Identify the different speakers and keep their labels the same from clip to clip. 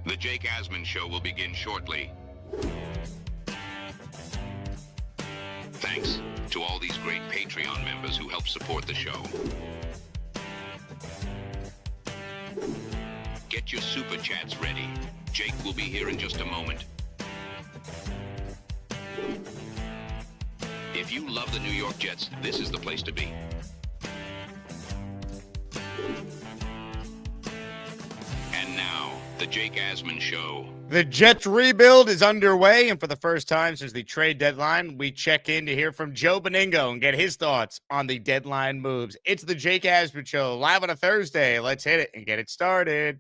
Speaker 1: The Jake Asman Show will begin shortly. Thanks to all these great Patreon members who help support the show. Get your super chats ready. Jake will be here in just a moment. If you love the New York Jets, this is the place to be. And now, the Jake Asman Show.
Speaker 2: The Jets rebuild is underway, and for the first time since the trade deadline, we check in to hear from Joe Benigno and get his thoughts on the deadline moves. It's the Jake Asman Show, live on a Thursday. Let's hit it and get it started.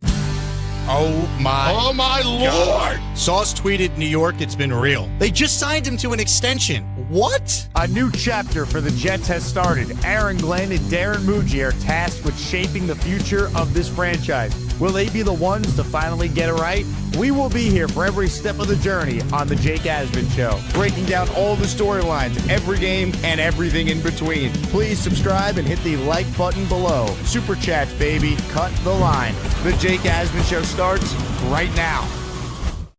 Speaker 3: Oh my
Speaker 2: Lord.
Speaker 3: Sauce tweeted New York, it's been real. They just signed him to an extension. What?
Speaker 4: A new chapter for the Jets has started. Aaron Glenn and Darren Muji are tasked with shaping the future of this franchise. Will they be the ones to finally get it right? We will be here for every step of the journey on the Jake Asman Show, breaking down all the storylines, every game, and everything in between. Please subscribe and hit the like button below. Super chats, baby. Cut the line. The Jake Asman Show starts right now.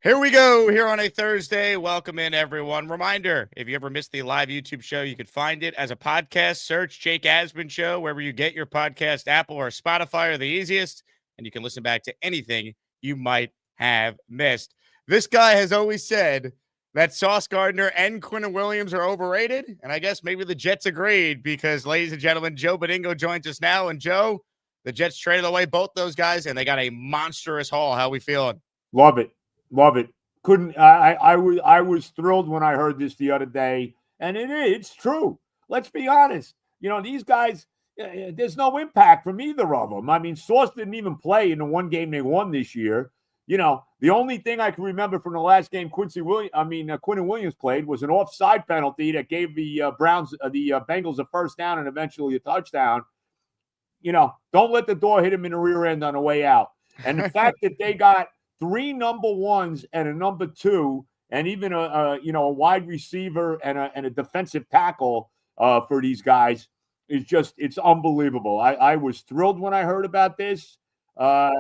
Speaker 2: Here we go, here on a Thursday. Welcome in, everyone. Reminder, if you ever missed the live YouTube show, you could find it as a podcast. Search Jake Asman Show, wherever you get your podcast. Apple or Spotify are the easiest, and you can listen back to anything you might have missed. This guy has always said that Sauce Gardner and Quinnen Williams are overrated, and I guess maybe the Jets agreed because, ladies and gentlemen, Joe Benigno joins us now. And, Joe, the Jets traded away both those guys, and they got a monstrous haul. How we feeling?
Speaker 5: Love it. Love it. I was thrilled when I heard this the other day, and it's true. Let's be honest. You know, these guys, there's no impact from either of them. I mean, Sauce didn't even play in the one game they won this year. You know, the only thing I can remember from the last game Quinnen Williams played was an offside penalty that gave the Bengals a first down and eventually a touchdown. You know, don't let the door hit him in the rear end on the way out. And the fact that they got 3 number ones and a number 2, and even a wide receiver and a defensive tackle for these guys is it's unbelievable. I was thrilled when I heard about this. I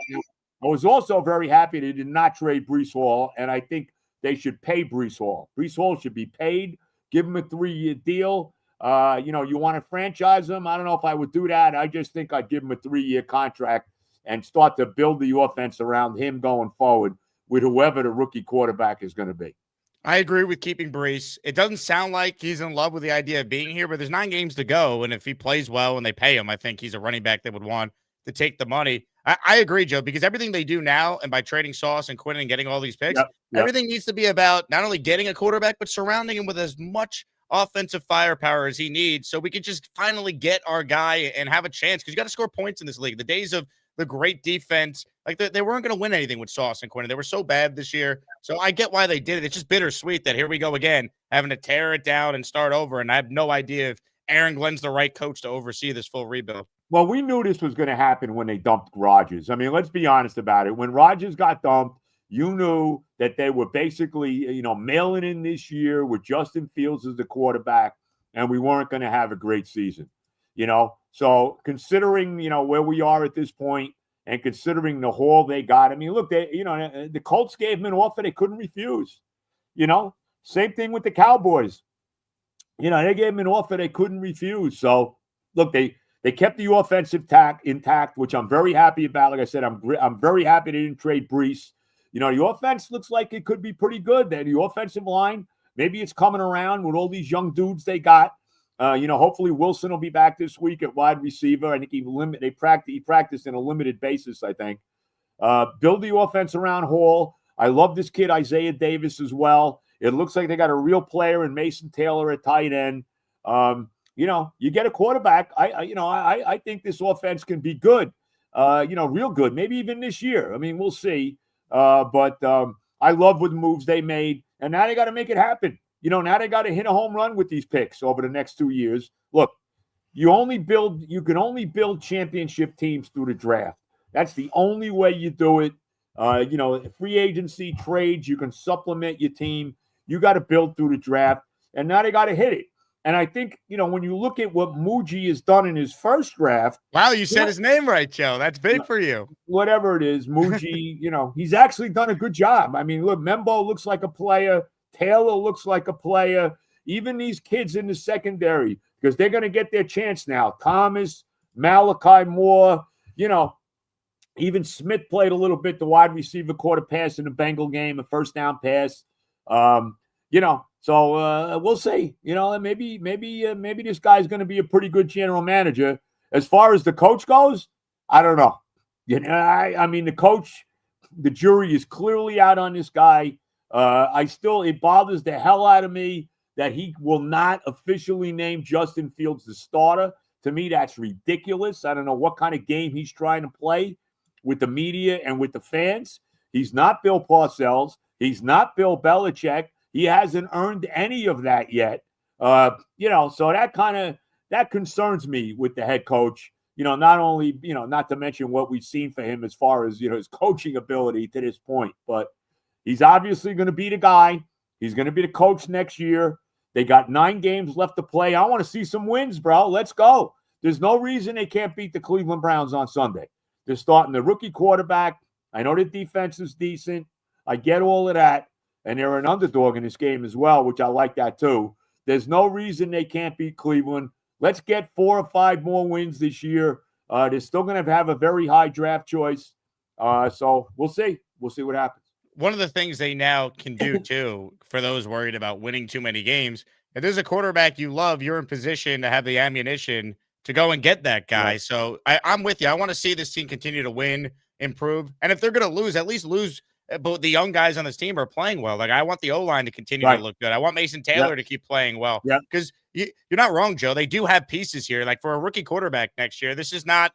Speaker 5: was also very happy they did not trade Breece Hall, and I think they should pay Breece Hall. Breece Hall should be paid. Give him a 3-year deal. You want to franchise him? I don't know if I would do that. I just think I'd give him a 3-year contract and start to build the offense around him going forward with whoever the rookie quarterback is going to be.
Speaker 2: I agree with keeping Breece. It doesn't sound like he's in love with the idea of being here, but there's 9 games to go, and if he plays well and they pay him, I think he's a running back that would want to take the money. I agree, Joe, because everything they do now, and by trading Sauce and Quinnen and getting all these picks, everything needs to be about not only getting a quarterback, but surrounding him with as much offensive firepower as he needs so we could just finally get our guy and have a chance, because you got to score points in this league. The days of the great defense, like they weren't going to win anything with Sauce and Quinnen. They were so bad this year. So I get why they did it. It's just bittersweet that here we go again, having to tear it down and start over. And I have no idea if Aaron Glenn's the right coach to oversee this full rebuild.
Speaker 5: Well, we knew this was going to happen when they dumped Rodgers. I mean, let's be honest about it. When Rodgers got dumped, you knew that they were basically, mailing in this year with Justin Fields as the quarterback, and we weren't going to have a great season, So considering, where we are at this point and considering the haul they got, I mean, look, the Colts gave them an offer they couldn't refuse, Same thing with the Cowboys. They gave them an offer they couldn't refuse. So, look, they kept the offensive intact, which I'm very happy about. Like I said, I'm very happy they didn't trade Breece. The offense looks like it could be pretty good. The offensive line, maybe it's coming around with all these young dudes they got. Hopefully Wilson will be back this week at wide receiver. I think he practiced in a limited basis, I think. Build the offense around Hall. I love this kid, Isaiah Davis, as well. It looks like they got a real player in Mason Taylor at tight end. You get a quarterback. I think this offense can be good, real good, maybe even this year. I mean, we'll see. But I love what the moves they made. And now they got to make it happen. Now they got to hit a home run with these picks over the next 2 years. Look, you can only build championship teams through the draft. That's the only way you do it. Free agency trades, you can supplement your team. You got to build through the draft. And now they got to hit it. And I think, when you look at what Muji has done in his first draft,
Speaker 2: Wow, you said his name right, Joe. That's big for you.
Speaker 5: whatever it is, Muji, he's actually done a good job. I mean, look, Membo looks like a player. Taylor looks like a player. Even these kids in the secondary, because they're going to get their chance now. Thomas, Malachi Moore, even Smith played a little bit. The wide receiver caught a pass in the Bengal game, a first down pass. So we'll see. Maybe this guy's going to be a pretty good general manager. As far as the coach goes, I don't know. I mean, the coach, the jury is clearly out on this guy. It bothers the hell out of me that he will not officially name Justin Fields the starter. To me, that's ridiculous. I don't know what kind of game he's trying to play with the media and with the fans. He's not Bill Parcells. He's not Bill Belichick. He hasn't earned any of that yet. So that concerns me with the head coach. Not only, not to mention what we've seen for him as far as, his coaching ability to this point, but he's obviously going to be the guy. He's going to be the coach next year. They got 9 games left to play. I want to see some wins, bro. Let's go. There's no reason they can't beat the Cleveland Browns on Sunday. They're starting the rookie quarterback. I know the defense is decent. I get all of that. And they're an underdog in this game as well, which I like that too. There's no reason they can't beat Cleveland. Let's get 4 or 5 more wins this year. They're still going to have a very high draft choice. So we'll see. We'll see what happens.
Speaker 2: One of the things they now can do too, for those worried about winning too many games, if there's a quarterback you love, you're in position to have the ammunition to go and get that guy. Right. So I'm with you. I want to see this team continue to win, improve. And if they're going to lose, at least lose. But the young guys on this team are playing well. Like, I want the O-line to continue to look good. I want Mason Taylor to keep playing well. Yeah. Because you're not wrong, Joe. They do have pieces here. Like, for a rookie quarterback next year, this is not,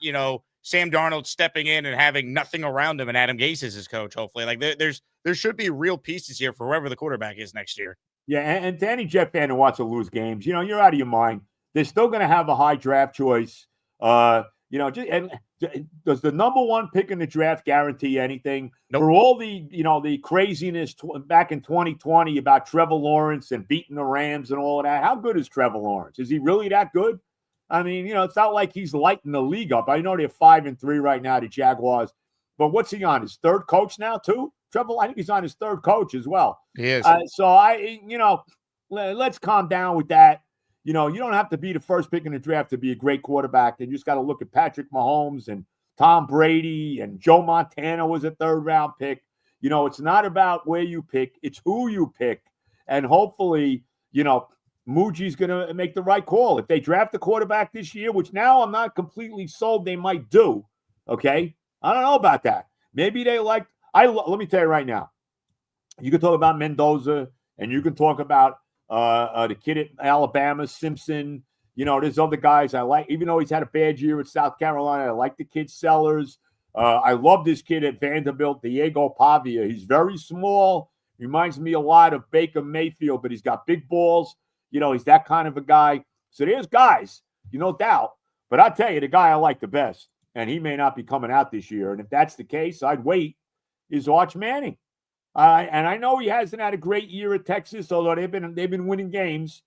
Speaker 2: Sam Darnold stepping in and having nothing around him and Adam Gase as his coach, hopefully. Like, there should be real pieces here for whoever the quarterback is next year.
Speaker 5: Yeah, and to any Jet fan who wants to lose games, you're out of your mind. They're still going to have a high draft choice. And does the number 1 pick in the draft guarantee anything? Nope. For all the craziness back in 2020 about Trevor Lawrence and beating the Rams and all of that, how good is Trevor Lawrence? Is he really that good? I mean, it's not like he's lighting the league up. I know they're 5-3 right now, the Jaguars, but what's he on? His 3rd coach now too? Trevor, I think he's on his 3rd coach as well.
Speaker 2: He is.
Speaker 5: Let's calm down with that. You don't have to be the first pick in the draft to be a great quarterback. And you just got to look at Patrick Mahomes and Tom Brady, and Joe Montana was a 3rd-round pick. It's not about where you pick. It's who you pick. And hopefully, Muji's going to make the right call. If they draft a quarterback this year, which now I'm not completely sold they might do, okay? I don't know about that. Maybe they let me tell you right now. You can talk about Mendoza, and you can talk about the kid at Alabama, Simpson. There's other guys I like, even though he's had a bad year at South Carolina. I like the kid Sellers. I love this kid at Vanderbilt, Diego Pavia. He's very small. Reminds me a lot of Baker Mayfield, but he's got big balls. He's that kind of a guy. So there's guys, no doubt. But I'll tell you, the guy I like the best, and he may not be coming out this year. And if that's the case, I'd wait, is Arch Manning. And I know he hasn't had a great year at Texas, although they've been winning games.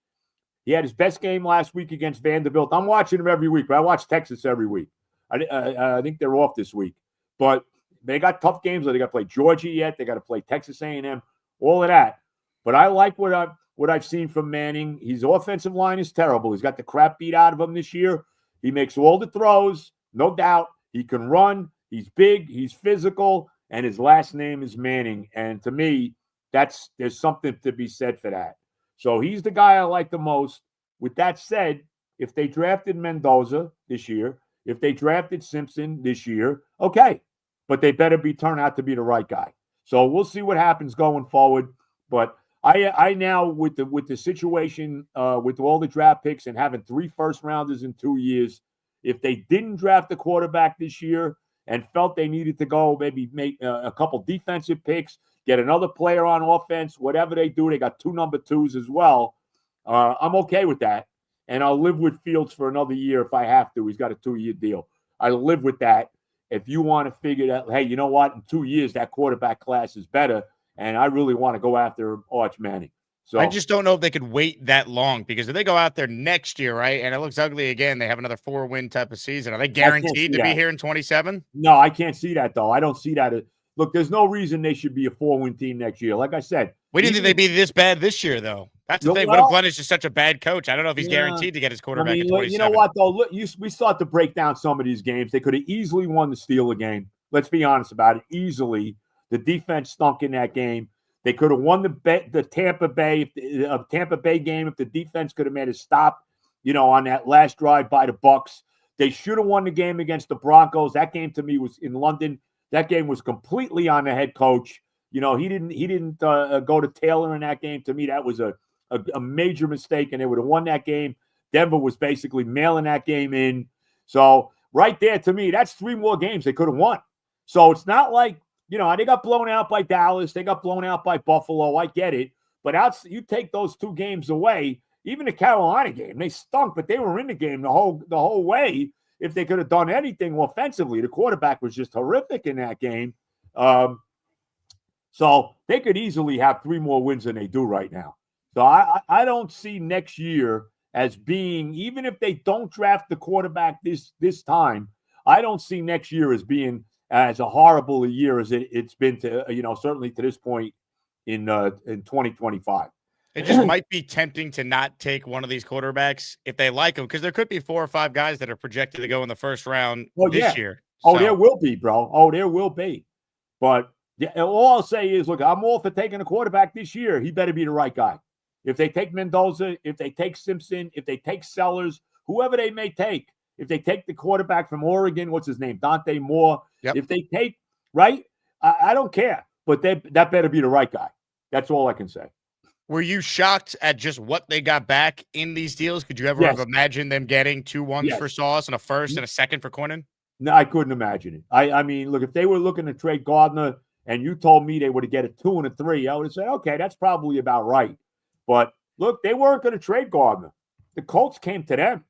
Speaker 5: He had his best game last week against Vanderbilt. I'm watching him every week, but I watch Texas every week. I think they're off this week. But they got tough games. They got to play Georgia yet. They got to play Texas A&M, all of that. But I like what I've seen from Manning. His offensive line is terrible. He's got the crap beat out of him this year. He makes all the throws, no doubt. He can run. He's big. He's physical. And his last name is Manning. And to me, there's something to be said for that. So he's the guy I like the most. With that said, if they drafted Mendoza this year, if they drafted Simpson this year, okay. But they better turn out to be the right guy. So we'll see what happens going forward. But I now, with the situation, with all the draft picks and having 3 first-rounders in 2 years, if they didn't draft a quarterback this year and felt they needed to go maybe make a couple defensive picks, get another player on offense, whatever they do, they got 2 number 2s as well. I'm okay with that. And I'll live with Fields for another year if I have to. He's got a 2-year deal. I live with that. If you want to figure that, hey, you know what? In 2 years, that quarterback class is better, and I really want to go after Arch Manning. So
Speaker 2: I just don't know if they could wait that long because if they go out there next year, right, and it looks ugly again, they have another 4-win type of season. Are they
Speaker 5: I can't
Speaker 2: guaranteed
Speaker 5: see
Speaker 2: to be
Speaker 5: that.
Speaker 2: here in 27?
Speaker 5: No, I can't see that though. I don't see that. Look, there's no reason they should be a 4-win team next year. Like I said,
Speaker 2: We didn't think
Speaker 5: even
Speaker 2: they'd be this bad this year, though. That's the thing. What if
Speaker 5: well,
Speaker 2: Glenn is just such a bad coach? I don't know if he's
Speaker 5: yeah.
Speaker 2: guaranteed to get his
Speaker 5: I
Speaker 2: quarterback
Speaker 5: mean,
Speaker 2: in
Speaker 5: look,
Speaker 2: 27.
Speaker 5: you know what though? Look, we start to break down some of these games. They could have easily won the Steeler game. Let's be honest about it. Easily, the defense stunk in that game. They could have won the Tampa Bay game if the defense could have made a stop, on that last drive by the Bucs. They should have won the game against the Broncos. That game to me was in London. That game was completely on the head coach. He didn't go to Taylor in that game. To me, that was a major mistake, and they would have won that game. Denver was basically mailing that game in. So right there, to me, that's 3 more games they could have won. So it's not like, they got blown out by Dallas. They got blown out by Buffalo. I get it. But you take those 2 games away, even the Carolina game, they stunk, but they were in the game the whole way. If they could have done anything offensively, the quarterback was just horrific in that game. So they could easily have 3 more wins than they do right now. So I don't see next year as being, even if they don't draft the quarterback this time, I don't see next year as being as a horrible a year as it's been to, certainly to this point in 2025.
Speaker 2: It just might be tempting to not take one of these quarterbacks if they like them, because there could be 4 or 5 guys that are projected to go in the first round this year.
Speaker 5: Oh, there will be, bro. Oh, there will be. But all I'll say is, look, I'm all for taking a quarterback this year. He better be the right guy. If they take Mendoza, if they take Simpson, if they take Sellers, whoever they may take, if they take the quarterback from Oregon, what's his name, Dante Moore, if they take, right, I don't care. But that better be the right guy. That's all I can say.
Speaker 2: Were you shocked at just what they got back in these deals? Could you ever have imagined them getting 2 1s for Sauce and a first and a second for Quinnen?
Speaker 5: No, I couldn't imagine it. I mean, look, if they were looking to trade Gardner and you told me they would have get a 2 and a 3, I would have said, okay, that's probably about right. But look, they weren't going to trade Gardner. The Colts came to them,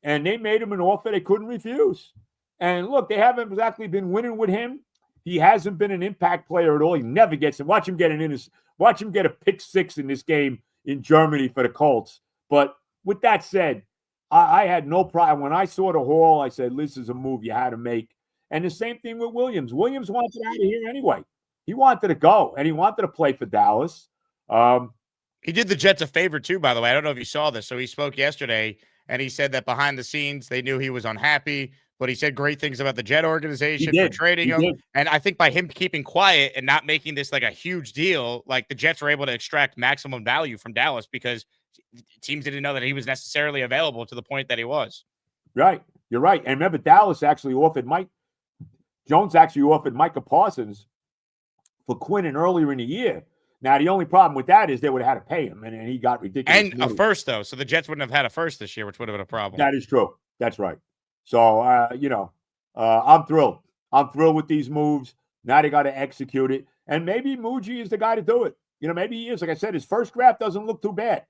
Speaker 5: and they made him an offer they couldn't refuse. And look, they haven't exactly been winning with him. He hasn't been an impact player at all. He never gets it. Watch him get a pick 6 in this game in Germany for the Colts. But with that said, I had no problem. When I saw the haul, I said, this is a move you had to make. And the same thing with Williams. Williams wanted out of here anyway. He wanted to go, and he wanted to play for Dallas.
Speaker 2: He did the Jets a favor, too, by the way. I don't know if you saw this. So he spoke yesterday, and he said that behind the scenes, they knew he was unhappy, but he said great things about the Jet organization for trading him. And I think by him keeping quiet and not making this like a huge deal, like the Jets were able to extract maximum value from Dallas because teams didn't know that he was necessarily available to the point that he was.
Speaker 5: Right. You're right. And remember, Dallas actually offered Micah Parsons for Quinnen earlier in the year. Now, the only problem with that is they would have had to pay him, and he got ridiculous.
Speaker 2: And a first, though. So the Jets wouldn't have had a first this year, which would have been a problem.
Speaker 5: That is true. That's right. So, I'm thrilled. I'm thrilled with these moves. Now they got to execute it. And maybe Muji is the guy to do it. Maybe he is. Like I said, his first draft doesn't look too bad.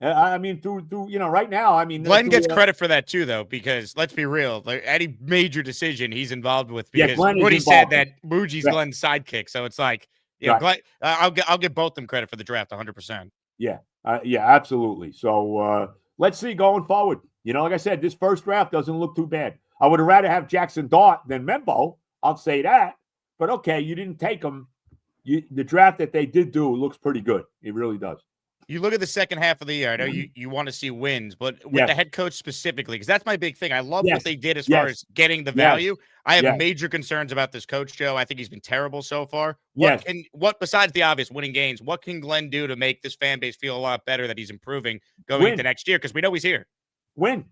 Speaker 5: I mean, through right now, I mean.
Speaker 2: Glenn gets credit for that, too, though, because let's be real. Like, any major decision he's involved with, because Woody said that Muji's Glenn's sidekick. So it's like, Glenn, I'll give both them credit for the draft 100%.
Speaker 5: Yeah, absolutely. So let's see going forward. Like I said, this first draft doesn't look too bad. I would have rather have Jackson Dart than Membo. I'll say that. But okay, you didn't take him. The draft that they did do looks pretty good. It really does.
Speaker 2: You look at the second half of the year. I know you want to see wins, but with the head coach specifically, because that's my big thing. I love what they did as far as getting the value. I have major concerns about this coach, Joe. I think he's been terrible so far. What besides the obvious winning games, what can Glenn do to make this fan base feel a lot better that he's improving going into next year? Because we know he's here.
Speaker 5: Win.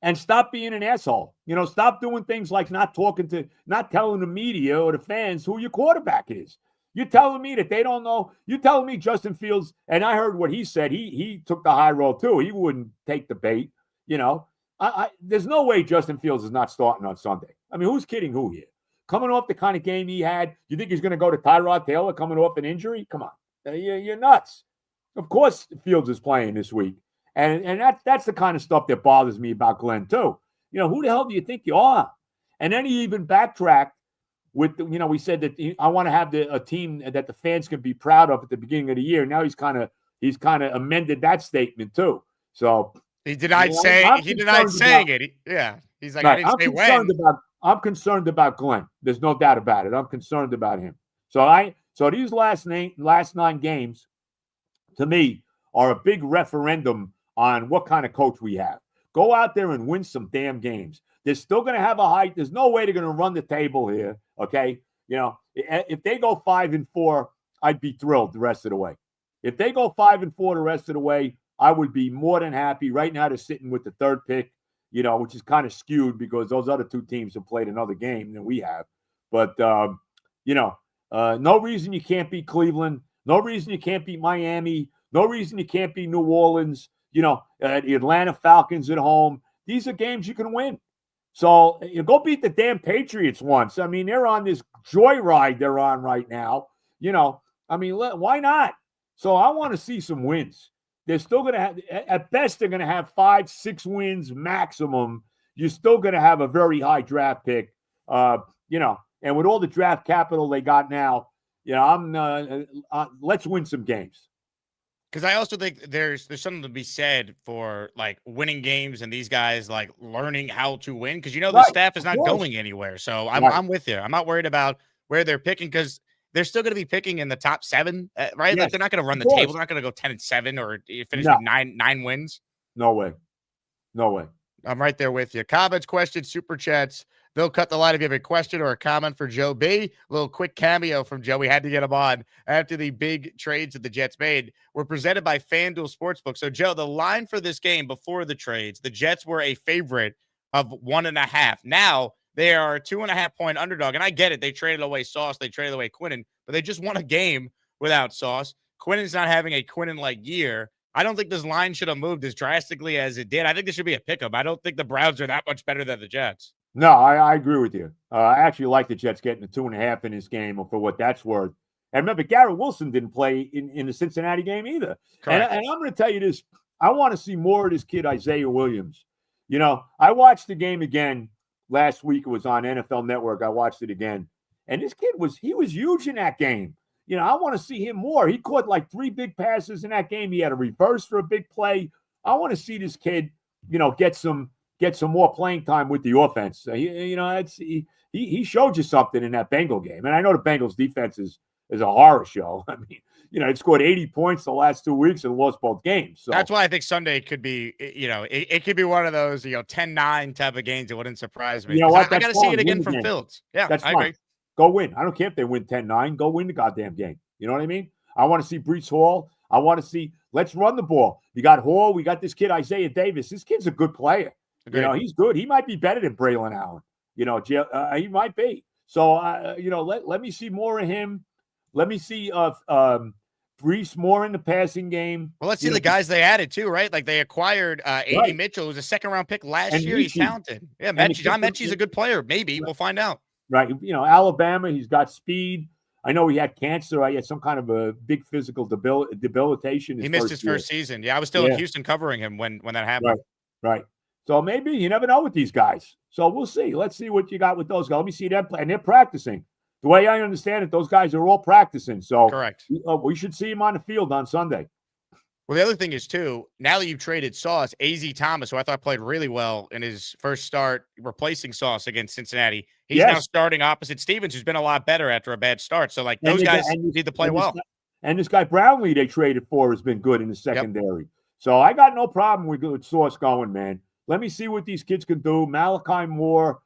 Speaker 5: And stop being an asshole. Stop doing things like not telling the media or the fans who your quarterback is. You're telling me that they don't know. You're telling me Justin Fields, and I heard what he said. He took the high road too. He wouldn't take the bait. There's no way Justin Fields is not starting on Sunday. I mean, who's kidding who here? Coming off the kind of game he had, you think he's going to go to Tyrod Taylor coming off an injury? Come on. You're nuts. Of course Fields is playing this week. And that's the kind of stuff that bothers me about Glenn too. Who the hell do you think you are? And then he even backtracked we said that I want to have a team that the fans can be proud of at the beginning of the year. Now he's kind of amended that statement too. So
Speaker 2: he denied saying it. He's like,
Speaker 5: right.
Speaker 2: I didn't say when.
Speaker 5: I'm concerned about Glenn. There's no doubt about it. I'm concerned about him. So these last 9 games, to me, are a big referendum on what kind of coach we have. Go out there and win some damn games. They're still going to have a high. There's no way they're going to run the table here. Okay, if they go 5-4, I'd be thrilled the rest of the way. If they go 5-4 the rest of the way, I would be more than happy. Right now, they're sitting with the 3rd pick, which is kind of skewed because those other 2 teams have played another game than we have. But no reason you can't beat Cleveland. No reason you can't beat Miami. No reason you can't beat New Orleans. The Atlanta Falcons at home. These are games you can win. So go beat the damn Patriots once. I mean, they're on this joyride they're on right now. Why not? So I want to see some wins. They're still going to have, at best, they're going to have 5-6 wins maximum. You're still going to have a very high draft pick. And with all the draft capital they got now, let's win some games.
Speaker 2: Because I also think there's something to be said for like winning games and these guys like learning how to win. Because the staff is not going anywhere. So I'm with you. I'm not worried about where they're picking because they're still going to be picking in the top 7, right? Yes, like they're not going to run the table. They're not going to go 10-7 or finish with nine wins.
Speaker 5: No way.
Speaker 2: I'm right there with you. Comments, questions, super chats. They'll cut the line if you have a question or a comment for Joe B. A little quick cameo from Joe. We had to get him on after the big trades that the Jets made were presented by FanDuel Sportsbook. So, Joe, the line for this game before the trades, the Jets were a favorite of 1.5. Now they are a 2.5-point underdog. And I get it. They traded away Sauce. They traded away Quinnen. But they just won a game without Sauce. Quinnen's not having a Quinnen-like year. I don't think this line should have moved as drastically as it did. I think this should be a pick-up. I don't think the Browns are that much better than the Jets.
Speaker 5: No, I agree with you. I actually like the Jets getting a 2.5 in this game for what that's worth. And remember, Garrett Wilson didn't play in the Cincinnati game either. And I'm going to tell you this. I want to see more of this kid, Isaiah Williams. I watched the game again last week. It was on NFL Network. I watched it again. And this kid was huge in that game. I want to see him more. He caught like 3 big passes in that game. He had a reverse for a big play. I want to see this kid, get some more playing time with the offense. He showed you something in that Bengal game. And I know the Bengals defense is a horror show. I mean, it scored 80 points the last 2 weeks and lost both games. So
Speaker 2: that's why I think Sunday could be, it could be one of those, 10-9 type of games. It wouldn't surprise me.
Speaker 5: What?
Speaker 2: I got to see it again from Fields. Yeah,
Speaker 5: that's
Speaker 2: I
Speaker 5: fine.
Speaker 2: agree.
Speaker 5: Go win. I don't care if they win 10-9. Go win the goddamn game. You know what I mean? I want to see Breece Hall. I want to see, let's run the ball. You got Hall. We got this kid, Isaiah Davis. This kid's a good player. Agreed. He's good. He might be better than Braylon Allen. He might be. So, let me see more of him. Let me see Breece more in the passing game.
Speaker 2: Well, let's see the guys they added too, right? Like they acquired A.D. Mitchell, who was a 2nd-round pick last year. He's talented. Yeah, John Mechie's a good player. Maybe. We'll find out.
Speaker 5: Right. Alabama, he's got speed. I know he had cancer. He had some kind of a big physical debilitation.
Speaker 2: He missed his first season. Yeah, I was still in Houston covering him when that happened.
Speaker 5: Right. So maybe you never know with these guys. So we'll see. Let's see what you got with those guys. Let me see them play. And they're practicing. The way I understand it, those guys are all practicing. So
Speaker 2: correct.
Speaker 5: We should see him on the field on Sunday.
Speaker 2: Well, the other thing is, too, now that you've traded Sauce, A.Z. Thomas, who I thought played really well in his first start, replacing Sauce against Cincinnati, he's now starting opposite Stevens, who's been a lot better after a bad start. So, those guys need to play well.
Speaker 5: And this guy Brownlee they traded for has been good in the secondary. Yep. So I got no problem with Sauce going, man. Let me see what these kids can do. Malachi Moore,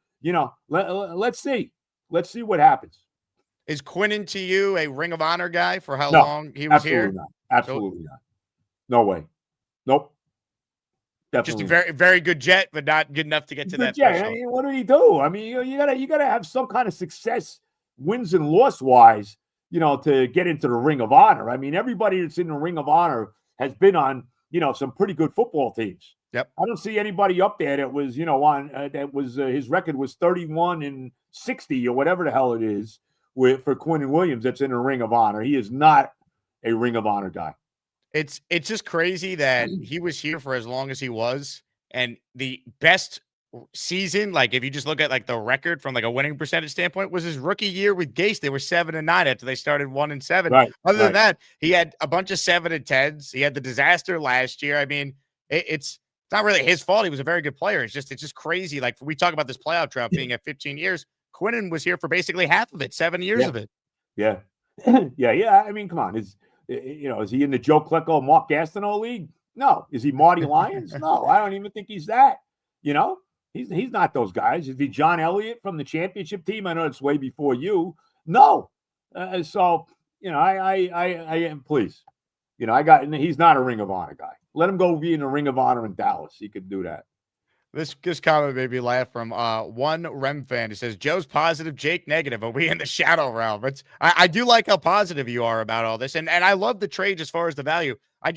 Speaker 5: let's see. Let's see what happens.
Speaker 2: Is Quinnen to you a Ring of Honor guy for how long he was here?
Speaker 5: Absolutely not. No way. Nope. Definitely.
Speaker 2: Just a very, very good Jet, but not good enough to get to that threshold.
Speaker 5: I mean, what did he do? I mean, you gotta have some kind of success, wins and loss wise, to get into the Ring of Honor. I mean, everybody that's in the Ring of Honor has been on, some pretty good football teams.
Speaker 2: Yep.
Speaker 5: I don't see anybody up there that was, his record was 31-60 or whatever the hell it is for Quinnen Williams that's in the Ring of Honor. He is not a Ring of Honor guy.
Speaker 2: It's just crazy that he was here for as long as he was, and the best season, like if you just look at like the record from like a winning percentage standpoint, was his rookie year with Gase. They were 7-9 after they started 1-7.
Speaker 5: Right.
Speaker 2: Other
Speaker 5: Right.
Speaker 2: than that, he had a bunch of 7-10s. He had the disaster last year. I mean, it's not really his fault. He was a very good player. It's just crazy. Like we talk about this playoff drought being at 15 years. Quinnen was here for basically half of it, 7 years of it.
Speaker 5: Yeah. yeah. I mean, come on. Is he in the Joe Klecko, Mark Gastineau league? No. Is he Marty Lyons? No, I don't even think he's that. He's not those guys. Is he John Elliott from the championship team? I know it's way before you. No. So, I please, he's not a Ring of Honor guy. Let him go be in the Ring of Honor in Dallas. He could do that.
Speaker 2: This comment made me laugh from one Rem fan. He says, Joe's positive, Jake negative. Are we in the shadow realm? I do like how positive you are about all this. And I love the trade as far as the value. I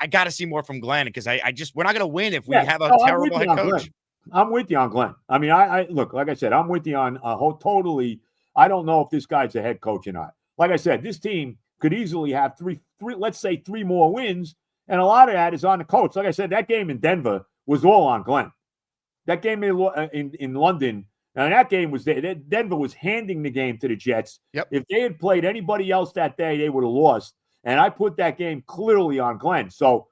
Speaker 2: got to see more from Glenn because we're not going to win if we have a terrible head coach.
Speaker 5: Glenn. I'm with you on Glenn. I mean, I look, like I said, I'm with you on totally. I don't know if this guy's a head coach or not. Like I said, this team could easily have three, let's say 3 more wins. And a lot of that is on the coach. Like I said, that game in Denver was all on Glenn. That game in London, and that game was Denver was handing the game to the Jets.
Speaker 2: Yep.
Speaker 5: If they had played anybody else that day, they would have lost. And I put that game clearly on Glenn. So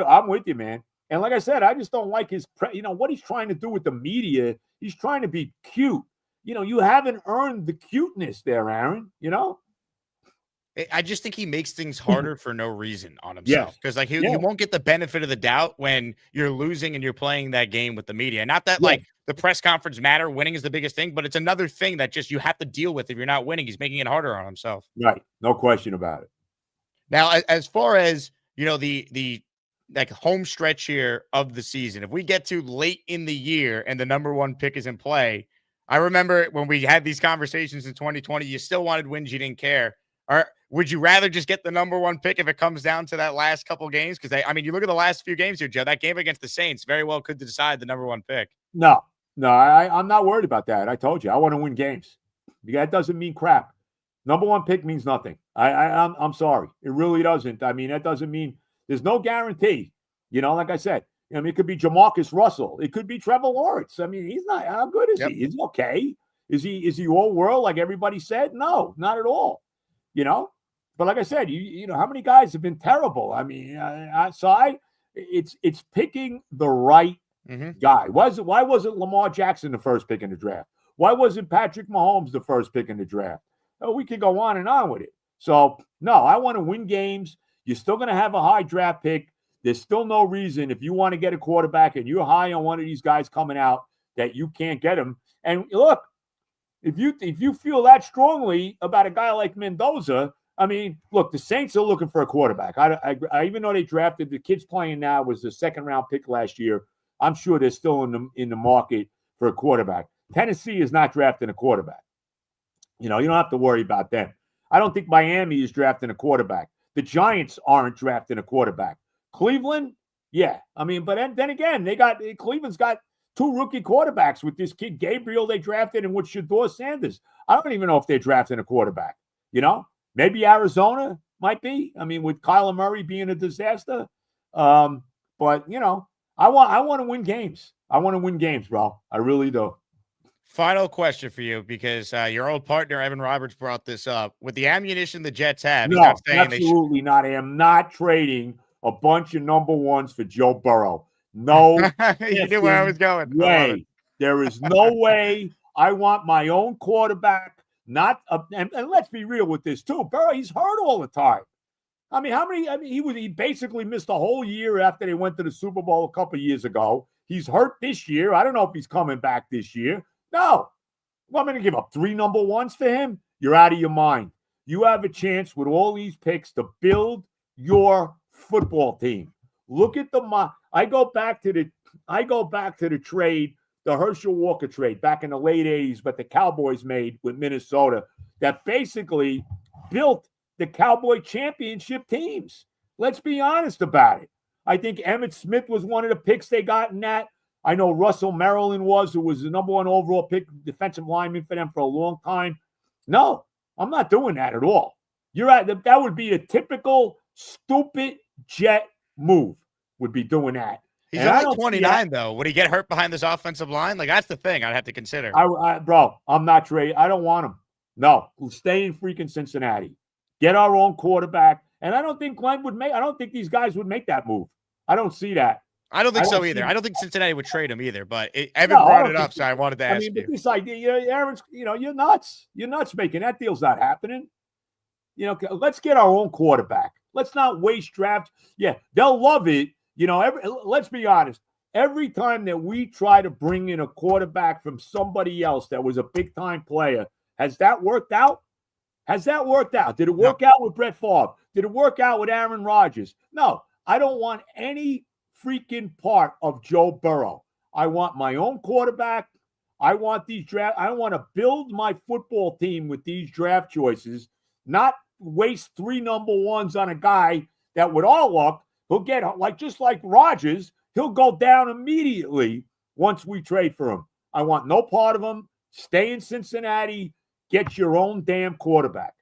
Speaker 5: I'm with you, man. And like I said, I just don't like what he's trying to do with the media. He's trying to be cute. You haven't earned the cuteness there, Aaron.
Speaker 2: I just think he makes things harder for no reason on himself because he won't get the benefit of the doubt when you're losing and you're playing that game with the media. Not that like the press conference matter, winning is the biggest thing, but it's another thing that just you have to deal with if you're not winning. He's making it harder on himself.
Speaker 5: Right, no question about it.
Speaker 2: Now, as far as the like home stretch here of the season, if we get to late in the year and the number 1 pick is in play, I remember when we had these conversations in 2020, you still wanted wins, you didn't care. Or would you rather just get the number 1 pick if it comes down to that last couple games? Because you look at the last few games here, Joe. That game against the Saints very well could decide the number 1 pick.
Speaker 5: No, I'm not worried about that. I told you I want to win games. That doesn't mean crap. Number 1 pick means nothing. I'm sorry, it really doesn't. I mean, that doesn't mean there's no guarantee. Like I said, it could be Jamarcus Russell. It could be Trevor Lawrence. I mean, he's not. How good is he? Is he okay? Is he all world like everybody said? No, not at all. But like I said, how many guys have been terrible? I mean, it's picking the right guy. Why wasn't Lamar Jackson the first pick in the draft? Why wasn't Patrick Mahomes the first pick in the draft? Oh, we could go on and on with it. So no, I want to win games. You're still going to have a high draft pick. There's still no reason if you want to get a quarterback and you're high on one of these guys coming out that you can't get him. And look, if you feel that strongly about a guy like Mendoza, I mean, look, the Saints are looking for a quarterback. I even though they drafted the kids playing now was the 2nd round pick last year. I'm sure they're still in the market for a quarterback. Tennessee is not drafting a quarterback. You don't have to worry about them. I don't think Miami is drafting a quarterback. The Giants aren't drafting a quarterback. Cleveland, yeah. I mean, but then again, Cleveland's got 2 rookie quarterbacks with this kid Gabriel they drafted and with Shedeur Sanders. I don't even know if they're drafting a quarterback. Maybe Arizona might be. I mean, with Kyler Murray being a disaster. But I want to win games. I want to win games, bro. I really do.
Speaker 2: Final question for you, because your old partner Evan Roberts brought this up. With the ammunition the Jets have,
Speaker 5: no, absolutely not. I am not trading a bunch of number 1s for Joe Burrow. No,
Speaker 2: you knew where I was going.
Speaker 5: Way. There is no way. I want my own quarterback. And let's be real with this too. Burrow, he's hurt all the time. I mean, he basically missed a whole year after they went to the Super Bowl a couple of years ago. He's hurt this year. I don't know if he's coming back this year. No. Well, I'm going to give up 3 number 1s for him. You're out of your mind. You have a chance with all these picks to build your football team. Look at I go back to the trade, the Herschel Walker trade back in the late 80s, but the Cowboys made with Minnesota that basically built the Cowboy championship teams. Let's be honest about it. I think Emmitt Smith was one of the picks they got in that. I know Russell Maryland who was the number 1 overall pick, defensive lineman for them for a long time. No, I'm not doing that at all. That would be the typical stupid Jet move, would be doing that.
Speaker 2: He's
Speaker 5: And I
Speaker 2: only
Speaker 5: don't see
Speaker 2: 29, though. Would he get hurt behind this offensive line? Like, that's the thing I'd have to consider.
Speaker 5: Bro, I'm not trading. I don't want him. No, we'll stay in freaking Cincinnati. Get our own quarterback. And I don't think Glenn would make. I don't think these guys would make that move. I don't see that.
Speaker 2: I don't think so either. I don't think Cincinnati would trade him either. But Evan brought it up, so I wanted to ask you.
Speaker 5: But this idea, Aaron's, you're nuts. You're nuts making that deal's not happening. Let's get our own quarterback. Let's not waste draft. Yeah, they'll love it. Let's be honest. Every time that we try to bring in a quarterback from somebody else that was a big-time player, has that worked out? Has that worked out? Did it work out with Brett Favre? Did it work out with Aaron Rodgers? No, I don't want any freaking part of Joe Burrow. I want my own quarterback. I want I want to build my football team with these draft choices, not waste 3 number ones on a guy that, with all luck, he'll get, just like Rodgers, he'll go down immediately once we trade for him. I want no part of him. Stay in Cincinnati. Get your own damn quarterback.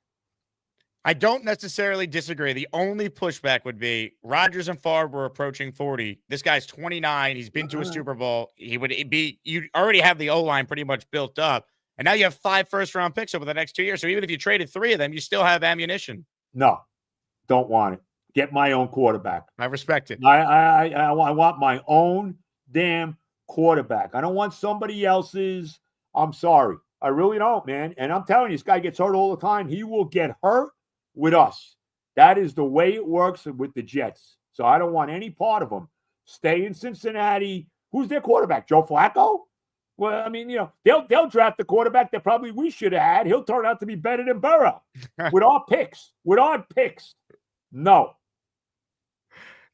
Speaker 2: I don't necessarily disagree. The only pushback would be Rodgers and Favre were approaching 40. This guy's 29. He's been to a Super Bowl. You already have the O-line pretty much built up. And now you have 5 first-round picks over the next 2 years. So even if you traded 3 of them, you still have ammunition.
Speaker 5: No, don't want it. Get my own quarterback.
Speaker 2: I respect it.
Speaker 5: I want my own damn quarterback. I don't want somebody else's. I'm sorry. I really don't, man. And I'm telling you, this guy gets hurt all the time. He will get hurt with us. That is the way it works with the Jets. So I don't want any part of them. Stay in Cincinnati. Who's their quarterback? Joe Flacco? Well, I mean, they'll draft the quarterback that probably we should have had. He'll turn out to be better than Burrow with our picks. No.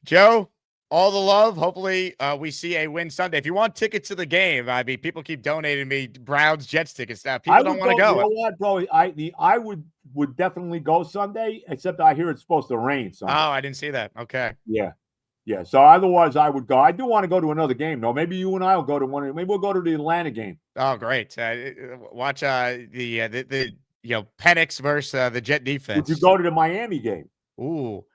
Speaker 2: Joe, all the love. Hopefully we see a win Sunday. If you want tickets to the game, I mean, people keep donating me Browns Jets tickets now. People don't want to go.
Speaker 5: You know what, bro? I would definitely go Sunday, except I hear it's supposed to rain Sunday. Oh,
Speaker 2: I didn't see that. Okay.
Speaker 5: Yeah. So otherwise, I would go. I do want to go to another game, though. Maybe you and I will go to one. Maybe we'll go to the Atlanta game.
Speaker 2: Oh, great! Watch the Penix versus the Jet defense.
Speaker 5: Would you go to the Miami game?
Speaker 2: Ooh.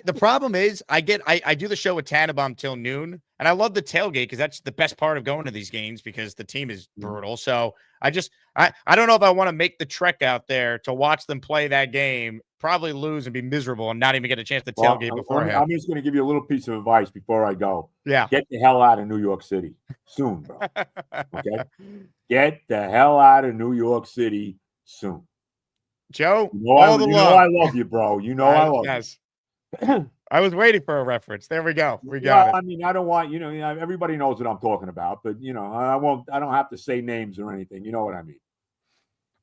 Speaker 2: The problem is I do the show with Tannenbaum till noon, and I love the tailgate because that's the best part of going to these games because the team is brutal. So I don't know if I want to make the trek out there to watch them play that game, probably lose and be miserable and not even get a chance to tailgate beforehand.
Speaker 5: I'm just going to give you a little piece of advice before I go.
Speaker 2: Yeah.
Speaker 5: Get the hell out of New York City soon, bro. Okay? Get the hell out of New York City soon.
Speaker 2: Joe,
Speaker 5: I love you, bro. I love you.
Speaker 2: I was waiting for a reference. There we go. We got it.
Speaker 5: I mean, I don't want, everybody knows what I'm talking about, but I don't have to say names or anything. You know what I mean?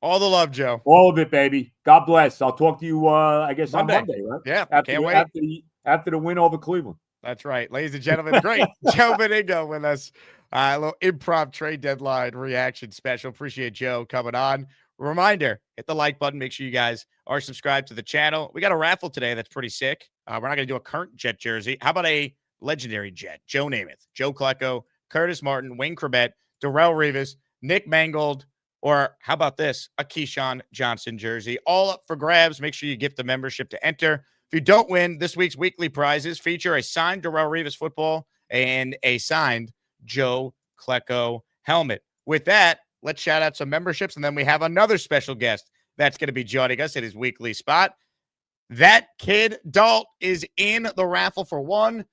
Speaker 2: All the love, Joe.
Speaker 5: All of it, baby. God bless. I'll talk to you, I guess
Speaker 2: Monday.
Speaker 5: On Monday, right?
Speaker 2: Yeah. Can't wait.
Speaker 5: After the win over Cleveland.
Speaker 2: That's right. Ladies and gentlemen, great. Joe Benigno with us. A little improv trade deadline reaction special. Appreciate Joe coming on. Reminder, hit the like button. Make sure you guys are subscribed to the channel. We got a raffle today that's pretty sick. We're not going to do a current Jet jersey. How about a legendary Jet? Joe Namath, Joe Klecko, Curtis Martin, Wayne Corbett, Darrell Rivas, Nick Mangold, or how about this? A Keyshawn Johnson jersey. All up for grabs. Make sure you gift the membership to enter. If you don't win, this week's weekly prizes feature a signed Darrell Rivas football and a signed Joe Klecko helmet. With that, let's shout out some memberships, and then we have another special guest that's going to be joining us at his weekly spot. That kid, Dalt, is in the raffle for 1.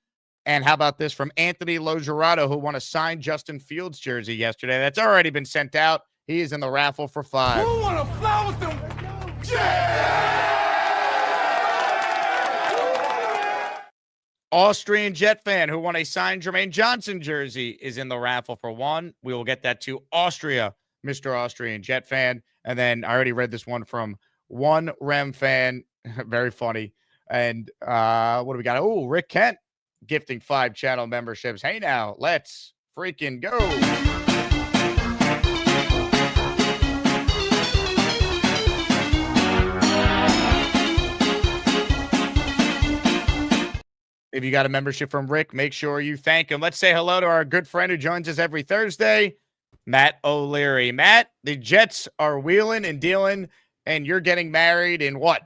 Speaker 2: And how about this from Anthony Logerato, who won a signed Justin Fields jersey yesterday? That's already been sent out. He is in the raffle for 5.
Speaker 6: Who want to fly with them?
Speaker 2: Austrian Jet fan who won a signed Jermaine Johnson jersey is in the raffle for 1. We will get that to Austria, Mr. Austrian Jet fan. And then I already read this one from one Rem fan. Very funny. And what do we got? Oh, Rick Kent gifting 5 channel memberships. Hey, now let's freaking go. If you got a membership from Rick, make sure you thank him. Let's say hello to our good friend who joins us every Thursday, Matt O'Leary. Matt, the Jets are wheeling and dealing, and you're getting married in what?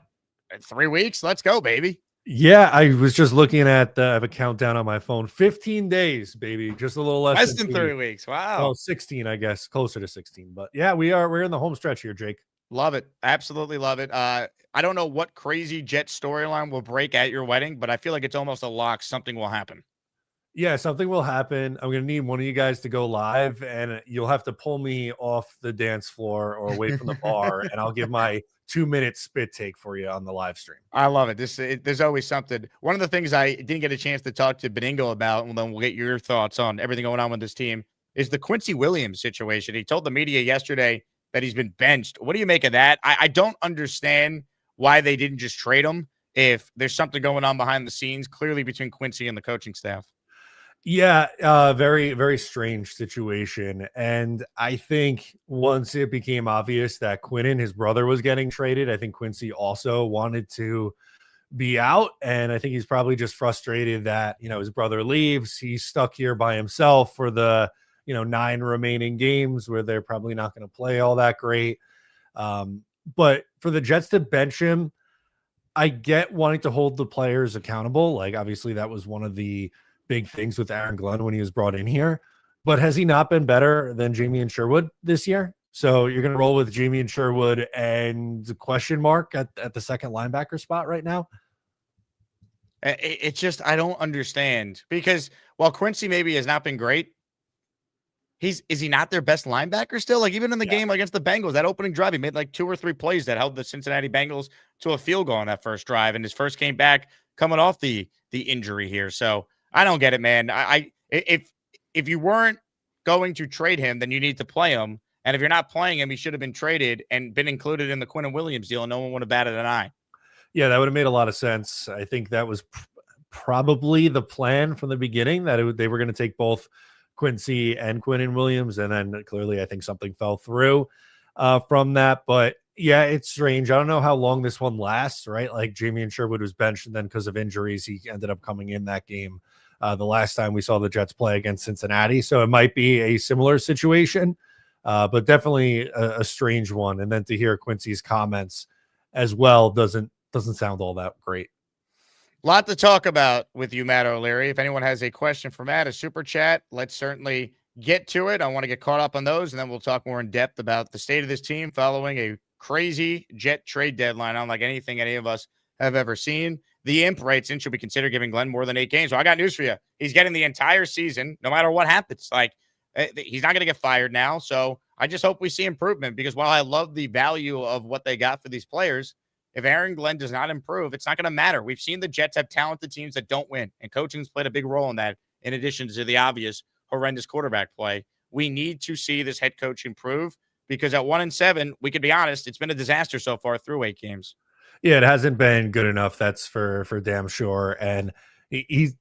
Speaker 2: 3 weeks? Let's go, baby.
Speaker 6: Yeah, I was just looking at I have a countdown on my phone. 15 days, baby. Just a little less
Speaker 2: Less
Speaker 6: than
Speaker 2: than
Speaker 6: 2
Speaker 2: 3
Speaker 6: weeks.
Speaker 2: weeks. Wow.
Speaker 6: Well, 16, I guess, closer to 16. But yeah, we're in the home stretch here, Jake.
Speaker 2: Love it. Absolutely love it. I don't know what crazy Jet storyline will break at your wedding, but I feel like it's almost a lock. Something will happen.
Speaker 6: Yeah, something will happen. I'm gonna need one of you guys to go live, and you'll have to pull me off the dance floor or away from the bar, and I'll give my 2-minute spit take for you on the live stream.
Speaker 2: I love it. There's always something. One of the things I didn't get a chance to talk to Benigno about, and then we'll get your thoughts on everything going on with this team, is the Quincy Williams situation. He told the media yesterday that he's been benched. What do you make of that? I don't understand why they didn't just trade him if there's something going on behind the scenes, clearly between Quincy and the coaching staff.
Speaker 6: Yeah, very, very strange situation. And I think once it became obvious that Quinnen, his brother, was getting traded, I think Quincy also wanted to be out. And I think he's probably just frustrated that, his brother leaves. He's stuck here by himself for the, 9 remaining games where they're probably not going to play all that great. But for the Jets to bench him, I get wanting to hold the players accountable. Like, obviously, that was one of the big things with Aaron Glenn when he was brought in here. But has he not been better than Jamie and Sherwood this year? So you're going to roll with Jamie and Sherwood and the question mark at the second linebacker spot right now?
Speaker 2: It's just, I don't understand, because while Quincy maybe has not been great, is he not their best linebacker still? Like, even in the game against the Bengals, that opening drive, he made like 2 or 3 plays that held the Cincinnati Bengals to a field goal on that first drive. And his first came back coming off the injury here. So I don't get it, man. If you weren't going to trade him, then you need to play him. And if you're not playing him, he should have been traded and been included in the Quinnen Williams deal, and no one would have batted an eye.
Speaker 6: Yeah, that would have made a lot of sense. I think that was probably the plan from the beginning, that they were going to take both Quincy and Quinnen Williams, and then clearly I think something fell through from that. But yeah, it's strange. I don't know how long this one lasts, right? Like, Jamie and Sherwood was benched, and then because of injuries, he ended up coming in that game the last time we saw the Jets play against Cincinnati. So it might be a similar situation, but definitely a strange one. And then to hear Quincy's comments as well doesn't sound all that great.
Speaker 2: Lot to talk about with you, Matt O'Leary. If anyone has a question for Matt, a super chat, let's certainly get to it. I want to get caught up on those, and then we'll talk more in depth about the state of this team following a crazy Jet trade deadline, unlike anything any of us have ever seen. The Imp writes in, should we consider giving Glenn more than 8 games? Well, I got news for you. He's getting the entire season, no matter what happens. Like, he's not going to get fired now. So I just hope we see improvement, because while I love the value of what they got for these players, if Aaron Glenn does not improve, it's not going to matter. We've seen the Jets have talented teams that don't win, and coaching's played a big role in that, in addition to the obvious horrendous quarterback play. We need to see this head coach improve, because at 1-7, we could be honest, it's been a disaster so far through 8 games.
Speaker 6: Yeah, it hasn't been good enough. That's for damn sure. And he's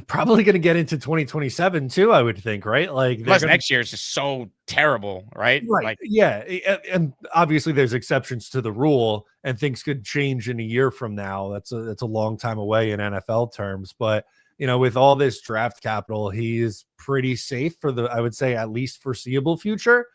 Speaker 6: probably going to get into 2027 too, I would think, right? Like,
Speaker 2: next year is just so terrible, right?
Speaker 6: Right.
Speaker 2: Like,
Speaker 6: yeah. And obviously there's exceptions to the rule, and things could change in a year from now. That's a long time away in NFL terms. But, with all this draft capital, he is pretty safe for I would say, at least foreseeable future.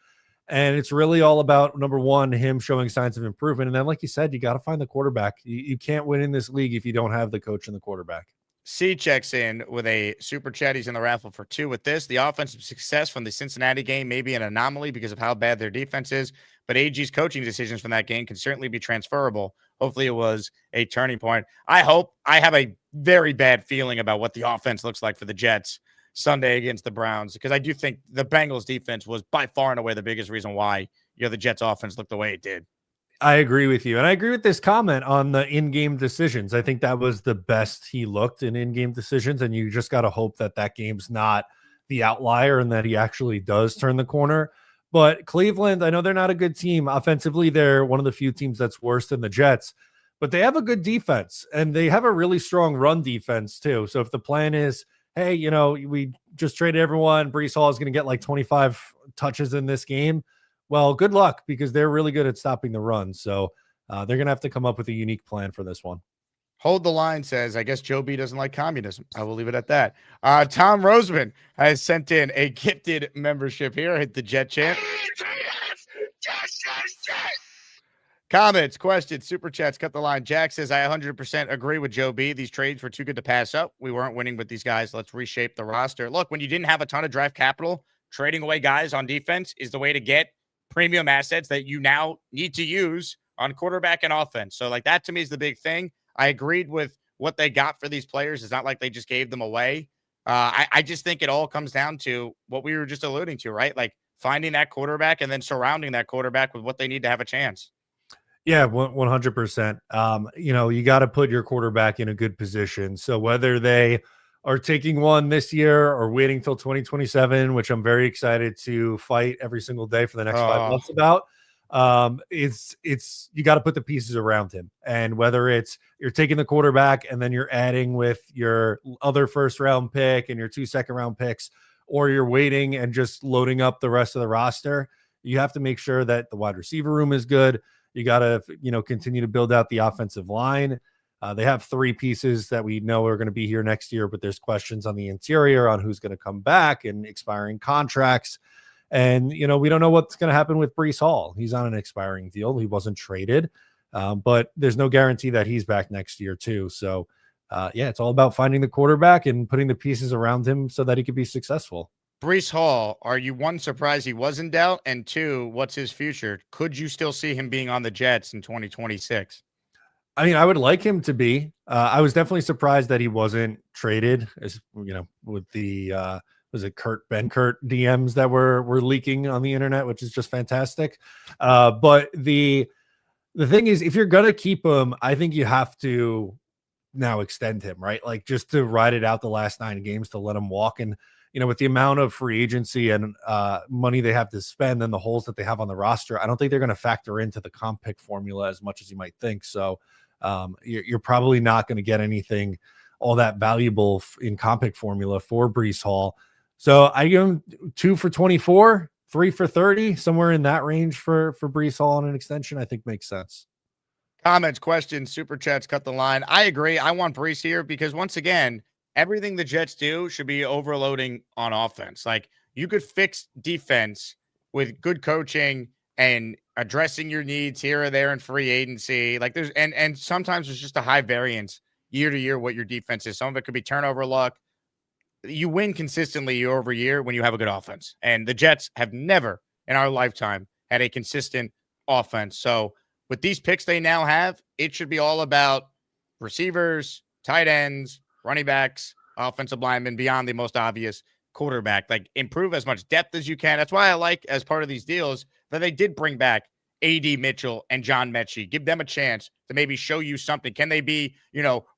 Speaker 6: And it's really all about, number one, him showing signs of improvement. And then, like you said, you got to find the quarterback. You can't win in this league if you don't have the coach and the quarterback.
Speaker 2: C checks in with a super chat. He's in the raffle for 2 with this. The offensive success from the Cincinnati game may be an anomaly because of how bad their defense is, but AG's coaching decisions from that game can certainly be transferable. Hopefully it was a turning point. I have a very bad feeling about what the offense looks like for the Jets Sunday against the Browns, because I do think the Bengals defense was by far and away the biggest reason why the Jets offense looked the way it did.
Speaker 6: I agree with you. And I agree with this comment on the in-game decisions. I think that was the best he looked in in-game decisions. And you just got to hope that game's not the outlier and that he actually does turn the corner. But Cleveland, I know they're not a good team. Offensively, they're one of the few teams that's worse than the Jets, but they have a good defense, and they have a really strong run defense too. So if the plan is, hey, we just traded everyone, Breece Hall is going to get like 25 touches in this game, well, good luck, because they're really good at stopping the run. So they're going to have to come up with a unique plan for this one.
Speaker 2: Hold the line says, I guess Joe B doesn't like communism. I will leave it at that. Tom Roseman has sent in a gifted membership here. Hit the Jet chant. Comments, questions, super chats, cut the line. Jack says, I 100% agree with Joe B. These trades were too good to pass up. We weren't winning with these guys. Let's reshape the roster. Look, when you didn't have a ton of draft capital, trading away guys on defense is the way to get premium assets that you now need to use on quarterback and offense. So, like, that to me is the big thing. I agreed with what they got for these players. It's not like they just gave them away. I just think it all comes down to what we were just alluding to, right? Like finding that quarterback and then surrounding that quarterback with what they need to have a chance.
Speaker 6: Yeah, 100%. You got to put your quarterback in a good position. So whether they are taking one this year or waiting till 2027, which I'm very excited to fight every single day for the next 5 months about, it's you got to put the pieces around him. And whether it's you're taking the quarterback and then you're adding with your other first round pick and your 2 second round picks, or you're waiting and just loading up the rest of the roster, you have to make sure that the wide receiver room is good. You got to, continue to build out the offensive line. They have 3 pieces that we know are going to be here next year, but there's questions on the interior on who's going to come back and expiring contracts. And, we don't know what's going to happen with Breece Hall. He's on an expiring deal. He wasn't traded, but there's no guarantee that he's back next year too. So, it's all about finding the quarterback and putting the pieces around him so that he could be successful.
Speaker 2: Breece Hall, are you, 1, surprised he was in doubt? And 2, what's his future? Could you still see him being on the Jets in 2026?
Speaker 6: I mean, I would like him to be. I was definitely surprised that he wasn't traded, as with the was it Kurt DMs that were leaking on the internet, which is just fantastic. But the thing is, if you're gonna keep him, I think you have to now extend him, right? Like just to ride it out the last 9 games to let him walk. And with the amount of free agency and money they have to spend and the holes that they have on the roster, I don't think they're going to factor into the comp pick formula as much as you might think. So you're probably not going to get anything all that valuable in comp pick formula for Breece Hall. So I give him 2 for 24, 3 for 30, somewhere in that range for Breece Hall on an extension, I think makes sense.
Speaker 2: Comments, questions, super chats, cut the line. I agree. I want Breece here because once again, everything the Jets do should be overloading on offense. Like you could fix defense with good coaching and addressing your needs here or there in free agency. Like there's and sometimes there's just a high variance year to year what your defense is. Some of it could be turnover luck. You win consistently year over year when you have a good offense. And the Jets have never in our lifetime had a consistent offense. So with these picks they now have, it should be all about receivers, tight ends, running backs, offensive linemen, beyond the most obvious quarterback. Like improve as much depth as you can. That's why I like, as part of these deals, that they did bring back A.D. Mitchell and John Mechie. Give them a chance to maybe show you something. Can they be,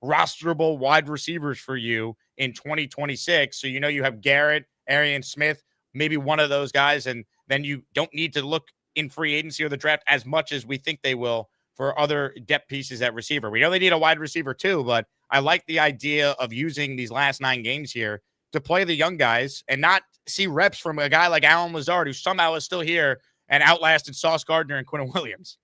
Speaker 2: rosterable wide receivers for you in 2026? So you have Garrett, Arian Smith, maybe one of those guys, and then you don't need to look in free agency or the draft as much as we think they will for other depth pieces at receiver. We know they need a wide receiver too, but I like the idea of using these last 9 games here to play the young guys and not see reps from a guy like Alan Lazard, who somehow is still here and outlasted Sauce Gardner and Quinton Williams.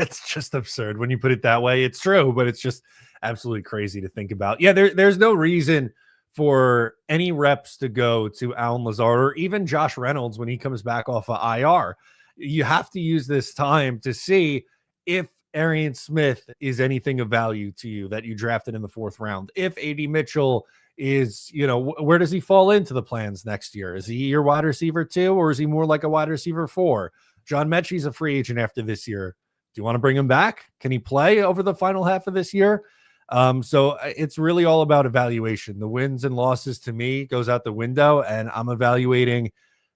Speaker 6: It's just absurd when you put it that way. It's true, but it's just absolutely crazy to think about. Yeah, there's no reason for any reps to go to Alan Lazard or even Josh Reynolds when he comes back off of IR. You have to use this time to see if Arian Smith is anything of value to you that you drafted in the 4th round. If A.D. Mitchell is, where does he fall into the plans next year? Is he your wide receiver 2, or is he more like a wide receiver 4? John Mechie's a free agent after this year. Do you want to bring him back? Can he play over the final half of this year? So it's really all about evaluation. The wins and losses to me goes out the window, and I'm evaluating,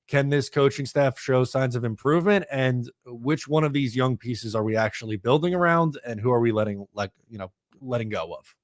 Speaker 6: can this coaching staff show signs of improvement, and which one of these young pieces are we actually building around, and who are we letting go of?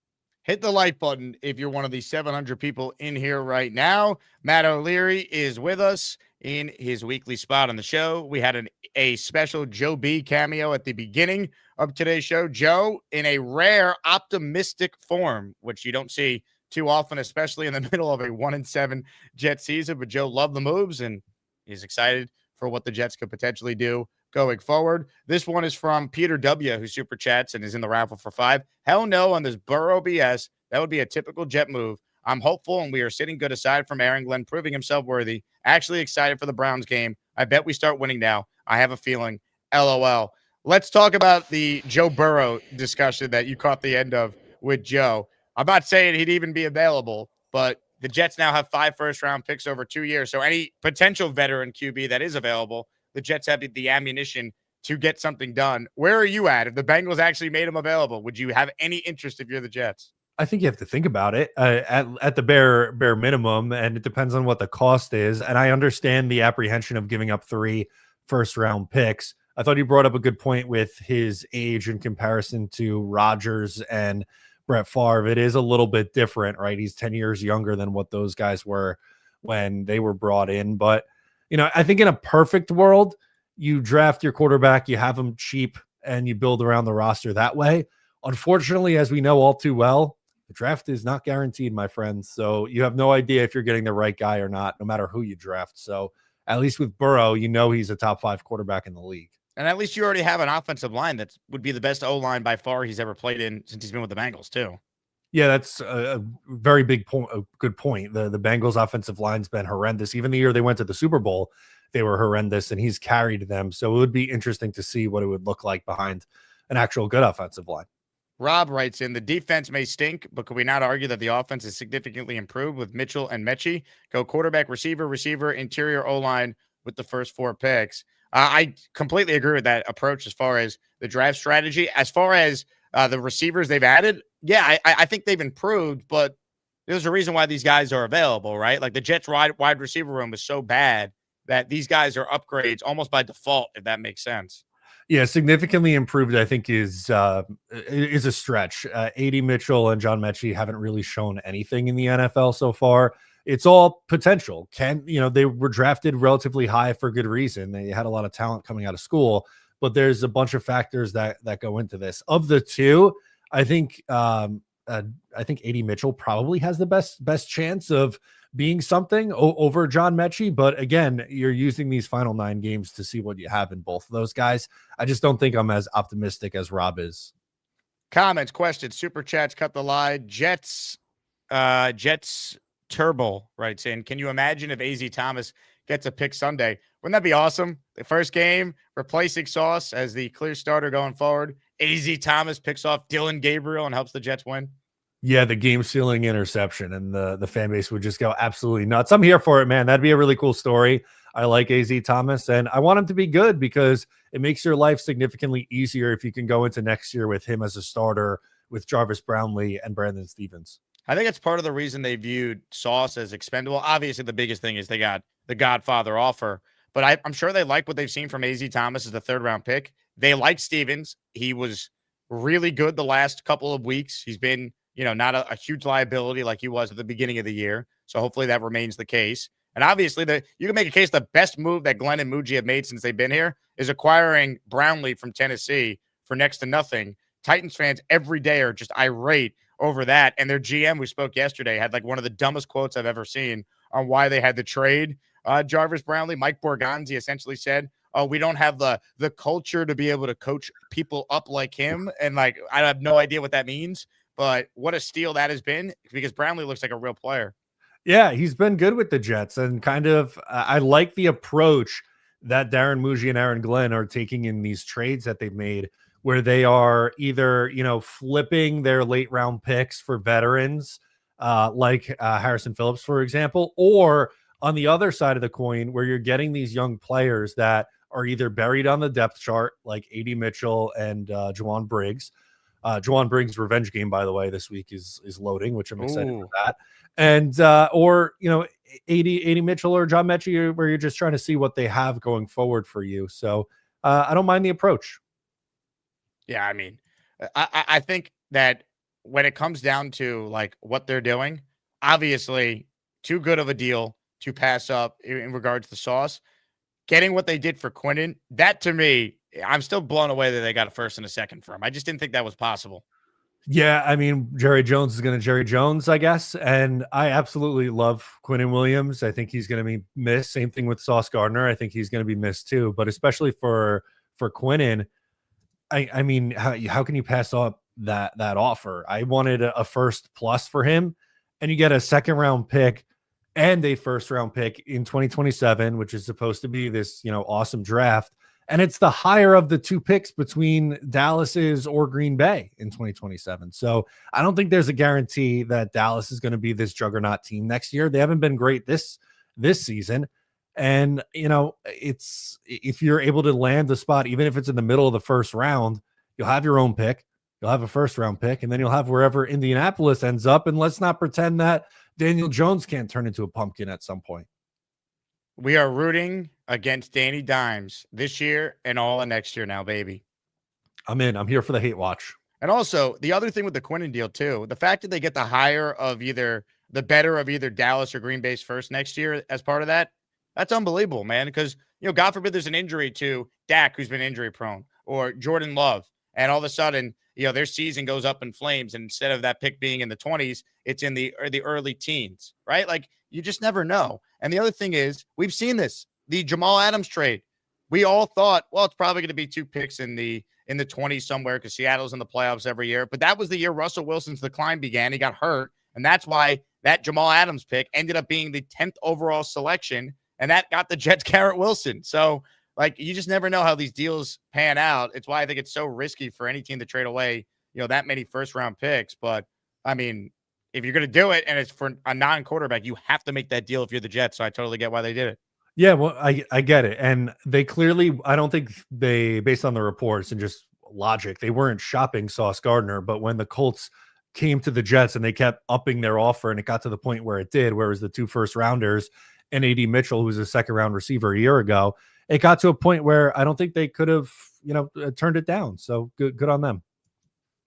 Speaker 2: Hit the like button if you're one of these 700 people in here right now. Matt O'Leary is with us in his weekly spot on the show. We had a special Joe B cameo at the beginning of today's show. Joe, in a rare optimistic form, which you don't see too often, especially in the middle of a 1-7 Jet season. But Joe loved the moves and he's excited for what the Jets could potentially do going forward. This one is from Peter W., who super chats and is in the raffle for 5. Hell no on this Burrow BS. That would be a typical Jet move. I'm hopeful, and we are sitting good aside from Aaron Glenn proving himself worthy. Actually excited for the Browns game. I bet we start winning now. I have a feeling. LOL. let's talk about the Joe Burrow discussion that you caught the end of with Joe. I'm not saying he'd even be available, but the Jets now have 5 first-round picks over 2 years. So any potential veteran QB that is available, the Jets have the ammunition to get something done. Where are you at? If the Bengals actually made him available, would you have any interest if you're the Jets?
Speaker 6: I think you have to think about it at the bare minimum, and it depends on what the cost is. And I understand the apprehension of giving up 3 first-round picks. I thought you brought up a good point with his age in comparison to Rodgers and Brett Favre. It is a little bit different, right? He's 10 years younger than what those guys were when they were brought in. But, I think in a perfect world, you draft your quarterback, you have him cheap, and you build around the roster that way. Unfortunately, as we know all too well, the draft is not guaranteed, my friends. So you have no idea if you're getting the right guy or not, no matter who you draft. So at least with Burrow, he's a top 5 quarterback in the league.
Speaker 2: And at least you already have an offensive line that would be the best O-line by far he's ever played in since he's been with the Bengals, too.
Speaker 6: Yeah, that's a very big point. A good point. The Bengals offensive line's been horrendous. Even the year they went to the Super Bowl, they were horrendous, and he's carried them. So it would be interesting to see what it would look like behind an actual good offensive line.
Speaker 2: Rob writes in, the defense may stink, but could we not argue that the offense is significantly improved with Mitchell and Mechie? Go quarterback, receiver, interior O-line with the first 4 picks. I completely agree with that approach as far as the draft strategy. As far as the receivers they've added, yeah, I think they've improved, but there's a reason why these guys are available, right? Like the Jets wide receiver room is so bad that these guys are upgrades almost by default, if that makes sense.
Speaker 6: Yeah, significantly improved, I think, is a stretch. A.D. Mitchell and John Mechie haven't really shown anything in the NFL so far. It's all potential. They were drafted relatively high for good reason. They had a lot of talent coming out of school, but there's a bunch of factors that go into this. Of the two, I think A.D. Mitchell probably has the best chance of being something over John Mechie. But again, you're using these final 9 games to see what you have in both of those guys. I just don't think I'm as optimistic as Rob is.
Speaker 2: Comments, questions, super chats, cut the line. Jets Turbo writes in, can you imagine if AZ Thomas gets a pick Sunday? Wouldn't that be awesome? The first game, replacing Sauce as the clear starter going forward. AZ Thomas picks off Dylan Gabriel and helps the Jets win.
Speaker 6: Yeah, the game-sealing interception, and the fan base would just go absolutely nuts. I'm here for it, man. That'd be a really cool story. I like AZ Thomas, and I want him to be good because it makes your life significantly easier if you can go into next year with him as a starter with Jarvis Brownlee and Brandon Stevens.
Speaker 2: I think it's part of the reason they viewed Sauce as expendable. Obviously, the biggest thing is they got the Godfather offer, but I'm sure they like what they've seen from AZ Thomas as the 3rd-round pick. They like Stevens. He was really good the last couple of weeks. He's been not a huge liability like he was at the beginning of the year. So hopefully that remains the case. And obviously, you can make a case the best move that Glenn and Muji have made since they've been here is acquiring Brownlee from Tennessee for next to nothing. Titans fans every day are just irate over that. And their GM, we spoke yesterday, had like one of the dumbest quotes I've ever seen on why they had to trade Jarvis Brownlee. Mike Borgonzi essentially said, oh, we don't have the culture to be able to coach people up like him. And I have no idea what that means. But what a steal that has been because Brownlee looks like a real player.
Speaker 6: Yeah, he's been good with the Jets, and kind of I like the approach that Darren Muji and Aaron Glenn are taking in these trades that they've made, where they are either flipping their late round picks for veterans, like Harrison Phillips, for example, or on the other side of the coin, where you're getting these young players that are either buried on the depth chart, like A.D. Mitchell and Juwan Briggs. Juwan Briggs' revenge game, by the way, this week is loading, which I'm excited for that. And or A.D. Mitchell or John Mechie, where you're just trying to see what they have going forward for you. So I don't mind the approach.
Speaker 2: Yeah, I mean, I think that when it comes down to what they're doing, obviously too good of a deal to pass up in regards to Sauce. Getting what they did for Quinnen, that to me, I'm still blown away that they got a 1st and a 2nd for him. I just didn't think that was possible.
Speaker 6: Yeah, I mean, Jerry Jones is going to Jerry Jones, I guess. And I absolutely love Quinnen Williams. I think he's going to be missed. Same thing with Sauce Gardner. I think he's going to be missed too. But especially for Quinnen, I mean, how can you pass up that offer? I wanted a 1st plus for him, and you get a 2nd-round pick and a 1st-round pick in 2027, which is supposed to be this awesome draft. And it's the higher of the two picks between Dallas's or Green Bay in 2027. So I don't think there's a guarantee that Dallas is going to be this juggernaut team next year. They haven't been great this season. And, it's if you're able to land the spot, even if it's in the middle of the first round, you'll have your own pick. You'll have a first round pick, and then you'll have wherever Indianapolis ends up. And let's not pretend that Daniel Jones can't turn into a pumpkin at some point.
Speaker 2: We are rooting against Danny Dimes this year and all of next year now, baby.
Speaker 6: I'm in. I'm here for the hate watch.
Speaker 2: And also, the other thing with the Quinnen deal, too, the fact that they get the higher of either the better of either Dallas or Green Bay's first next year as part of that, that's unbelievable, man. Because, God forbid there's an injury to Dak, who's been injury prone, or Jordan Love. And all of a sudden, their season goes up in flames. And instead of that pick being in the 20s, it's in the early teens, right? Like, you just never know. And the other thing is, we've seen this, the Jamal Adams trade. We all thought, well, it's probably going to be 2 picks in the 20s somewhere because Seattle's in the playoffs every year. But that was the year Russell Wilson's decline began. He got hurt. And that's why that Jamal Adams pick ended up being the 10th overall selection. And that got the Jets Garrett Wilson. So, you just never know how these deals pan out. It's why I think it's so risky for any team to trade away, that many first-round picks. But, I mean, if you're going to do it and it's for a non-quarterback, you have to make that deal if you're the Jets. So I totally get why they did it.
Speaker 6: Yeah, well, I get it. And they clearly, I don't think they, based on the reports and just logic, they weren't shopping Sauce Gardner. But when the Colts came to the Jets and they kept upping their offer and it got to the point where it did, whereas the 2 first-rounders and A.D. Mitchell, who was a second-round receiver a year ago, it got to a point where I don't think they could have, turned it down. So good on them.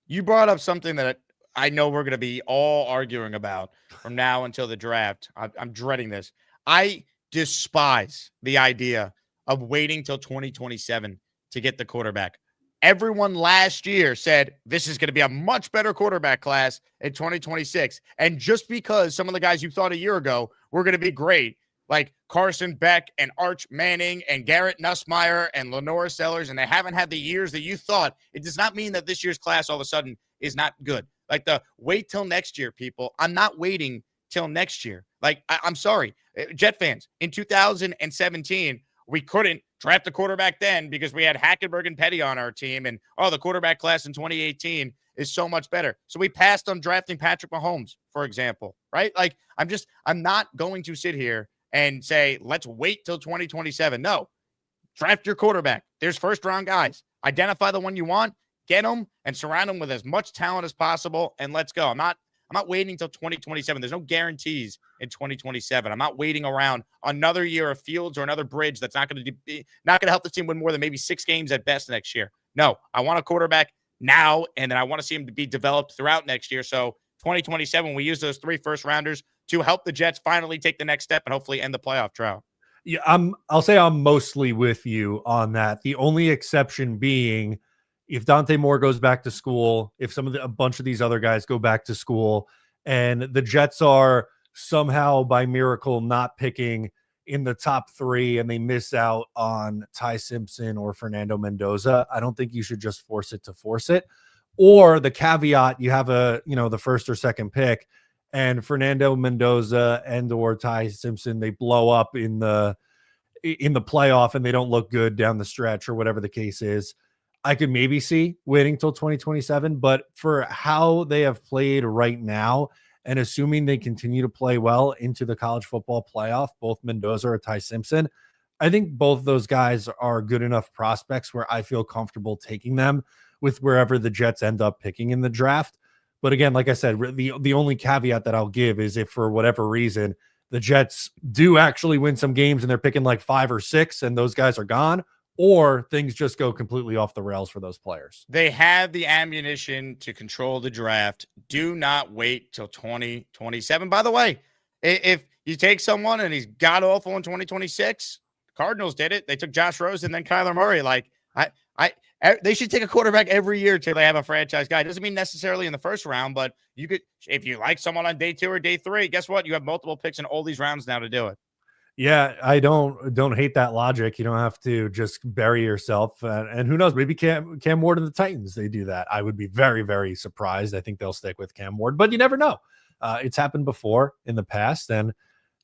Speaker 2: You brought up something that I know we're going to be all arguing about from now until the draft. I'm dreading this. I despise the idea of waiting till 2027 to get the quarterback. Everyone last year said this is going to be a much better quarterback class in 2026. And just because some of the guys you thought a year ago were going to be great, like Carson Beck and Arch Manning and Garrett Nussmeier and Lenore Sellers, and they haven't had the years that you thought, it does not mean that this year's class all of a sudden is not good. Like the wait till next year, people. I'm not waiting till next year. I'm sorry, Jet fans, in 2017, we couldn't draft a quarterback then because we had Hackenberg and Petty on our team. And, the quarterback class in 2018 is so much better. So we passed on drafting Patrick Mahomes, for example, right? I'm not going to sit here and say, let's wait till 2027. No, draft your quarterback. There's first-round guys. Identify the one you want, get them, and surround them with as much talent as possible, and let's go. I'm not waiting till 2027. There's no guarantees in 2027. I'm not waiting around another year of Fields or another Bridge that's not going to help the team win more than maybe 6 games at best next year. No, I want a quarterback now, and then I want to see him to be developed throughout next year. So 2027, we use those 3 first-rounders to help the Jets finally take the next step and hopefully end the playoff drought.
Speaker 6: Yeah, I'll say I'm mostly with you on that. The only exception being if Dante Moore goes back to school, if a bunch of these other guys go back to school, and the Jets are somehow by miracle not picking in the top 3 and they miss out on Ty Simpson or Fernando Mendoza, I don't think you should just force it to force it. Or the caveat, you have the first or second pick, and Fernando Mendoza and or Ty Simpson, they blow up in the playoff and they don't look good down the stretch or whatever the case is. I could maybe see waiting till 2027, but for how they have played right now, and assuming they continue to play well into the college football playoff, both Mendoza or Ty Simpson, I think both those guys are good enough prospects where I feel comfortable taking them with wherever the Jets end up picking in the draft. But again, like I said, the only caveat that I'll give is if for whatever reason the Jets do actually win some games and they're picking like 5 or 6 and those guys are gone, or things just go completely off the rails for those players.
Speaker 2: They have the ammunition to control the draft. Do not wait till 2027. By the way, if you take someone and he's god awful in 2026, Cardinals did it. They took Josh Rosen and then Kyler Murray. They should take a quarterback every year till they have a franchise guy. It doesn't mean necessarily in the first round, but you could, if you like someone on day 2 or day 3, guess what? You have multiple picks in all these rounds now to do it.
Speaker 6: Yeah, I don't hate that logic. You don't have to just bury yourself. And who knows, maybe Cam Ward and the Titans, they do that. I would be very, very surprised. I think they'll stick with Cam Ward, but you never know. It's happened before in the past. And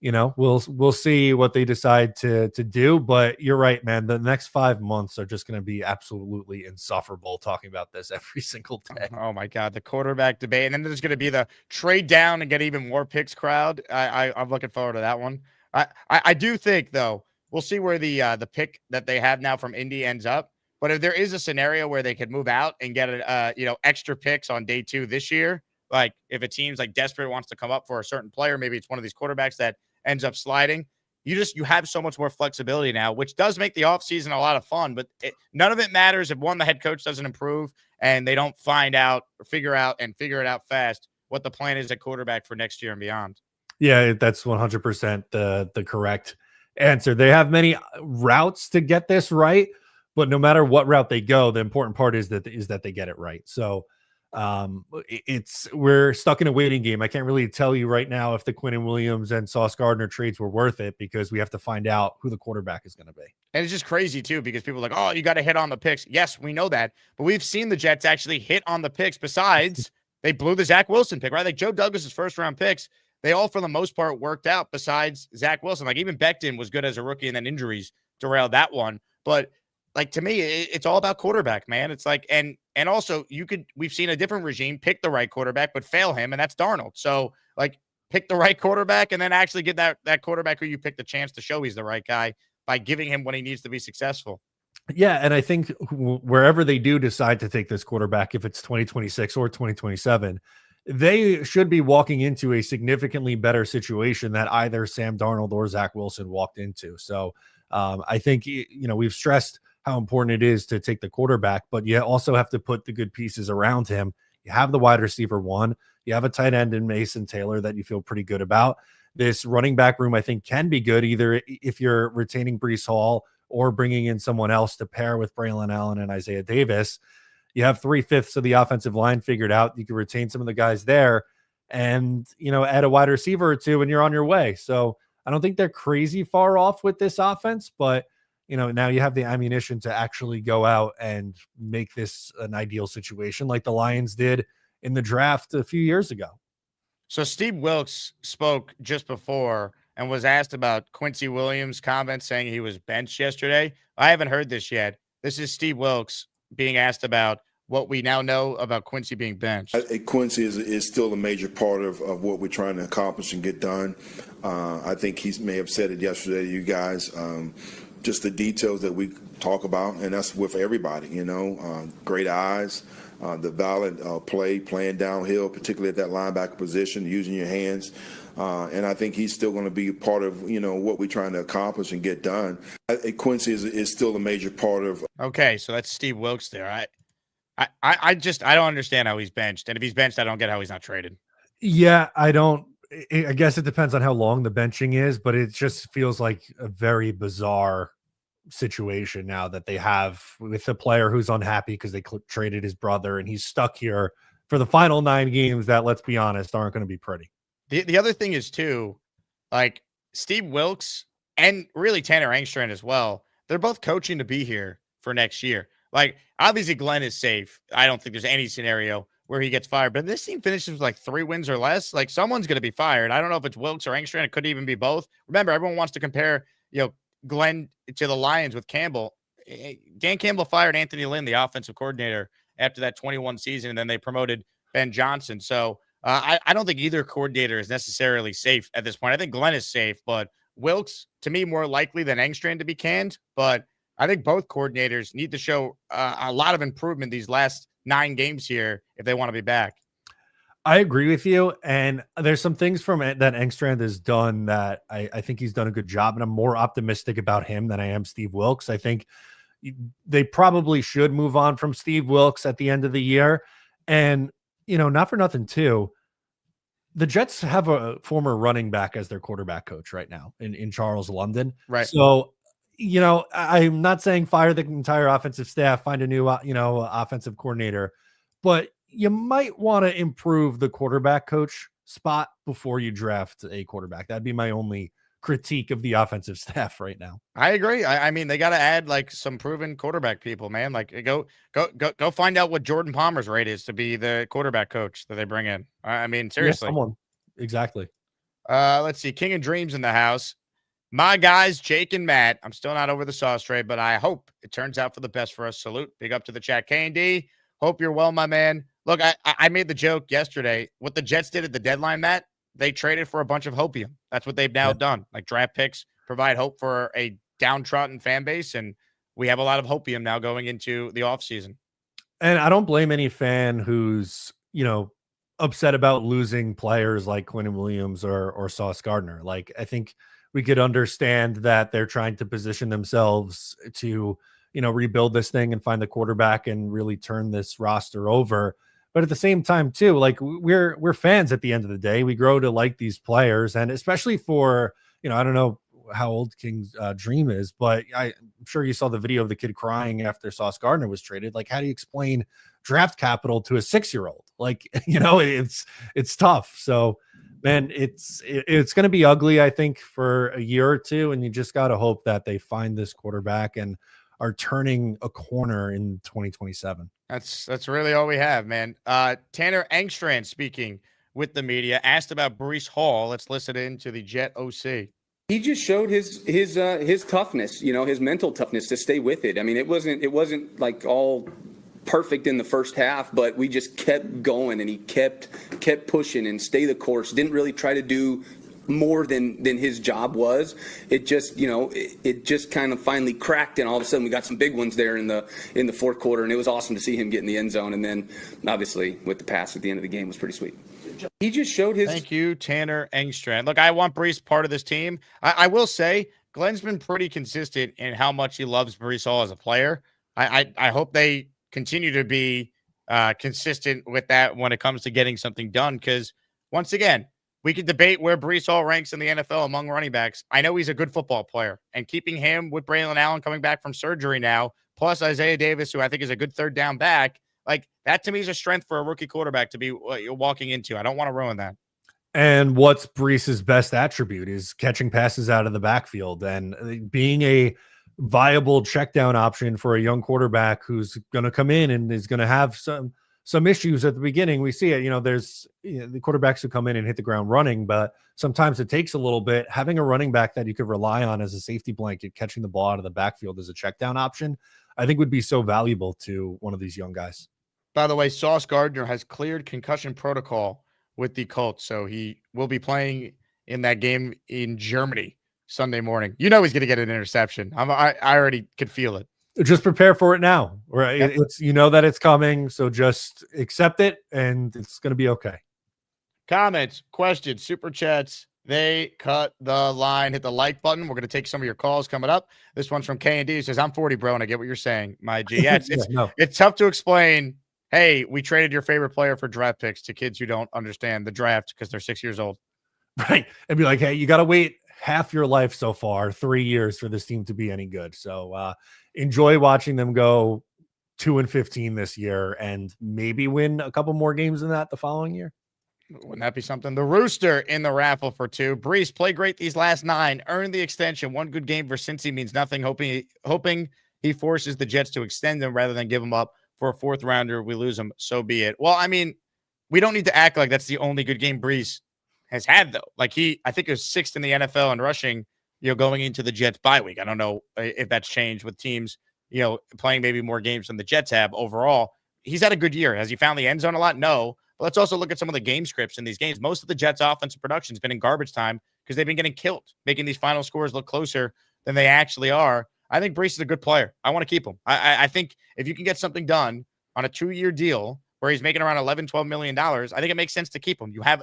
Speaker 6: we'll see what they decide to do. But you're right, man. The next 5 months are just going to be absolutely insufferable talking about this every single day.
Speaker 2: Oh my God, the quarterback debate, and then there's going to be the trade down and get even more picks crowd. I'm looking forward to that one. I do think though we'll see where the pick that they have now from Indy ends up. But if there is a scenario where they could move out and get extra picks on day 2 this year, like if it seems like desperate wants to come up for a certain player, maybe it's one of these quarterbacks that ends up sliding. You have so much more flexibility now, which does make the offseason a lot of fun. But none of it matters if the head coach doesn't improve and they don't find out or figure it out fast what the plan is at quarterback for next year and beyond.
Speaker 6: Yeah, that's 100% the correct answer. They have many routes to get this right, but no matter what route they go, the important part is that they get it right. So we're stuck in a waiting game. I can't really tell you right now if the Quinnen Williams and Sauce Gardner trades were worth it because we have to find out who the quarterback is going to be.
Speaker 2: And it's just crazy too, because people are like, oh, you got to hit on the picks. Yes, we know that, but we've seen the Jets actually hit on the picks. Besides, they blew the Zach Wilson pick, right? Like Joe Douglas's first round picks, they all for the most part worked out besides Zach Wilson. Like even Becton was good as a rookie and then injuries derailed that one. But like to me, it's all about quarterback, man. It's like, and also we've seen a different regime pick the right quarterback, but fail him, and that's Darnold. So like pick the right quarterback and then actually get that quarterback who you picked the chance to show he's the right guy by giving him what he needs to be successful.
Speaker 6: Yeah, and I think wherever they do decide to take this quarterback, if it's 2026 or 2027, they should be walking into a significantly better situation that either Sam Darnold or Zach Wilson walked into. So I think, we've stressed how important it is to take the quarterback, but you also have to put the good pieces around him. You have the wide receiver one, you have a tight end in Mason Taylor that you feel pretty good about. This running back room, I think, can be good either if you're retaining Breece Hall or bringing in someone else to pair with Braylon Allen and Isaiah Davis. You have 3/5 of the offensive line figured out. You can retain some of the guys there and, add a wide receiver or two and you're on your way. So I don't think they're crazy far off with this offense, but now you have the ammunition to actually go out and make this an ideal situation like the Lions did in the draft a few years ago.
Speaker 2: So Steve Wilkes spoke just before and was asked about Quincy Williams' comments saying he was benched yesterday. I haven't heard this yet. This is Steve Wilkes being asked about what we now know about Quincy being benched.
Speaker 7: Quincy is still a major part of what we're trying to accomplish and get done. I think he may have said it yesterday to you guys. Just the details that we talk about, and that's with everybody, great eyes, the valid playing downhill, particularly at that linebacker position, using your hands. And I think he's still going to be part of, what we're trying to accomplish and get done. Quincy is still a major part of.
Speaker 2: Okay, so that's Steve Wilkes there. I don't understand how he's benched. And if he's benched, I don't get how he's not traded.
Speaker 6: Yeah, I don't. I guess it depends on how long the benching is, but it just feels like a very bizarre situation now that they have with a player who's unhappy because they traded his brother and he's stuck here for the final 9 games that, let's be honest, aren't going to be pretty.
Speaker 2: The other thing is too, like Steve Wilkes and really Tanner Engstrand as well. They're both coaching to be here for next year. Like obviously Glenn is safe. I don't think there's any scenario where he gets fired, but if this team finishes with like 3 wins or less, like someone's going to be fired. I don't know if it's Wilkes or Engstrand. It could even be both. Remember, everyone wants to compare, Glenn to the Lions with Campbell. Dan Campbell fired Anthony Lynn, the offensive coordinator, after that 21 season, and then they promoted Ben Johnson. So I don't think either coordinator is necessarily safe at this point. I think Glenn is safe, but Wilkes, to me, more likely than Engstrand to be canned. But I think both coordinators need to show a lot of improvement these last 9 games here if they want to be back.
Speaker 6: I agree with you. And there's some things from it that Engstrand has done that I think he's done a good job. And I'm more optimistic about him than I am Steve Wilkes. I think they probably should move on from Steve Wilkes at the end of the year. And, not for nothing too, the Jets have a former running back as their quarterback coach right now in Charles London.
Speaker 2: Right.
Speaker 6: So, I'm not saying fire the entire offensive staff, find a new, offensive coordinator, but you might want to improve the quarterback coach spot before you draft a quarterback. That'd be my only critique of the offensive staff right now.
Speaker 2: I agree. I mean, they got to add like some proven quarterback people, man. Like go find out what Jordan Palmer's rate is to be the quarterback coach that they bring in. I mean, seriously.
Speaker 6: Yeah, someone. Exactly.
Speaker 2: Let's see. King of Dreams in the house. My guys, Jake and Matt. I'm still not over the sauce trade, but I hope it turns out for the best for us. Salute. Big up to the chat. K&D, hope you're well, my man. Look, I made the joke yesterday. What the Jets did at the deadline, Matt, they traded for a bunch of hopium. That's what they've now done. Like draft picks provide hope for a downtrodden fan base, and we have a lot of hopium now going into the offseason.
Speaker 6: And I don't blame any fan who's, upset about losing players like Quentin Williams or Sauce Gardner. Like, I think we could understand that they're trying to position themselves to, rebuild this thing and find the quarterback and really turn this roster over. But at the same time, too, like we're fans at the end of the day. We grow to like these players, and especially for, I don't know how old King's dream is, but I'm sure you saw the video of the kid crying after Sauce Gardner was traded. Like, how do you explain draft capital to a 6-year-old? Like, it's tough. So, man, it's going to be ugly, I think, for a year or two, and you just got to hope that they find this quarterback and are turning a corner in 2027.
Speaker 2: That's really all we have, man. Tanner Engstrand, speaking with the media, asked about Breece Hall. Let's listen in to the Jet OC.
Speaker 8: He just showed his toughness, his mental toughness to stay with it. I mean, it wasn't like all perfect in the first half, but we just kept going, and he kept pushing and stay the course. Didn't really try to do more than his job was. It just, it just kind of finally cracked, and all of a sudden we got some big ones there in the fourth quarter, and it was awesome to see him get in the end zone. And then obviously with the pass at the end of the game was pretty sweet. He just showed his.
Speaker 2: Thank you, Tanner Engstrand. Look, I want Breece part of this team. I will say Glenn's been pretty consistent in how much he loves Breece Hall as a player. I hope they continue to be consistent with that when it comes to getting something done. Because once again, we could debate where Breece Hall ranks in the NFL among running backs. I know he's a good football player, and keeping him with Braylon Allen coming back from surgery now, plus Isaiah Davis, who I think is a good third down back, like that to me is a strength for a rookie quarterback to be walking into. I don't want to ruin that.
Speaker 6: And what's Breece's best attribute is catching passes out of the backfield and being a viable check down option for a young quarterback who's going to come in and is going to have some issues at the beginning. We see it, there's the quarterbacks who come in and hit the ground running, but sometimes it takes a little bit. Having a running back that you could rely on as a safety blanket, catching the ball out of the backfield as a check down option, I think would be so valuable to one of these young guys.
Speaker 2: By the way, Sauce Gardner has cleared concussion protocol with the Colts, so he will be playing in that game in Germany Sunday morning. He's going to get an interception. I already could feel it.
Speaker 6: Just prepare for it now, right? It's that it's coming, so just accept it, and it's going to be okay.
Speaker 2: Comments, questions, super chats. They cut the line. Hit the like button. We're going to take some of your calls coming up. This one's from K&D. He says, "I'm 40, bro, and I get what you're saying, my G." Yeah, it's tough to explain. Hey, we traded your favorite player for draft picks to kids who don't understand the draft because they're 6 years old.
Speaker 6: Right. And be like, hey, you got to wait half your life so far, 3 years for this team to be any good. So enjoy watching them go 2-15 this year and maybe win a couple more games than that the following year.
Speaker 2: Wouldn't that be something? The Rooster in the raffle for 2. Breece, play great these last 9. Earned the extension. One good game for Cincy means nothing. Hoping he forces the Jets to extend him rather than give him up for a 4th rounder. We lose him. So be it. Well, I mean, we don't need to act like that's the only good game Breece has had, though. Like I think it was 6th in the NFL in rushing, going into the Jets bye week. I don't know if that's changed with teams, playing maybe more games than the Jets have overall. He's had a good year. Has he found the end zone a lot? No. But let's also look at some of the game scripts in these games. Most of the Jets' offensive production has been in garbage time because they've been getting killed, making these final scores look closer than they actually are. I think Breece is a good player. I want to keep him. I think if you can get something done on a 2-year deal where he's making around $11-12 million, I think it makes sense to keep him. You have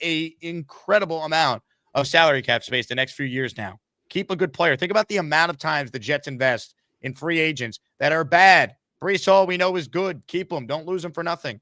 Speaker 2: a incredible amount of salary cap space the next few years now. Keep a good player. Think about the amount of times the Jets invest in free agents that are bad. Breece Hall, we know, is good. Keep him. Don't lose him for nothing.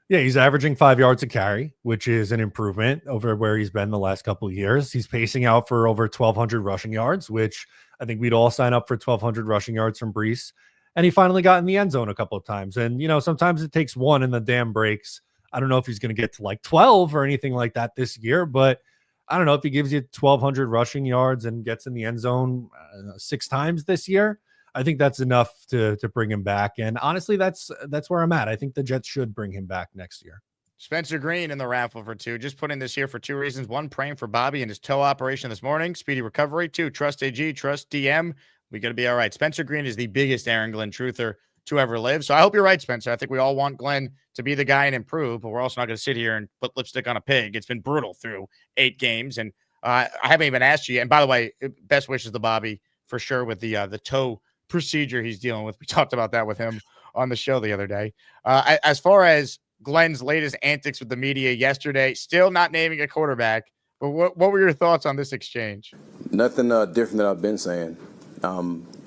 Speaker 6: Yeah, he's averaging 5 yards a carry, which is an improvement over where he's been the last couple of years. He's pacing out for over 1,200 rushing yards, which I think we'd all sign up for 1,200 rushing yards from Breece. And he finally got in the end zone a couple of times. And, sometimes it takes one and the dam breaks. I don't know if he's going to get to like 12 or anything like that this year, but I don't know if he gives you 1,200 rushing yards and gets in the end zone 6 times this year. I think that's enough to bring him back. And honestly, that's where I'm at. I think the Jets should bring him back next year.
Speaker 2: Spencer Green in the raffle for 2. Just putting this here for 2 reasons. 1, praying for Bobby and his toe operation this morning. Speedy recovery. 2, trust AG, trust DM. We got to be all right. Spencer Green is the biggest Aaron Glenn truther to ever live. So I hope you're right, Spencer. I think we all want Glenn to be the guy and improve, but we're also not going to sit here and put lipstick on a pig. It's been brutal through 8 games. And I haven't even asked you. And by the way, best wishes to Bobby for sure with the toe procedure he's dealing with. We talked about that with him on the show the other day. As far as Glenn's latest antics with the media yesterday, still not naming a quarterback. But what were your thoughts on this exchange?
Speaker 9: Nothing different than I've been saying.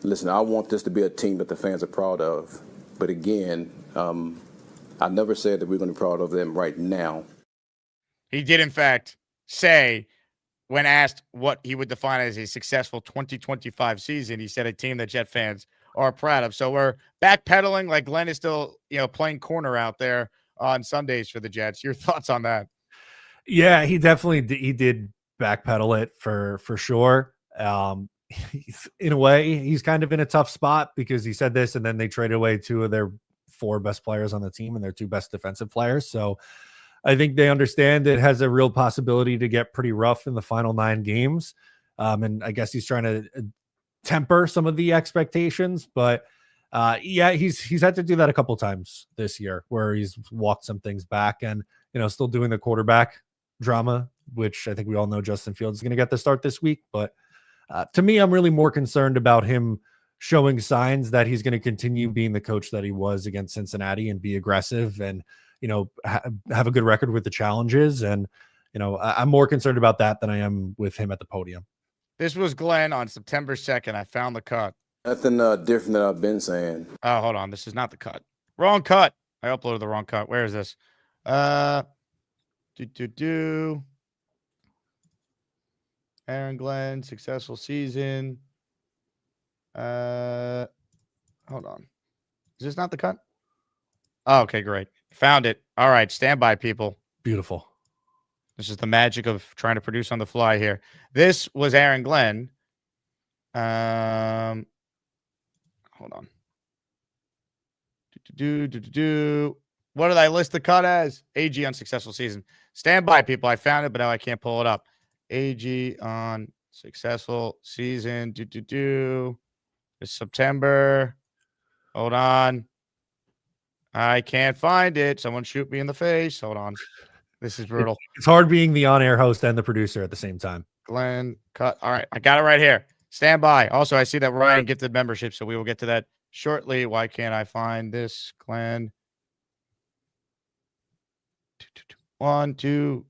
Speaker 9: Listen, I want this to be a team that the fans are proud of. But again, I never said that we're going to be proud of them right now.
Speaker 2: He did, in fact, say when asked what he would define as a successful 2025 season, he said a team that Jet fans are proud of. So we're backpedaling like Glenn is still, playing corner out there on Sundays for the Jets. Your thoughts on that?
Speaker 6: Yeah, he definitely he did backpedal it for sure. In a way, he's kind of in a tough spot because he said this and then they traded away 2 of their 4 best players on the team and their 2 best defensive players. So I think they understand it has a real possibility to get pretty rough in the final 9 games. And I guess he's trying to temper some of the expectations, but yeah, he's had to do that a couple times this year where he's walked some things back and, still doing the quarterback drama, which I think we all know Justin Fields is going to get the start this week. But to me, I'm really more concerned about him showing signs that he's going to continue being the coach that he was against Cincinnati and be aggressive and, have a good record with the challenges. And, I'm more concerned about that than I am with him at the podium.
Speaker 2: This was Glenn on September 2nd. I found the cut.
Speaker 9: Nothing different than I've been saying.
Speaker 2: Oh, hold on. This is not the cut. Wrong cut. I uploaded the wrong cut. Where is this? Aaron Glenn, successful season. Hold on. Is this not the cut? Oh, okay, great. Found it. All right, stand by, people.
Speaker 6: Beautiful.
Speaker 2: This is the magic of trying to produce on the fly here. This was Aaron Glenn. Hold on. What did I list the cut as? AG on successful season. Stand by, people. I found it, but now I can't pull it up. AG on successful season. It's September. Hold on. I can't find it. Someone shoot me in the face. Hold on. This is brutal.
Speaker 6: It's hard being the on-air host and the producer at the same time.
Speaker 2: Glenn cut. All right. I got it right here. Stand by. Also, I see that Ryan gifted membership, so we will get to that shortly. Why can't I find this, Glenn? 1, 2.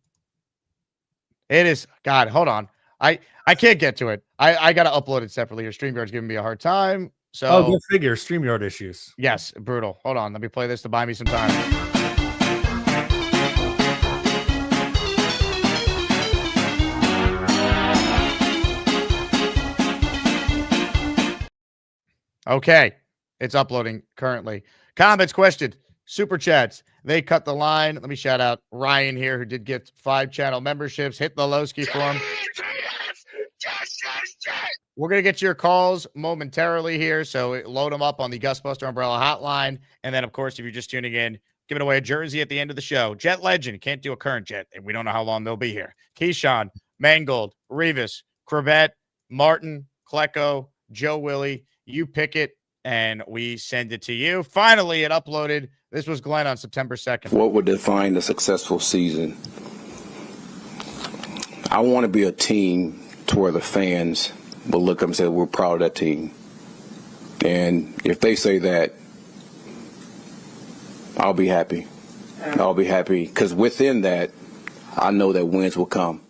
Speaker 2: It is. God, hold on. I can't get to it. I got to upload it separately. Your StreamYard's giving me a hard time. So,
Speaker 6: go figure. StreamYard issues.
Speaker 2: Yes, brutal. Hold on. Let me play this to buy me some time. Okay. It's uploading currently. Comments, question, super chats. They cut the line. Let me shout out Ryan here, who did get 5 channel memberships. Hit the Lowski for him. We're going to get your calls momentarily here. So load them up on the Gus Buster Umbrella hotline. And then, of course, if you're just tuning in, giving away a jersey at the end of the show. Jet Legend. Can't do a current Jet. And we don't know how long they'll be here. Keyshawn, Mangold, Revis, Crevette, Martin, Klecko, Joe Willie. You pick it, and we send it to you. Finally, it uploaded. This was Glenn on September 2nd.
Speaker 9: What would define a successful season? I want to be a team to where the fans will look up and say, we're proud of that team. And if they say that, I'll be happy. I'll be happy because within that, I know that wins will come.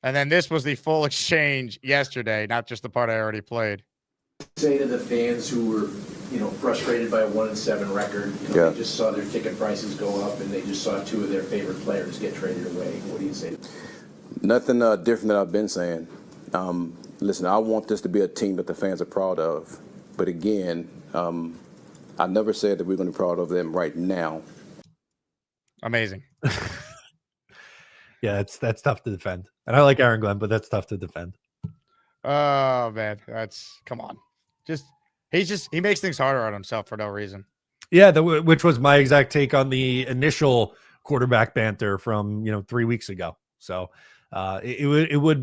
Speaker 2: And then this was the full exchange yesterday, not just the part I already played.
Speaker 10: Say to the fans who were, frustrated by a 1-7 record, they just saw their ticket prices go up and they just saw 2 of their favorite players get traded away. What do you say?
Speaker 9: Nothing different than I've been saying. Listen, I want this to be a team that the fans are proud of. But again, I never said that we're going to be proud of them right now.
Speaker 2: Amazing.
Speaker 6: Yeah, that's tough to defend. And I like Aaron Glenn, but that's tough to defend.
Speaker 2: Oh, man. Come on. He makes things harder on himself for no reason.
Speaker 6: Yeah, which was my exact take on the initial quarterback banter from 3 weeks ago. So it would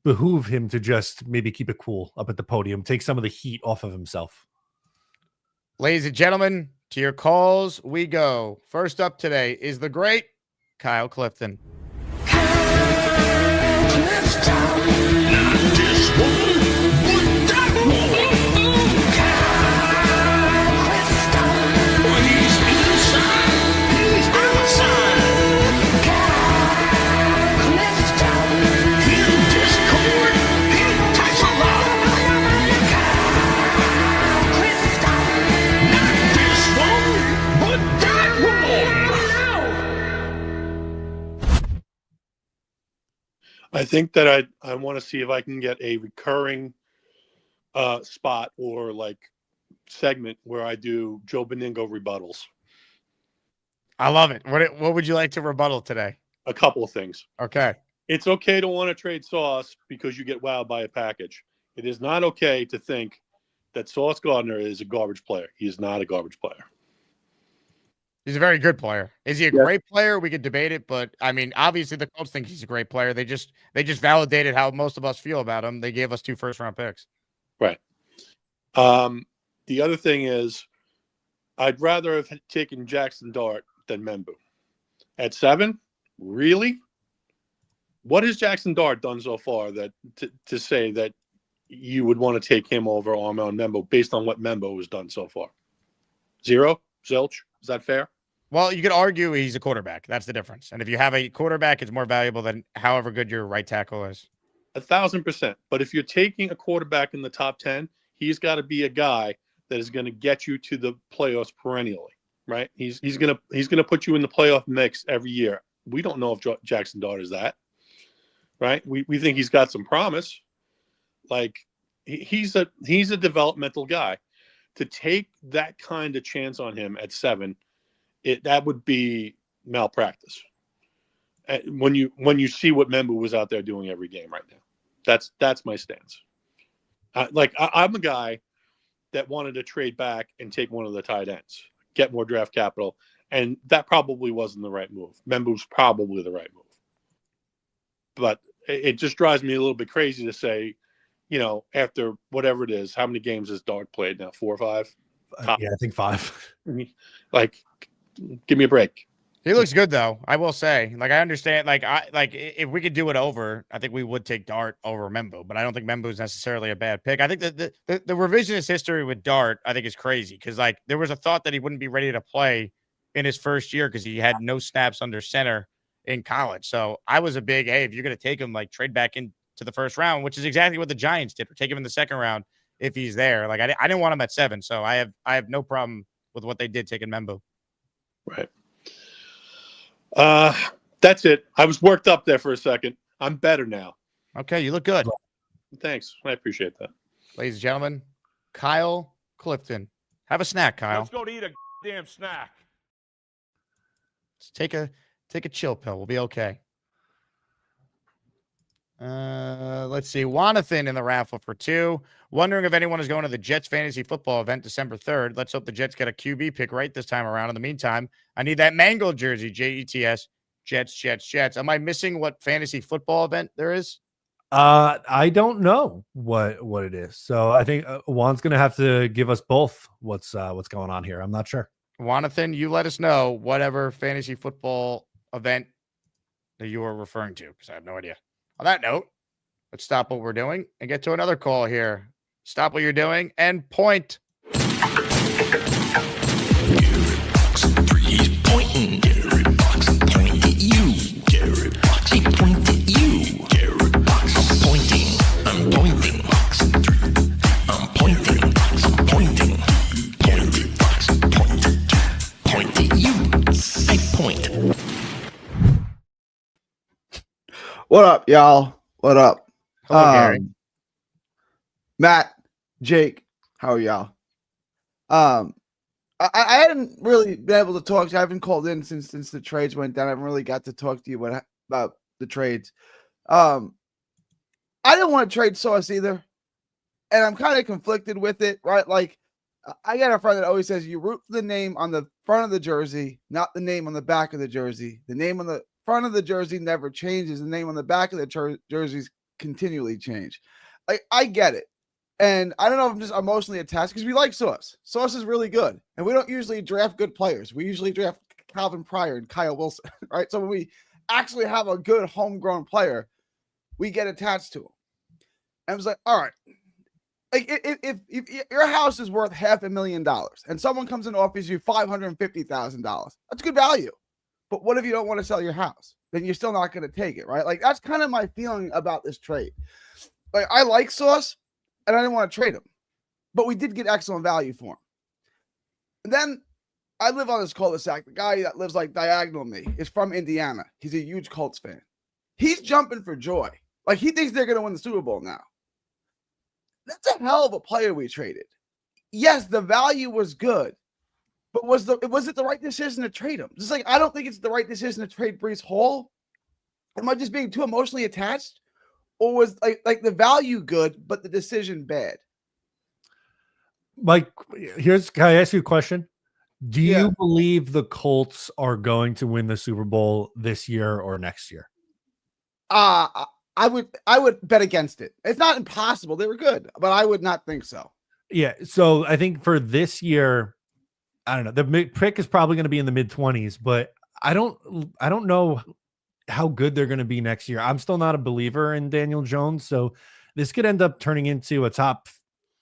Speaker 6: behoove him to just maybe keep it cool up at the podium, take some of the heat off of himself.
Speaker 2: Ladies and gentlemen, to your calls we go. First up today is the great Kyle Clifton.
Speaker 11: I think that I want to see if I can get a recurring spot or like segment where I do Joe Benigno rebuttals.
Speaker 2: I love it. What would you like to rebuttal today?
Speaker 11: A couple of things.
Speaker 2: Okay.
Speaker 11: It's okay to want to trade Sauce because you get wowed by a package. It is not okay to think that Sauce Gardner is a garbage player. He is not a garbage player.
Speaker 2: He's a very good player. Is he a great player? We could debate it, but I mean, obviously the Colts think he's a great player. They just validated how most of us feel about him. They gave us 2 first-round picks.
Speaker 11: Right. The other thing is, I'd rather have taken Jackson Dart than Membu. At 7, really? What has Jackson Dart done so far that to say that you would want to take him over Armand Membu based on what Membu has done so far? 0? Zilch? Is that fair?
Speaker 2: Well, you could argue he's a quarterback. That's the difference. And if you have a quarterback, it's more valuable than however good your right tackle is.
Speaker 11: 1,000%. But if you're taking a quarterback in the top 10, he's got to be a guy that is going to get you to the playoffs perennially, right? He's going to put you in the playoff mix every year. We don't know if Jackson Dart is that, right? We think he's got some promise. Like he's a developmental guy. To take that kind of chance on him at 7, that would be malpractice. When you see what Membu was out there doing every game right now, that's my stance. I'm a guy that wanted to trade back and take one of the tight ends, get more draft capital, and that probably wasn't the right move. Membu's probably the right move, but it just drives me a little bit crazy to say, after whatever it is, how many games has Dart played now? 4 or 5?
Speaker 6: Yeah, I think 5.
Speaker 11: Like, give me a break.
Speaker 2: He looks good though. I will say, I understand. If we could do it over, I think we would take Dart over Membu. But I don't think Membu is necessarily a bad pick. I think that the revisionist history with Dart, I think, is crazy because there was a thought that he wouldn't be ready to play in his first year because he had no snaps under center in college. So I was a big, hey, if you're going to take him, trade back into the first round, which is exactly what the Giants did. Take him in the second round if he's there. I didn't want him at 7, so I have no problem with what they did taking Membu.
Speaker 11: Right. That's it. I was worked up there for a second. I'm better now.
Speaker 2: Okay, you look good.
Speaker 11: Thanks. I appreciate that.
Speaker 2: Ladies and gentlemen, Kyle Clifton. Have a snack, Kyle.
Speaker 12: Let's go to eat a damn snack.
Speaker 2: Let's take a chill pill. We'll be okay. Let's see. Wanathan in the raffle for 2. Wondering if anyone is going to the Jets fantasy football event December 3rd. Let's hope the Jets get a QB pick right this time around. In the meantime, I need that mango jersey, Jets, Jets. Am I missing what fantasy football event there is?
Speaker 6: I don't know what it is. So I think Juan's going to have to give us both what's going on here. I'm not sure.
Speaker 2: Wanathan, you let us know whatever fantasy football event that you are referring to because I have no idea. On that note, let's stop what we're doing and get to another call here. Stop what you're doing and point.
Speaker 13: He's pointing. Garrett Box, I'm pointing at you. Garrett Box, he pointed at you. Garrett Box, I'm pointing. I'm pointing. I'm pointing. I'm pointing. Garrett Box, point at you. I point.
Speaker 14: What up, y'all? What up?
Speaker 2: Hello, Gary.
Speaker 14: Matt, Jake, how are y'all? I hadn't really been able to talk. I haven't called in since the trades went down. I haven't really got to talk to you about the trades. I didn't want to trade Sauce either, and I'm kind of conflicted with it, right? I got a friend that always says you root for the name on the front of the jersey, not the name on the back of the jersey. The name on the front of the jersey never changes. The name on the back of the jerseys continually change. I get it. And I don't know if I'm just emotionally attached because we like Sauce. Sauce is really good. And we don't usually draft good players. We usually draft Calvin Pryor and Kyle Wilson, right? So when we actually have a good homegrown player, we get attached to him. And I was like, all right. Like if your house is worth $500,000 and someone comes and offers you $550,000, that's good value. But what if you don't want to sell your house? Then you're still not going to take it, right? Like that's kind of my feeling about this trade. Like I like Sauce, and I didn't want to trade him, but we did get excellent value for him. And then I live on this cul-de-sac. The guy that lives like diagonal of me is from Indiana. He's a huge Colts fan. He's jumping for joy. Like he thinks they're going to win the Super Bowl now. That's a hell of a player we traded. Yes, the value was good, but was it the right decision to trade him? Just like I don't think it's the right decision to trade Breece Hall. Am I just being too emotionally attached, or was like the value good but the decision bad?
Speaker 6: Mike, can I ask you a question? Do you believe the Colts are going to win the Super Bowl this year or next year?
Speaker 14: I would bet against it. It's not impossible. They were good, but I would not think so.
Speaker 6: Yeah. So I think for this year, I don't know. The pick is probably going to be in the mid-20s, but I don't know how good they're going to be next year. I'm still not a believer in Daniel Jones, so this could end up turning into a top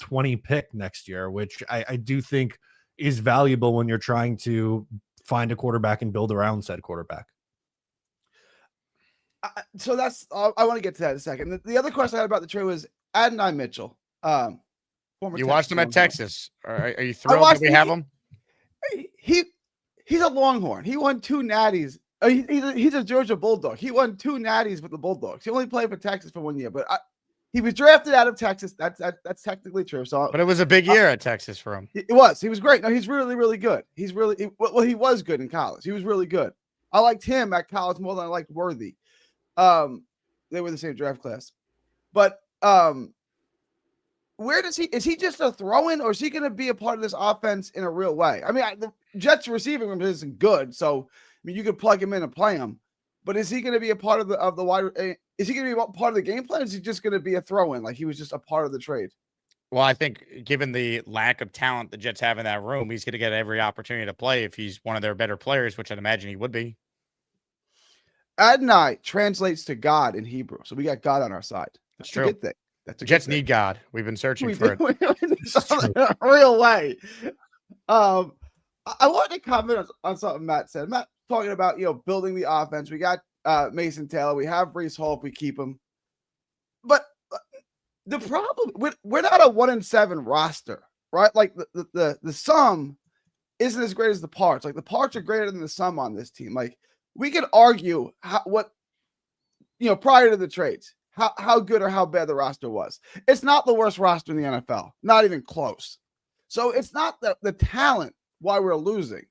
Speaker 6: 20 pick next year, which I do think is valuable when you're trying to find a quarterback and build around said quarterback.
Speaker 14: So that's I want to get to that in a second. The other question I had about the trade was Adonai Mitchell.
Speaker 2: You watched him at Texas. Are you thrilled that we have him?
Speaker 14: He's a Longhorn. He won 2 natties. He's a Georgia Bulldog. He won 2 natties with the Bulldogs. He only played for Texas for 1 year, but he was drafted out of Texas. That's technically true. So,
Speaker 2: but it was a big year at Texas for him.
Speaker 14: It was. He was great. No, he's really, really good. He was good in college. He was really good. I liked him at college more than I liked Worthy. They were the same draft class, but where is he just a throw-in, or is he going to be a part of this offense in a real way? I mean, the Jets receiving room isn't good, so I mean, you could plug him in and play him, but is he going to be a part of the wide? Is he going to be a part of the game plan? Or is he just going to be a throw-in, like he was just a part of the trade?
Speaker 2: Well, I think given the lack of talent the Jets have in that room, he's going to get every opportunity to play if he's one of their better players, which I'd imagine he would be.
Speaker 14: Adonai translates to God in Hebrew, so we got God on our side. That's
Speaker 2: true.
Speaker 14: a good thing.
Speaker 2: The Jets need God. We've been searching for it.
Speaker 14: In a real way. I wanted to comment on something Matt said. Matt talking about building the offense. We got Mason Taylor. We have Breece Hall if we keep him. But the problem we're not a 1-7 roster, right? Like the sum isn't as great as the parts. Like the parts are greater than the sum on this team. Like we could argue prior to the trades, how good or how bad the roster was. It's not the worst roster in the NFL, not even close. So it's not the talent why we're losing.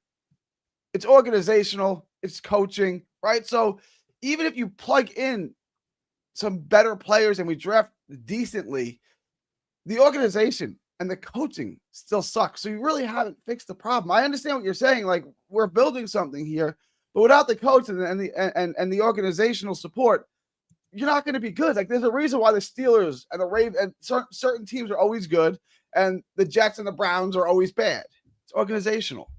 Speaker 14: It's organizational, it's coaching, right? So even if you plug in some better players and we draft decently, the organization and the coaching still sucks. So you really haven't fixed the problem. I understand what you're saying. Like we're building something here, but without the coach and the organizational support, you're not going to be good. Like there's a reason why the Steelers and the Ravens and certain teams are always good, and the Jets and the Browns are always bad. It's organizational.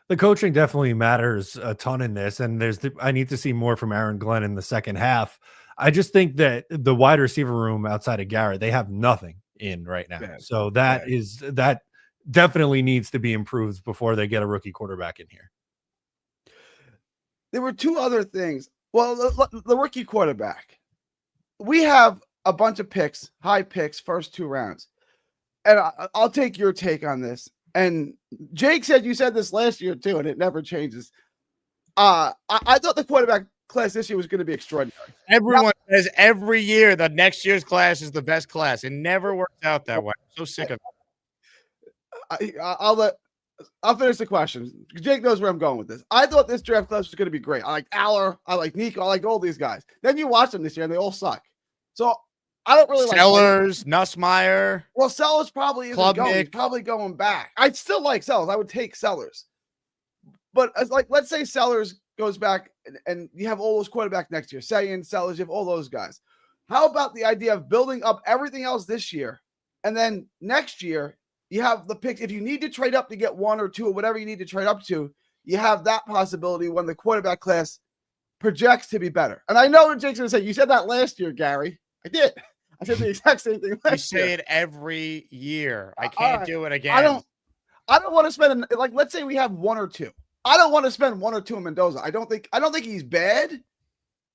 Speaker 6: The coaching definitely matters a ton in this, and I need to see more from Aaron Glenn in the second half. I just think that the wide receiver room outside of Garrett, they have nothing in right now.
Speaker 14: Bad.
Speaker 6: So that definitely needs to be improved before they get a rookie quarterback in here.
Speaker 14: There were 2 other things. Well, the rookie quarterback. We have a bunch of picks, high picks, first 2 rounds. And I'll take your take on this. And Jake said you said this last year too, and it never changes. I thought the quarterback class this year was going to be extraordinary.
Speaker 2: Everyone says every year that next year's class is the best class. It never works out that way. I'm so sick of it.
Speaker 14: I'll finish the question. Jake knows where I'm going with this. I thought this draft class was going to be great. I like Aller, I like Nico, I like all these guys. Then you watch them this year and they all suck. So I don't really like
Speaker 2: Sellers, Nussmeier.
Speaker 14: Well, Sellers probably isn't going. He's
Speaker 2: Klubnik.
Speaker 14: probably going back. I still like Sellers. I would take Sellers. But as like, let's say Sellers goes back and you have all those quarterbacks next year. Sayan, Sellers, you have all those guys. How about the idea of building up everything else this year? And then next year, you have the picks. If you need to trade up to get 1 or 2 or whatever you need to trade up to, you have that possibility when the quarterback class projects to be better. And I know what Jake's going to say. You said that last year, Gary. I did. I said the exact same thing last year.
Speaker 2: You say it every year. I can't do it again.
Speaker 14: I don't want to spend like, let's say we have 1 or 2. I don't want to spend 1 or 2 in Mendoza. I don't think he's bad,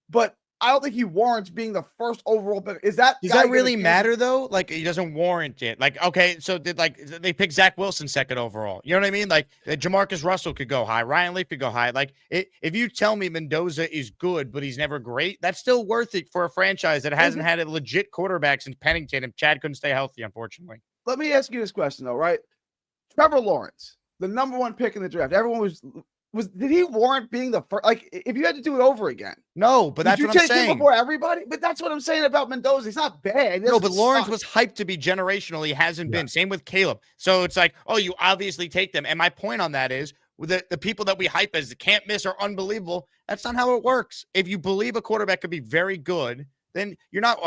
Speaker 14: but I don't think he warrants being the first overall pick. Does that
Speaker 2: really matter though? Like, he doesn't warrant it. Like, okay, so they pick Zach Wilson second overall? You know what I mean? Like, Jamarcus Russell could go high, Ryan Leaf could go high. Like, if you tell me Mendoza is good, but he's never great, that's still worth it for a franchise that hasn't had a legit quarterback since Pennington, and Chad couldn't stay healthy, unfortunately.
Speaker 14: Let me ask you this question though, right? Trevor Lawrence, the number 1 pick in the draft. Everyone was did he warrant being the first? Like, if you had to do it over again?
Speaker 2: No, but that's what I'm saying.
Speaker 14: Him before everybody? But that's what I'm saying about Mendoza. He's not bad.
Speaker 2: No, but Lawrence was hyped to be generational. He hasn't been. Same with Caleb. So it's like, oh, you obviously take them. And my point on that is, the people that we hype as can't miss or unbelievable, that's not how it works. If you believe a quarterback could be very good, then you're not,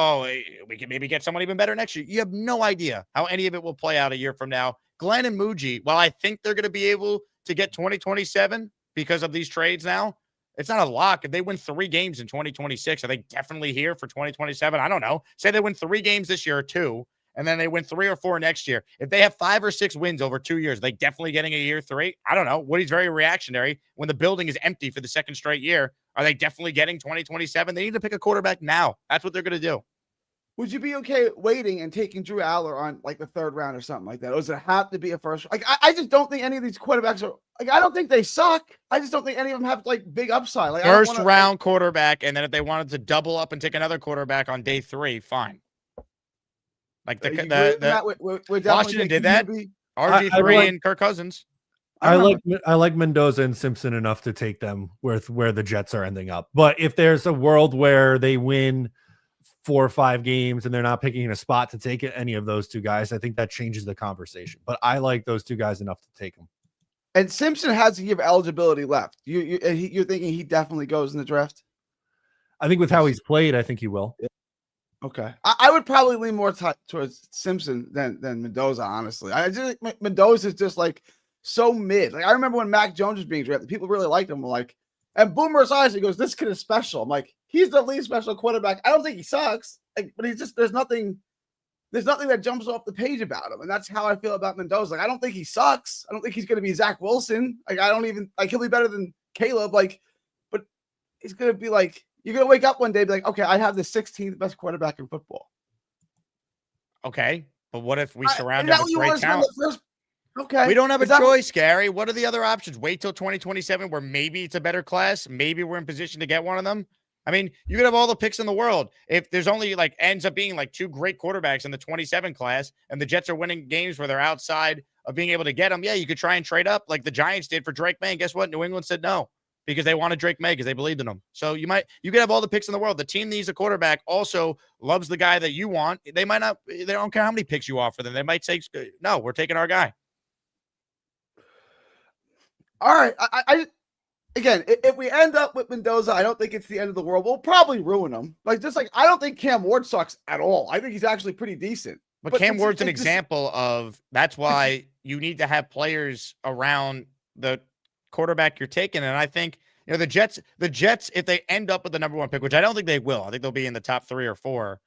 Speaker 2: we can maybe get someone even better next year. You have no idea how any of it will play out a year from now. Glenn and Muji, while I think they're going to be able to get 2027 because of these trades now, it's not a lock. If they win 3 games in 2026, are they definitely here for 2027? I don't know. Say they win 3 games this year or 2, and then they win 3 or 4 next year. If they have 5 or 6 wins over 2 years, are they definitely getting a year 3? I don't know. Woody's very reactionary. When the building is empty for the second straight year, are they definitely getting 2027? They need to pick a quarterback now. That's what they're going to do.
Speaker 14: Would you be okay waiting and taking Drew Aller on like the 3rd round or something like that? Or does it have to be a first? Like, I just don't think any of these quarterbacks are like, I don't think they suck. I just don't think any of them have like big upside. Like,
Speaker 2: first round quarterback, and then if they wanted to double up and take another quarterback on day 3, fine. Like Washington did that. RG3 and Kirk Cousins.
Speaker 6: I like Mendoza and Simpson enough to take them where the Jets are ending up. But if there's a world where they win 4 or 5 games and they're not picking a spot to take any of those 2 guys, I think that changes the conversation. But I like those 2 guys enough to take them.
Speaker 14: And Simpson has a year of eligibility left. You're thinking he definitely goes in the draft?
Speaker 6: I think with how he's played, I think he will.
Speaker 14: Yeah. Okay. I would probably lean more towards Simpson than Mendoza, honestly. I just think Mendoza is just like so mid. Like, I remember when Mac Jones was being drafted, people really liked him. Like, and Boomer's eyes, he goes, this kid is special. I'm like, he's the least special quarterback. I don't think he sucks, like, but he's just there's nothing that jumps off the page about him, and that's how I feel about Mendoza. Like, I don't think he sucks. I don't think he's going to be Zach Wilson. Like, I don't even like he'll be better than Caleb. Like, but he's going to be like, you're going to wake up one day and be like, okay, I have the 16th best quarterback in football.
Speaker 2: Okay, but what if we surround him with great talent?
Speaker 14: Okay.
Speaker 2: We don't have a choice, Gary. What are the other options? Wait till 2027 where maybe it's a better class. Maybe we're in position to get one of them. I mean, you could have all the picks in the world. If there's only ends up being 2 great quarterbacks in the 27 class and the Jets are winning games where they're outside of being able to get them, yeah, you could try and trade up like the Giants did for Drake May. And guess what? New England said no because they wanted Drake May because they believed in him. So you could have all the picks in the world. The team needs a quarterback, also loves the guy that you want. They don't care how many picks you offer them. They might say, no, we're taking our guy.
Speaker 14: All right. Again, if we end up with Mendoza, I don't think it's the end of the world. We'll probably ruin him. I don't think Cam Ward sucks at all. I think he's actually pretty decent.
Speaker 2: But Cam Ward's an example of that's why you need to have players around the quarterback you're taking. And I think, the Jets, if they end up with the number 1 pick, which I don't think they will, I think they'll be in the top 3 or 4.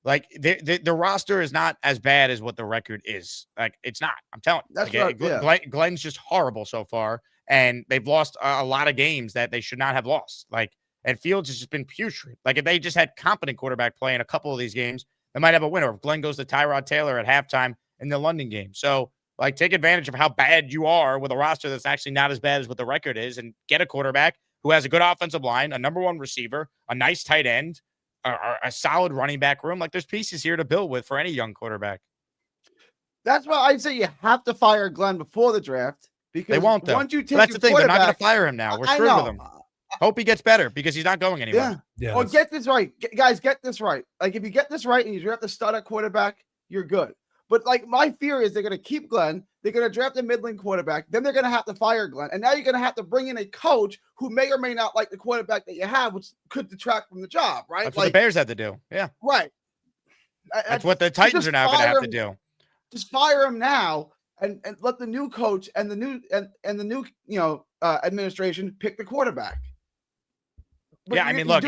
Speaker 2: Like, the roster is not as bad as what the record is. Like, it's not. I'm telling you.
Speaker 14: That's right.
Speaker 2: Glenn's just horrible so far. And they've lost a lot of games that they should not have lost. And Fields has just been putrid. Like, if they just had competent quarterback play in a couple of these games, they might have a winner. If Glenn goes to Tyrod Taylor at halftime in the London game. So, take advantage of how bad you are with a roster that's actually not as bad as what the record is and get a quarterback who has a good offensive line, a number 1 receiver, a nice tight end, a solid running back room. Like, there's pieces here to build with for any young quarterback.
Speaker 14: That's why I'd say you have to fire Glenn before the draft. Because
Speaker 2: they won't, though.
Speaker 14: Once you take
Speaker 2: that's the thing. They're not going to fire him now. We're screwed with him. Hope he gets better because he's not going anywhere.
Speaker 14: Yeah. Or get this right. Guys, get this right. Like, if you get this right and you draft a stud at quarterback, you're good. But, like, my fear is they're going to keep Glenn. They're going to draft a middling quarterback. Then they're going to have to fire Glenn. And now you're going to have to bring in a coach who may or may not like the quarterback that you have, which could detract from the job, right?
Speaker 2: That's what the Bears had to do. Yeah.
Speaker 14: Right.
Speaker 2: That's what the Titans are now going to have to do.
Speaker 14: Just fire him now and let the new coach and the new administration pick the quarterback. But
Speaker 2: yeah, I mean, look,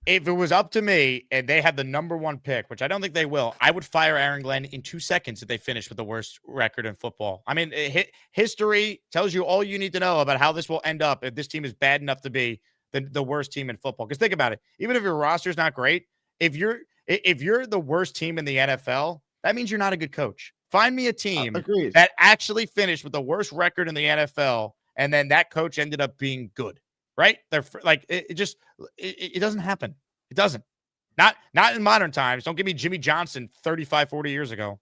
Speaker 2: if it was up to me and they had the number 1 pick, which I don't think they will, I would fire Aaron Glenn in 2 seconds if they finish with the worst record in football. I mean, history tells you all you need to know about how this will end up if this team is bad enough to be the worst team in football. Because think about it, even if your roster is not great, if you're the worst team in the NFL, that means you're not a good coach. Find me a team that actually finished with the worst record in the NFL, and then that coach ended up being good. Right? They're like, it doesn't happen. It doesn't. Not in modern times. Don't give me Jimmy Johnson 35, 40 years ago.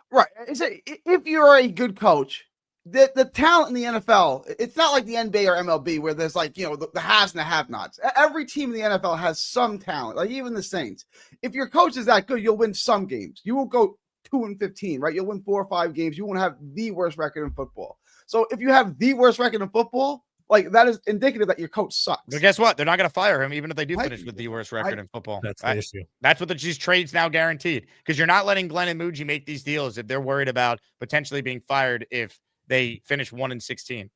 Speaker 14: Right. If you're a good coach, the talent in the NFL, it's not like the NBA or MLB where there's like, the haves and the have-nots. Every team in the NFL has some talent, like even the Saints. If your coach is that good, you'll win some games. You won't go 2-15, right? You'll win 4 or 5 games. You won't have the worst record in football. So if you have the worst record in football, like, that is indicative that your coach sucks.
Speaker 2: But guess what? They're not going to fire him, even if they do finish with the worst record in football.
Speaker 6: That's the issue.
Speaker 2: That's what these trades now guaranteed. Because you're not letting Glenn and Muji make these deals if they're worried about potentially being fired if they finish 1-16.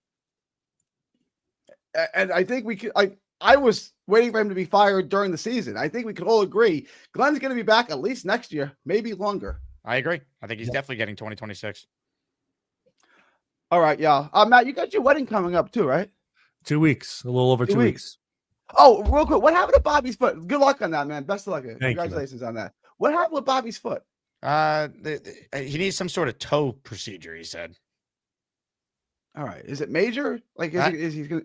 Speaker 14: And I think we could. I was waiting for him to be fired during the season. I think we could all agree Glenn's going to be back at least next year, maybe longer.
Speaker 2: I agree. I think he's definitely getting 2026.
Speaker 14: All right, y'all. Matt, you got your wedding coming up too, right?
Speaker 6: 2 weeks, a little over 2 weeks.
Speaker 14: Oh, real quick, what happened to Bobby's foot? Good luck on that, man. Best of luck.
Speaker 6: Congratulations
Speaker 14: on that. What happened with Bobby's foot?
Speaker 2: He needs some sort of toe procedure, he said.
Speaker 14: All right. Is it major? Like, is he gonna?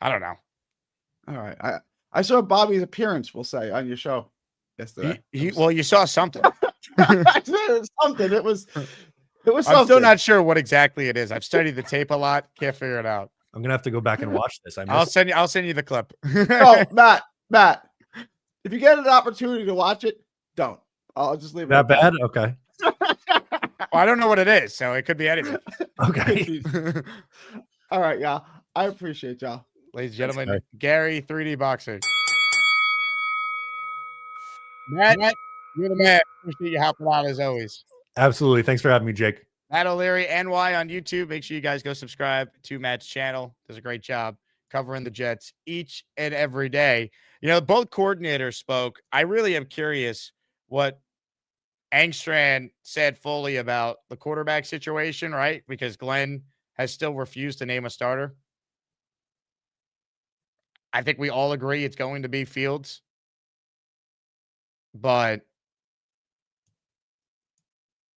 Speaker 2: I don't know.
Speaker 14: All right. I saw Bobby's appearance, we'll say, on your show yesterday.
Speaker 2: Well, you saw something.
Speaker 14: It was something. It was something.
Speaker 2: I'm still not sure what exactly it is. I've studied the tape a lot. Can't figure it out.
Speaker 6: I'm gonna have to go back and watch this.
Speaker 2: I'll send you the clip.
Speaker 14: No, Matt. If you get an opportunity to watch it, don't. I'll just leave it.
Speaker 6: That bad? Okay.
Speaker 2: Well, I don't know what it is, so it could be anything.
Speaker 6: Okay.
Speaker 14: All right, y'all. I appreciate y'all.
Speaker 2: Ladies and gentlemen, Gary 3D Boxing. Matt, you're the man. Appreciate you helping out as always.
Speaker 6: Absolutely. Thanks for having me, Jake.
Speaker 2: Matt O'Leary, NY on YouTube. Make sure you guys go subscribe to Matt's channel. Does a great job covering the Jets each and every day. Both coordinators spoke. I really am curious what Engstrand said fully about the quarterback situation, right? Because Glenn has still refused to name a starter. I think we all agree it's going to be Fields. But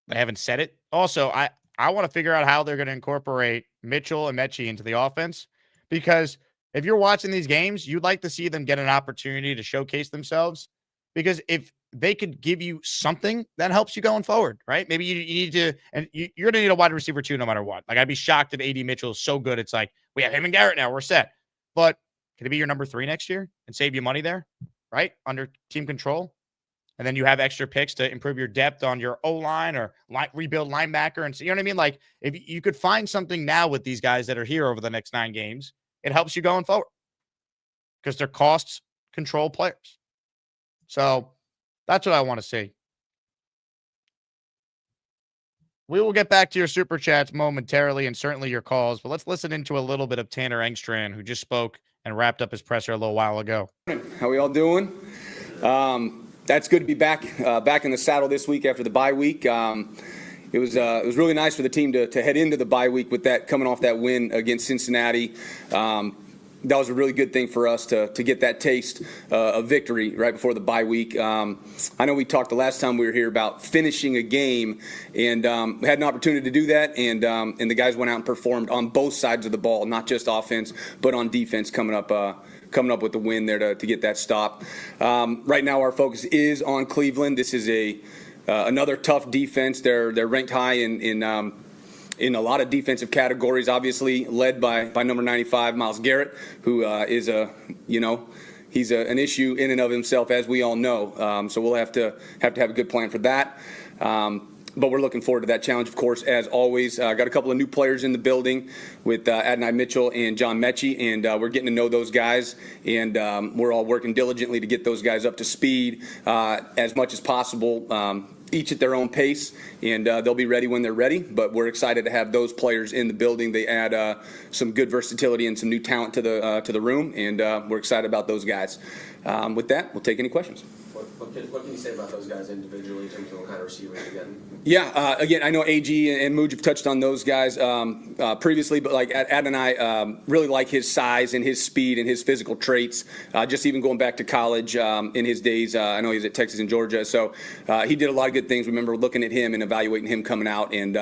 Speaker 2: they haven't said it. Also, I want to figure out how they're going to incorporate Mitchell and Mechie into the offense, because if you're watching these games, you'd like to see them get an opportunity to showcase themselves, because if they could give you something that helps you going forward, right? Maybe you need to, and you're going to need a wide receiver too, no matter what. Like, I'd be shocked if AD Mitchell is so good. It's like, we have him and Garrett now, we're set. But could it be your number 3 next year and save you money there, right? Under team control. And then you have extra picks to improve your depth on your O-line or rebuild linebacker. And so, you know what I mean? Like, if you could find something now with these guys that are here over the next 9 games, it helps you going forward because they're cost control players. So that's what I want to see. We will get back to your super chats momentarily and certainly your calls, but let's listen into a little bit of Tanner Engstrand, who just spoke and wrapped up his presser a little while ago.
Speaker 8: How we all doing? That's good to be back in the saddle this week after the bye week. It was really nice for the team to head into the bye week with that, coming off that win against Cincinnati. That was a really good thing for us to get that taste of victory right before the bye week. I know we talked the last time we were here about finishing a game, and we had an opportunity to do that, and the guys went out and performed on both sides of the ball, not just offense, but on defense, coming up with the win there to get that stop. Right now our focus is on Cleveland. This is another tough defense. They're ranked high in in a lot of defensive categories, obviously led by number 95, Myles Garrett, who is he's an issue in and of himself, as we all know. So we'll have to have a good plan for that. But we're looking forward to that challenge, of course, as always. Got a couple of new players in the building with Adonai Mitchell and John Mechie, and we're getting to know those guys, and we're all working diligently to get those guys up to speed as much as possible, each at their own pace, and they'll be ready when they're ready. But we're excited to have those players in the building. They add some good versatility and some new talent to the room, and we're excited about those guys. With that, we'll take any questions.
Speaker 10: What can you say about those guys individually in terms of what kind of receivers again?
Speaker 8: Yeah, again, I know AG and Mooj have touched on those guys previously, but like Adonai, really like his size and his speed and his physical traits. Just even going back to college in his days, I know he's at Texas and Georgia, so he did a lot of good things. Remember looking at him and evaluating him coming out, and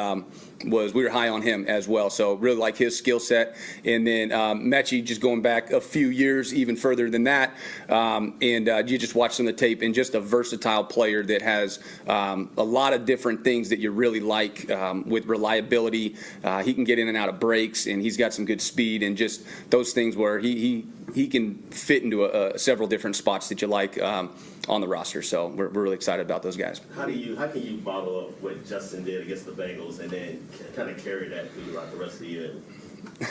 Speaker 8: we were high on him as well. So really like his skill set. And then Mechie, just going back a few years, even further than that, and you just watch some of the tape, and just a versatile player that has a lot of different things that you really like with reliability. He can get in and out of breaks, and he's got some good speed, and just those things where he can fit into several different spots that you like on the roster. So we're really excited about those guys.
Speaker 15: How can you bottle up what Justin did against the Bengals and then kind of carry that throughout the rest of the year?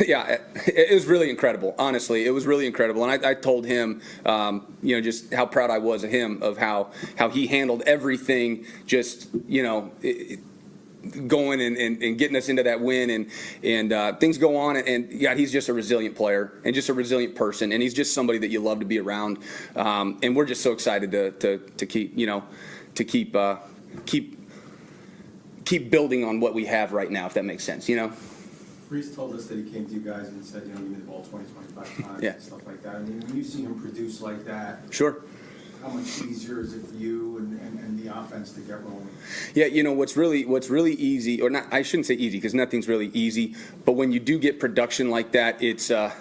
Speaker 8: Yeah, it was really incredible. Honestly, it was really incredible. And I told him, just how proud I was of him, of how he handled everything, just, going and getting us into that win, and things go on, and yeah, he's just a resilient player and just a resilient person, and he's just somebody that you love to be around, and we're just so excited to keep building on what we have right now, if that makes sense,
Speaker 16: Brees told us that he came to you guys and said, give me the ball 20, 25 times and stuff like that. I mean, when you see him produce like that,
Speaker 8: sure.
Speaker 16: How much easier is it for you and the offense to get rolling?
Speaker 8: Yeah, what's really easy, or not, I shouldn't say easy because nothing's really easy, but when you do get production like that, it's a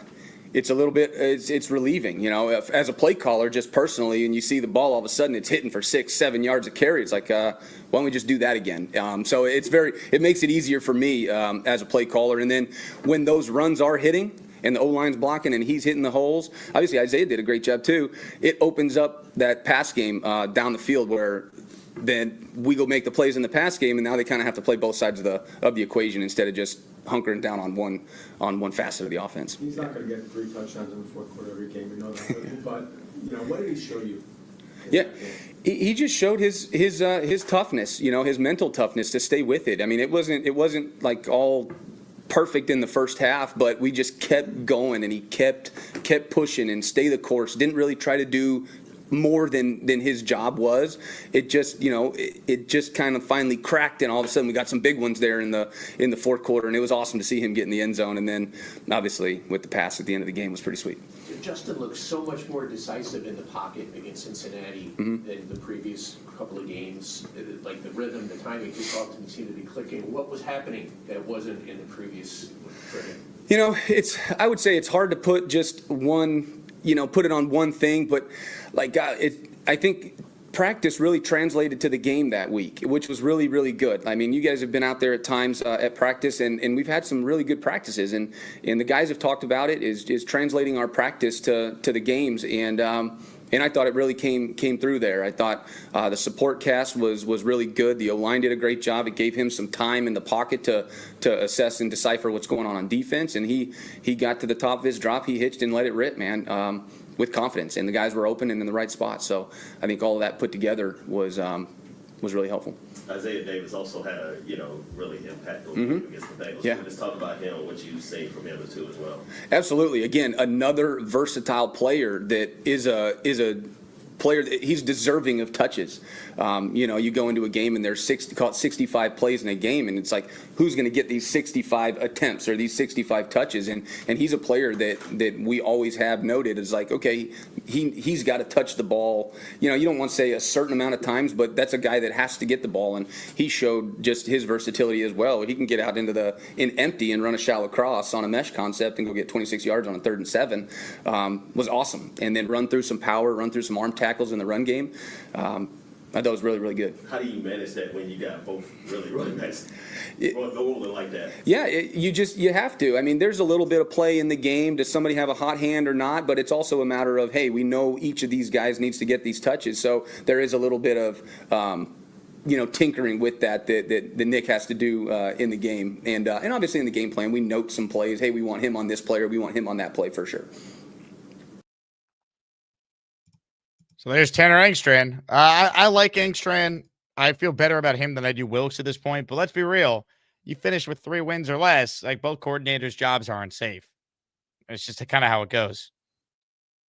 Speaker 8: little bit, it's relieving, as a play caller, just personally, and you see the ball all of a sudden it's hitting for 6-7 yards of carry. It's like, why don't we just do that again? So it makes it easier for me as a play caller. And then when those runs are hitting and the O-line's blocking and he's hitting the holes, obviously Isaiah did a great job too. It opens up that pass game down the field where then we go make the plays in the pass game, and now they kind of have to play both sides of the equation instead of just hunkering down on one facet of the offense.
Speaker 16: He's not going to get 3 touchdowns in the fourth quarter every game, we know that. But what did he show you?
Speaker 8: Yeah, he just showed his toughness, his mental toughness to stay with it. I mean, it wasn't like all perfect in the first half, but we just kept going, and he kept pushing and stay the course. Didn't really try to do more than his job was. It just it just kind of finally cracked, and all of a sudden we got some big ones there in the fourth quarter, and it was awesome to see him get in the end zone. And then obviously with the pass at the end of the game was pretty sweet.
Speaker 10: Justin looks so much more decisive in the pocket against Cincinnati than the previous couple of games. Like the rhythm, the timing just all didn't seem to be clicking. What was happening that wasn't in the previous training?
Speaker 8: I would say it's hard to put just one, put it on one thing, but like I think practice really translated to the game that week, which was really, really good. I mean, you guys have been out there at times at practice, and we've had some really good practices, and the guys have talked about it, is translating our practice to the games, and I thought it really came through there. I thought the support cast was really good. The O-line did a great job. It gave him some time in the pocket to assess and decipher what's going on defense, and he got to the top of his drop. He hitched and let it rip, man. With confidence, and the guys were open and in the right spot. So I think all of that put together was really helpful.
Speaker 15: Isaiah Davis also had a really impactful game against the Bengals.
Speaker 8: Yeah.
Speaker 15: Let's talk about him, what you say from him too as well.
Speaker 8: Absolutely. Again, another versatile player that is a player that he's deserving of touches. You go into a game and there's 65 plays in a game, and it's like, who's going to get these 65 attempts or these 65 touches? And he's a player that we always have noted as like, okay, he's got to touch the ball. You don't want to say a certain amount of times, but that's a guy that has to get the ball, and he showed just his versatility as well. He can get out in empty and run a shallow cross on a mesh concept and go get 26 yards on a 3rd and 7. Was awesome. And then run through some power, run through some arm tackles in the run game. I thought it was really, really good.
Speaker 15: How do you manage that when you got both really running backs rolling like that?
Speaker 8: Yeah, you have to. I mean, there's a little bit of play in the game. Does somebody have a hot hand or not? But it's also a matter of, hey, we know each of these guys needs to get these touches. So there is a little bit of, tinkering with that Nick has to do in the game. And obviously in the game plan, we note some plays. Hey, we want him on this play or we want him on that play for sure.
Speaker 2: So there's Tanner Engstrand. I like Engstrand. I feel better about him than I do Wilkes at this point. But let's be real. You finish with 3 wins or less, like both coordinators' jobs aren't safe. It's just kind of how it goes.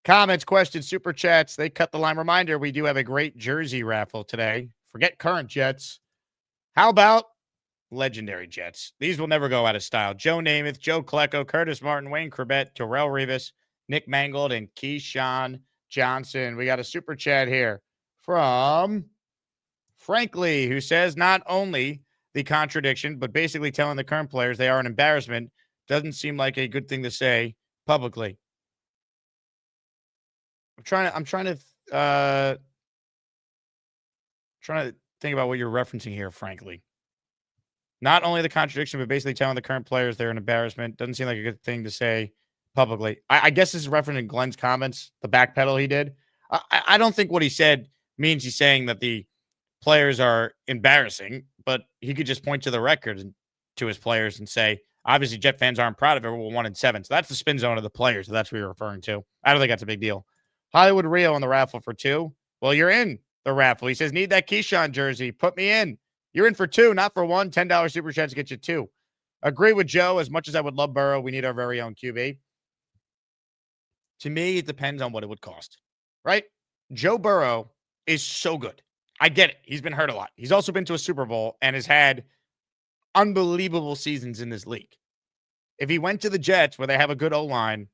Speaker 2: Comments, questions, super chats. They cut the line. Reminder, we do have a great jersey raffle today. Forget current Jets. How about legendary Jets? These will never go out of style. Joe Namath, Joe Klecko, Curtis Martin, Wayne Corbett, Terrell Rivas, Nick Mangold, and Keyshawn Johnson. We got a super chat here from Frankly, who says not only the contradiction, but basically telling the current players they are an embarrassment doesn't seem like a good thing to say publicly. I'm trying to think about what you're referencing here, frankly. Not only the contradiction, but basically telling the current players they're an embarrassment doesn't seem like a good thing to say publicly. I guess this is referencing Glenn's comments, the backpedal he did. I don't think what he said means he's saying that the players are embarrassing, but he could just point to the record and to his players and say, obviously, Jet fans aren't proud of it. We're 1-7. So that's the spin zone of the players. So that's what you're referring to. I don't think that's a big deal. Hollywood Rio in the raffle for 2. Well, you're in the raffle. He says, need that Keyshawn jersey. Put me in. You're in for 2, not for 1. $10 super chat to get you 2. Agree with Joe. As much as I would love Burrow, we need our very own QB. To me, it depends on what it would cost, right? Joe Burrow is so good. I get it. He's been hurt a lot. He's also been to a Super Bowl and has had unbelievable seasons in this league. If he went to the Jets where they have a good O-line,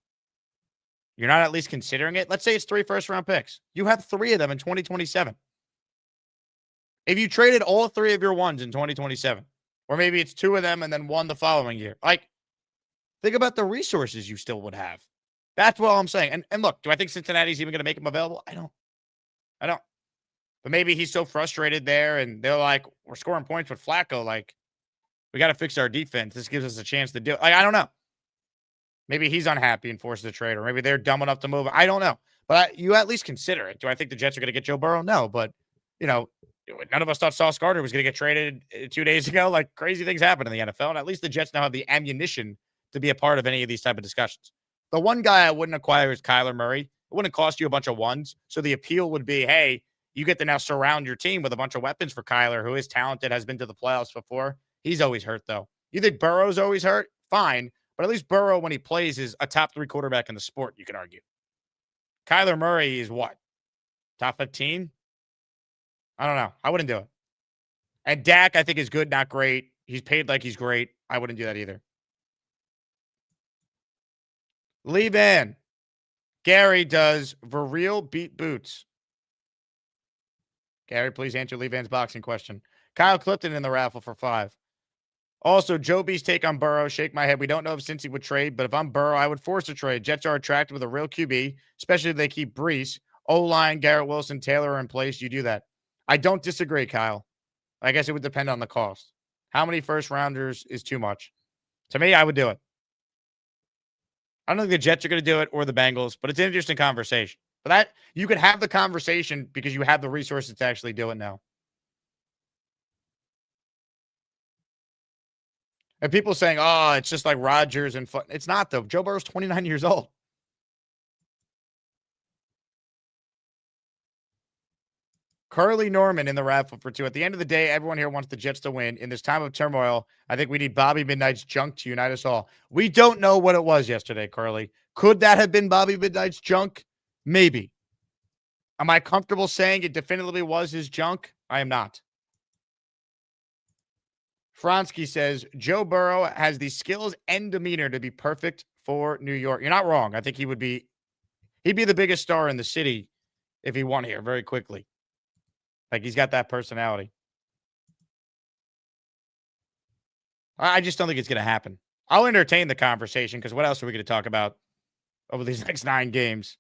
Speaker 2: you're not at least considering it. Let's say it's 3 first-round picks. You have 3 of them in 2027. If you traded all 3 of your ones in 2027, or maybe it's 2 of them and then 1 the following year, like, think about the resources you still would have. That's what I'm saying. And look, do I think Cincinnati's even going to make him available? I don't. But maybe he's so frustrated there, and they're like, we're scoring points with Flacco. Like, we got to fix our defense. This gives us a chance to do it. Like, I don't know. Maybe he's unhappy and forces the trade, or maybe they're dumb enough to move. I don't know. But you at least consider it. Do I think the Jets are going to get Joe Burrow? No. But, none of us thought Sauce Gardner was going to get traded 2 days ago. Like, crazy things happen in the NFL, and at least the Jets now have the ammunition to be a part of any of these type of discussions. The one guy I wouldn't acquire is Kyler Murray. It wouldn't cost you a bunch of ones. So the appeal would be, hey, you get to now surround your team with a bunch of weapons for Kyler, who is talented, has been to the playoffs before. He's always hurt, though. You think Burrow's always hurt? Fine. But at least Burrow, when he plays, is a top 3 quarterback in the sport, you can argue. Kyler Murray is what? Top 15? I don't know. I wouldn't do it. And Dak, I think, is good, not great. He's paid like he's great. I wouldn't do that either. Lee Van. Gary, does Viril beat Boots? Gary, please answer Lee Van's boxing question. Kyle Clifton in the raffle for 5. Also, Joe B's take on Burrow. Shake my head. We don't know if Cincy would trade, but if I'm Burrow, I would force a trade. Jets are attracted with a real QB, especially if they keep Brees. O-line, Garrett Wilson, Taylor are in place. You do that. I don't disagree, Kyle. I guess it would depend on the cost. How many first rounders is too much? To me, I would do it. I don't think the Jets are going to do it or the Bengals, but it's an interesting conversation. But that you could have the conversation because you have the resources to actually do it now. And people saying, oh, it's just like Rodgers and fun. It's not, though. Joe Burrow's 29 years old. Carly Norman in the raffle for 2. At the end of the day, everyone here wants the Jets to win. In this time of turmoil, I think we need Bobby Midnight's junk to unite us all. We don't know what it was yesterday, Carly. Could that have been Bobby Midnight's junk? Maybe. Am I comfortable saying it definitively was his junk? I am not. Fronsky says, Joe Burrow has the skills and demeanor to be perfect for New York. You're not wrong. I think he'd be the biggest star in the city if he won here very quickly. Like, he's got that personality. I just don't think it's going to happen. I'll entertain the conversation because what else are we going to talk about over these next 9 games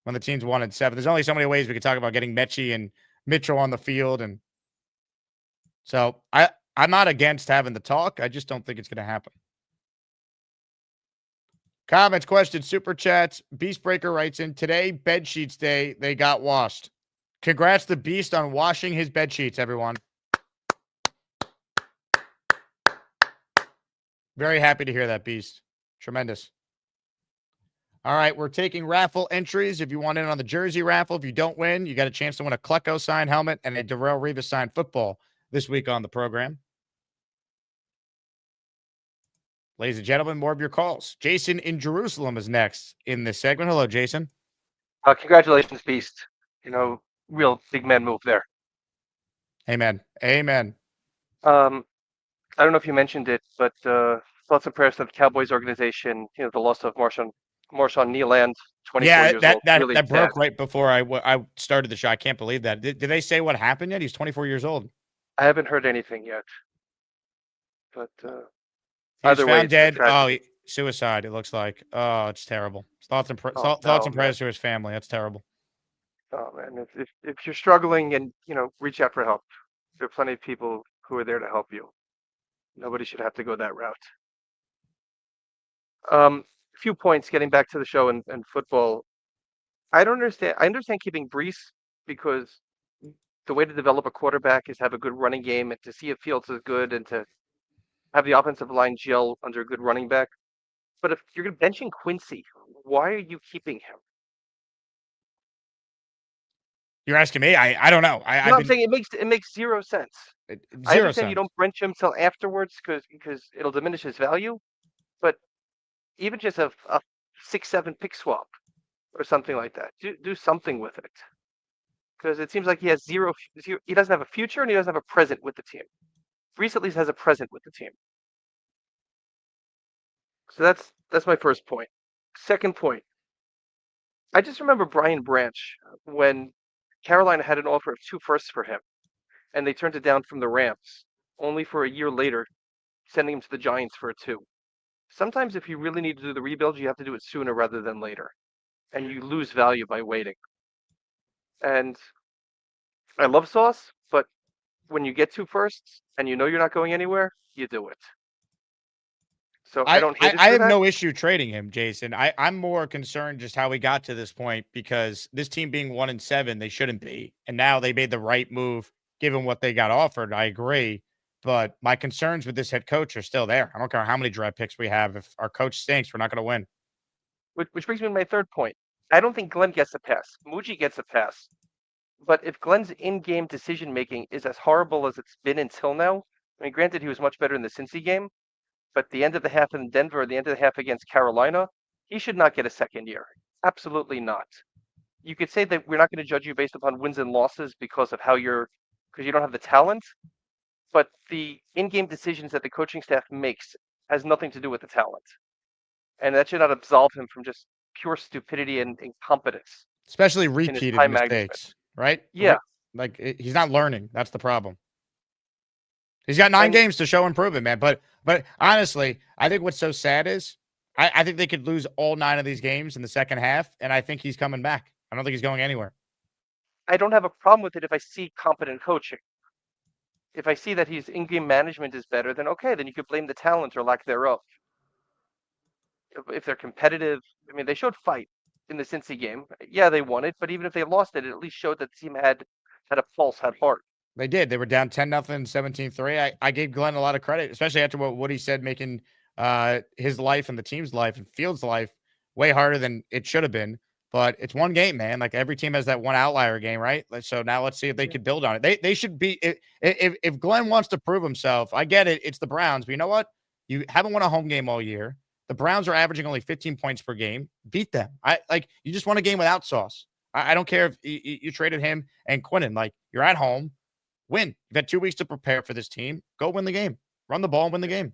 Speaker 2: when the team's 1-7? There's only so many ways we could talk about getting Mechie and Mitchell on the field. And so I'm not against having the talk. I just don't think it's going to happen. Comments, questions, super chats. Beastbreaker writes in, today, bed sheets day, they got washed. Congrats to Beast on washing his bed sheets, everyone. Very happy to hear that, Beast. Tremendous. All right, we're taking raffle entries. If you want in on the jersey raffle, if you don't win, you got a chance to win a Klecko signed helmet and a Darrell Rivas signed football this week on the program. Ladies and gentlemen, more of your calls. Jason in Jerusalem is next in this segment. Hello, Jason.
Speaker 17: Congratulations, Beast. Real big man move there.
Speaker 2: Amen. Amen.
Speaker 17: I don't know if you mentioned it, but thoughts and prayers to the Cowboys organization. The loss of Marshawn Nealand, 24 years old. Really
Speaker 2: that broke
Speaker 17: sad.
Speaker 2: right before I started the show. I can't believe that. Did they say what happened yet? He's 24 years old.
Speaker 17: I haven't heard anything yet. But
Speaker 2: he was
Speaker 17: either way,
Speaker 2: found dead.
Speaker 17: tragedy.
Speaker 2: Suicide. It looks like. Oh, it's terrible. Thoughts and
Speaker 17: no,
Speaker 2: prayers to his family. That's terrible.
Speaker 17: Oh man, if you're struggling and reach out for help. There are plenty of people who are there to help you. Nobody should have to go that route. A few points getting back to the show and football. I don't understand. I understand keeping Brees because the way to develop a quarterback is have a good running game and to see if Fields is good and to have the offensive line gel under a good running back. But if you're benching Quincy, why are you keeping him?
Speaker 2: You're asking me? I don't know.
Speaker 17: I'm saying it makes zero sense. I
Speaker 2: Zero
Speaker 17: understand you
Speaker 2: sense.
Speaker 17: don't bench him till afterwards because it'll diminish his value, but even just a 6-7 pick swap or something like that, do something with it, because it seems like he has zero. He doesn't have a future and he doesn't have a present with the team. Brees at least has a present with the team. So that's my first point. Second point, I just remember Brian Branch when Carolina had an offer of 2 firsts for him, and they turned it down from the Rams, only for a year later sending him to the Giants for a 2. Sometimes if you really need to do the rebuild, you have to do it sooner rather than later, and you lose value by waiting. And I love Sauce, but when you get 2 firsts and you know you're not going anywhere, you do it. So I don't hate it
Speaker 2: I
Speaker 17: for
Speaker 2: have
Speaker 17: that.
Speaker 2: no issue trading him, Jason. I'm more concerned just how we got to this point, because this team being 1-7, they shouldn't be. And now they made the right move given what they got offered. I agree. But my concerns with this head coach are still there. I don't care how many draft picks we have. If our coach stinks, we're not going to win.
Speaker 17: Which brings me to my third point. I don't think Glenn gets a pass. Muji gets a pass. But if Glenn's in-game decision-making is as horrible as it's been until now, I mean, granted, he was much better in the Cincy game, but the end of the half in Denver, the end of the half against Carolina, he should not get a second year. Absolutely not. You could say that we're not going to judge you based upon wins and losses because you don't have the talent, but the in-game decisions that the coaching staff makes has nothing to do with the talent. And that should not absolve him from just pure stupidity and incompetence.
Speaker 2: Especially
Speaker 17: in his
Speaker 2: repeated
Speaker 17: time
Speaker 2: mistakes,
Speaker 17: management.
Speaker 2: right?
Speaker 17: Yeah.
Speaker 2: Like he's not learning. That's the problem. He's got 9 games to show improvement, man. But honestly, I think what's so sad is I think they could lose all 9 of these games in the second half, and I think he's coming back. I don't think he's going anywhere.
Speaker 17: I don't have a problem with it if I see competent coaching. If I see that his in-game management is better, then okay, then you could blame the talent or lack thereof. If they're competitive, I mean, they showed fight in the Cincy game. Yeah, they won it, but even if they lost it, it at least showed that the team had a pulse, had heart.
Speaker 2: They did. They were down 10-0, 17-3. I gave Glenn a lot of credit, especially after what he said, making his life and the team's life and Fields' life way harder than it should have been. But it's one game, man. Like every team has that one outlier game, right? So now let's see if they could build on it. They should be if Glenn wants to prove himself. I get it. It's the Browns, but you know what? You haven't won a home game all year. The Browns are averaging only 15 points per game. Beat them. You just won a game without Sauce. I don't care if you traded him and Quinnen. Like you're at home. Win. You've had 2 weeks to prepare for this team. Go win the game. Run the ball and win the game.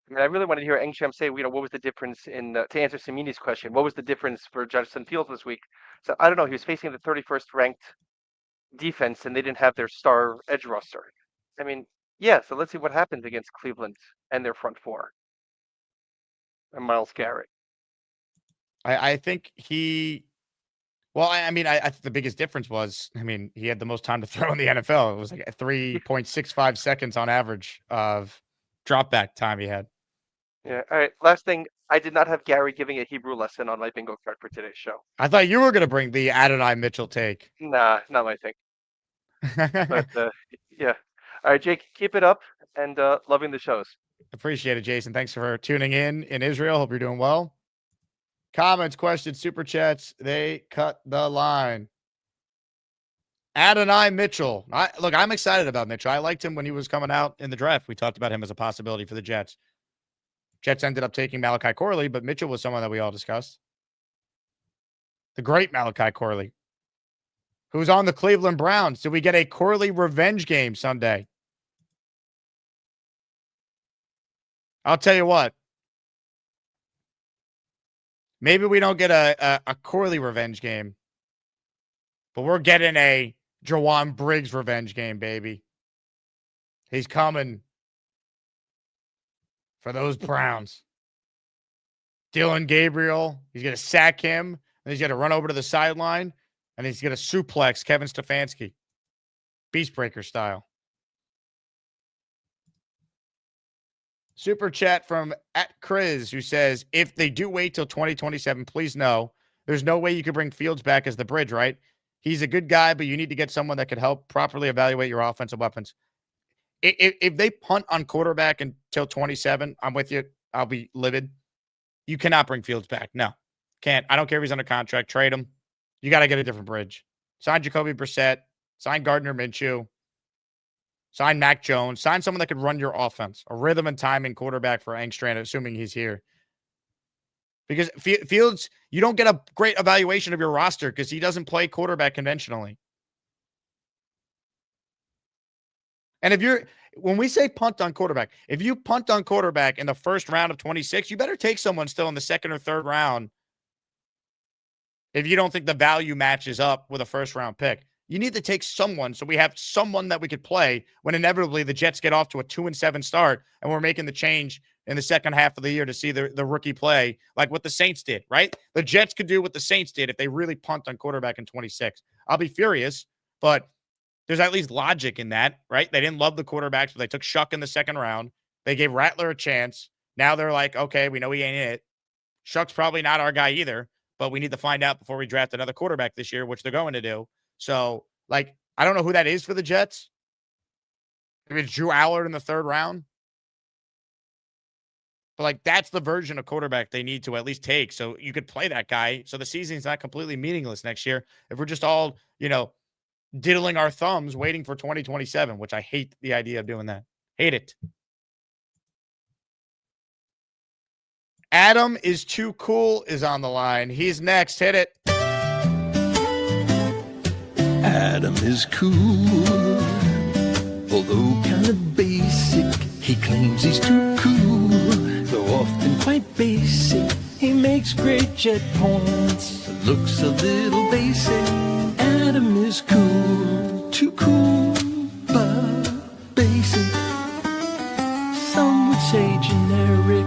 Speaker 17: I mean, I really wanted to hear Engsham say, what was the difference to answer Samini's question, what was the difference for Justin Fields this week? So I don't know. He was facing the 31st ranked defense, and they didn't have their star edge rusher. I mean, yeah. So let's see what happens against Cleveland and their front 4 and Myles Garrett.
Speaker 2: I think Well, I mean, I think the biggest difference was, I mean, he had the most time to throw in the NFL. It was like 3.65 seconds on average of drop back time he had.
Speaker 17: Yeah. All right. Last thing, I did not have Gary giving a Hebrew lesson on my bingo card for today's show.
Speaker 2: I thought you were going to bring the Adonai Mitchell take.
Speaker 17: Nah, not my thing. But yeah. All right, Jake, keep it up and loving the shows.
Speaker 2: Appreciate it, Jason. Thanks for tuning in Israel. Hope you're doing well. Comments, questions, super chats, they cut the line. Adonai Mitchell. Look, I'm excited about Mitchell. I liked him when he was coming out in the draft. We talked about him as a possibility for the Jets. Jets ended up taking Malachi Corley, but Mitchell was someone that we all discussed. The great Malachi Corley, who's on the Cleveland Browns. Did we get a Corley revenge game Sunday? I'll tell you what. Maybe we don't get a Corley revenge game, but we're getting a Jawan Briggs revenge game, baby. He's coming for those Browns. Dylan Gabriel, he's going to sack him, and he's going to run over to the sideline, and he's going to suplex Kevin Stefanski, Beastbreaker style. Super chat from @Chris, who says, if they do wait till 2027, please know there's no way you could bring Fields back as the bridge, right? He's a good guy, but you need to get someone that could help properly evaluate your offensive weapons. If they punt on quarterback until 27, I'm with you. I'll be livid. You cannot bring Fields back. No, can't. I don't care if he's under contract. Trade him. You got to get a different bridge. Sign Jacoby Brissett. Sign Gardner Minshew. Sign Mac Jones. Sign someone that could run your offense. A rhythm and timing quarterback for Engstrand, assuming he's here. Because Fields, you don't get a great evaluation of your roster because he doesn't play quarterback conventionally. And when we say punt on quarterback, if you punt on quarterback in the first round of 26, you better take someone still in the second or third round if you don't think the value matches up with a first round pick. You need to take someone so we have someone that we could play when inevitably the Jets get off to a 2-7 start and we're making the change in the second half of the year to see the rookie play like what the Saints did, right? The Jets could do what the Saints did if they really punt on quarterback in 26. I'll be furious, but there's at least logic in that, right? They didn't love the quarterbacks, but they took Shuck in the second round. They gave Rattler a chance. Now they're like, okay, we know he ain't it. Shuck's probably not our guy either, but we need to find out before we draft another quarterback this year, which they're going to do. So, like, I don't know who that is for the Jets. Maybe it's Drew Allard in the third round. But, like, that's the version of quarterback they need to at least take. So you could play that guy. So the season's not completely meaningless next year. If we're just all, diddling our thumbs waiting for 2027, which I hate the idea of doing that. Hate it. Adam is too cool is on the line. He's next. Hit it.
Speaker 13: Adam is cool, although kind of basic. He claims he's too cool, though often quite basic. He makes great jet points, looks a little basic. Adam is cool, too cool, but basic. Some would say generic.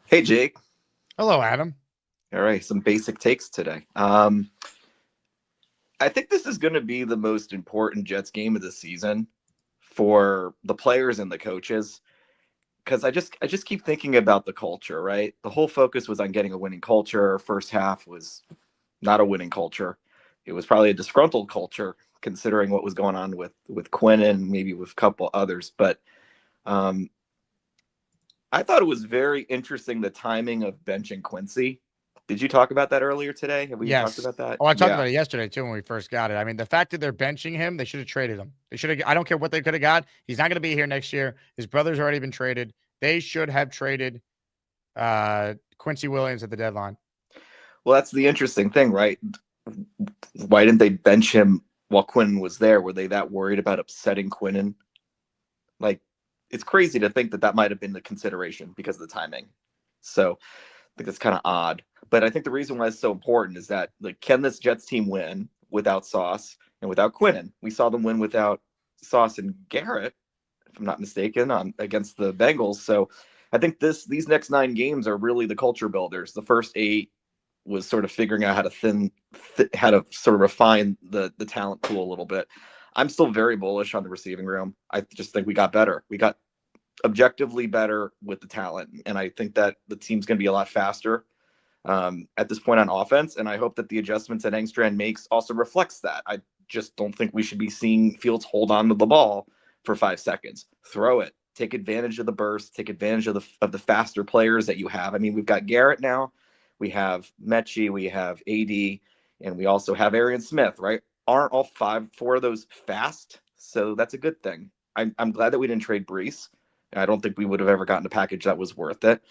Speaker 18: Hey, Jake.
Speaker 2: Hello, Adam.
Speaker 18: All right, some basic takes today. I think this is going to be the most important Jets game of the season for the players and the coaches, because I just keep thinking about the culture, right? The whole focus was on getting a winning culture. First half was not a winning culture. It was probably a disgruntled culture, considering what was going on with Quinn and maybe with a couple others. But I thought it was very interesting, the timing of benching Quincy. Did you talk about that earlier today? Have we talked about that?
Speaker 2: Oh, I talked about it yesterday too when we first got it. I mean, the fact that they're benching him, they should have traded him. They should have. I don't care what they could have got. He's not going to be here next year. His brother's already been traded. They should have traded Quincy Williams at the deadline.
Speaker 18: Well, that's the interesting thing, right? Why didn't they bench him while Quinn was there? Were they that worried about upsetting Quinnen? Like, it's crazy to think that might have been the consideration because of the timing. So I think that's kind of odd. But I think the reason why it's so important is that, like, can this Jets team win without Sauce and without Quinnen? We saw them win without Sauce and Garrett, if I'm not mistaken, against the Bengals. So I think these next 9 games are really the culture builders. The first 8 was sort of figuring out how to how to sort of refine the talent pool a little bit. I'm still very bullish on the receiving room. I just think we got better. We got objectively better with the talent, and I think that the team's going to be a lot faster at this point on offense. And I hope that the adjustments that Engstrand makes also reflects that. I just don't think we should be seeing Fields hold on to the ball for 5 seconds. Throw it. Take advantage of the burst. Take advantage of the faster players that you have. I mean, we've got Garrett now. We have Mechie. We have AD. And we also have Arian Smith, right? Aren't all 4 of those fast? So that's a good thing. I'm glad that we didn't trade Brees. I don't think we would have ever gotten a package that was worth it.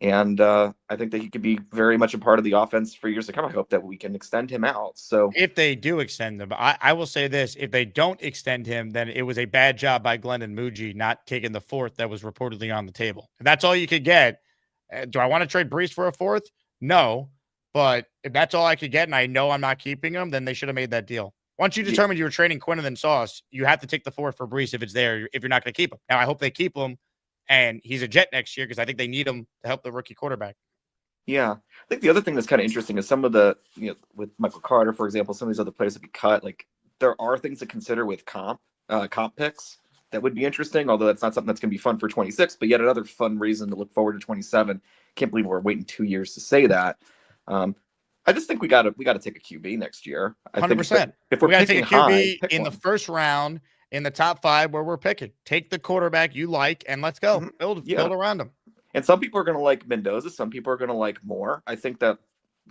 Speaker 18: And I think that he could be very much a part of the offense for years to come. I hope that we can extend him out. So
Speaker 2: if they do extend him, I will say this: if they don't extend him, then it was a bad job by Glenn and Muji not taking the 4th that was reportedly on the table. If that's all you could get, do I want to trade Brees for a 4th? No, but if that's all I could get, and I know I'm not keeping him, then they should have made that deal. Once you determined you were trading Quinnen and Sauce, you have to take the 4th for Brees if it's there. If you're not going to keep him, now I hope they keep him. And he's a Jet next year because I think they need him to help the rookie quarterback.
Speaker 18: Yeah. I think the other thing that's kind of interesting is some of the, with Michael Carter, for example, some of these other players that we cut, like there are things to consider with comp picks that would be interesting, although that's not something that's going to be fun for 26, but yet another fun reason to look forward to 27. Can't believe we're waiting 2 years to say that. I just think we got to take a QB next year.
Speaker 2: 100%.
Speaker 18: If we're
Speaker 2: we got to
Speaker 18: picking
Speaker 2: take a QB
Speaker 18: high,
Speaker 2: in the first round, in the top 5 where we're picking. Take the quarterback you like and let's go. Build around him.
Speaker 18: And some people are going to like Mendoza. Some people are going to like Moore. I think that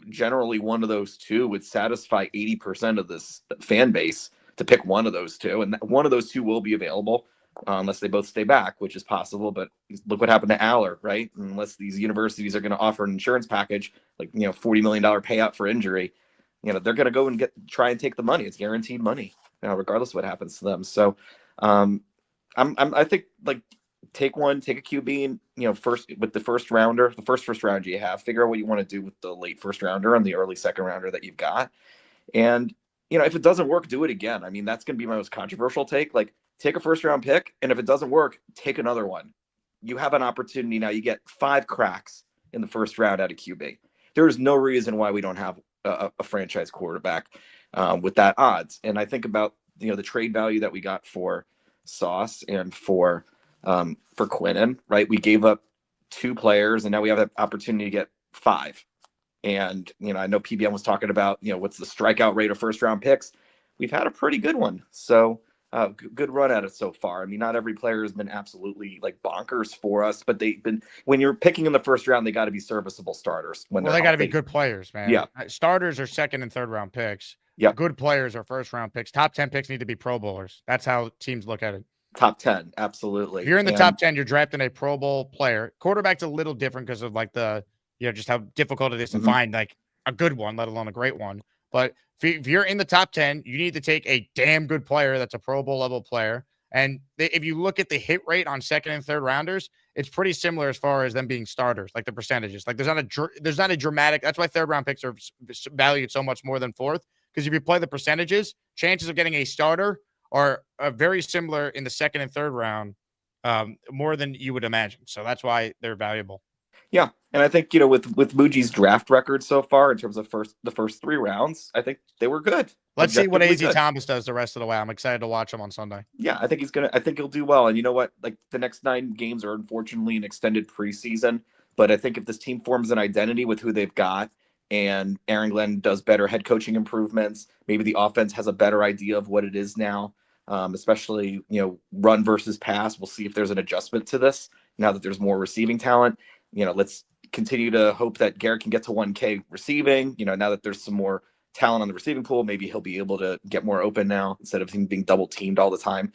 Speaker 18: generally one of those 2 would satisfy 80% of this fan base to pick one of those 2. And one of those 2 will be available unless they both stay back, which is possible. But look what happened to Aller, right? Unless these universities are going to offer an insurance package, like, $40 million payout for injury, they're going to go and try and take the money. It's guaranteed money, regardless of what happens to them. So I think like take a QB and, first with the first rounder, the first rounder you have, figure out what you want to do with the late first rounder and the early second rounder that you've got. And, if it doesn't work, do it again. I mean, that's going to be my most controversial take. Like, take a first round pick, and if it doesn't work, take another one. You have an opportunity now. You get 5 cracks in the first round out of QB. There is no reason why we don't have a franchise quarterback with that odds. And I think about the trade value that we got for Sauce and for Quinnen, right? We gave up 2 players, and now we have the opportunity to get 5. And I know PBM was talking about what's the strikeout rate of first round picks. We've had a pretty good one, so good run at it so far. I mean, not every player has been absolutely like bonkers for us, but they've been. When you're picking in the first round, they got to be serviceable starters.
Speaker 2: They got to be good players, man.
Speaker 18: Yeah,
Speaker 2: starters are second and third round picks.
Speaker 18: Yeah,
Speaker 2: good players are first round picks. Top 10 picks need to be Pro Bowlers. That's how teams look at it.
Speaker 18: Top 10, absolutely.
Speaker 2: If you're in the top 10, you're drafting a Pro Bowl player. Quarterback's a little different because of like the just how difficult it is to find like a good one, let alone a great one. But if you're in the top 10, you need to take a damn good player that's a Pro Bowl level player. And if you look at the hit rate on second and third rounders, it's pretty similar as far as them being starters, like the percentages. Like there's not a dramatic. That's why third round picks are valued so much more than 4th. Because if you play the percentages, chances of getting a starter are very similar in the second and third round, more than you would imagine. So that's why they're valuable.
Speaker 18: Yeah, and I think with Muji's draft record so far in terms of the first 3 rounds, I think they were good.
Speaker 2: Let's see what AZ Thomas does the rest of the way. I'm excited to watch him on Sunday.
Speaker 18: Yeah, I think he'll do well. And you know what? Like the next 9 games are unfortunately an extended preseason, but I think if this team forms an identity with who they've got, and Aaron Glenn does better head coaching improvements, maybe the offense has a better idea of what it is now, especially run versus pass. We'll see if there's an adjustment to this now that there's more receiving talent. Let's continue to hope that Garrett can get to 1K receiving. Now that there's some more talent on the receiving pool, maybe he'll be able to get more open now instead of him being double teamed all the time.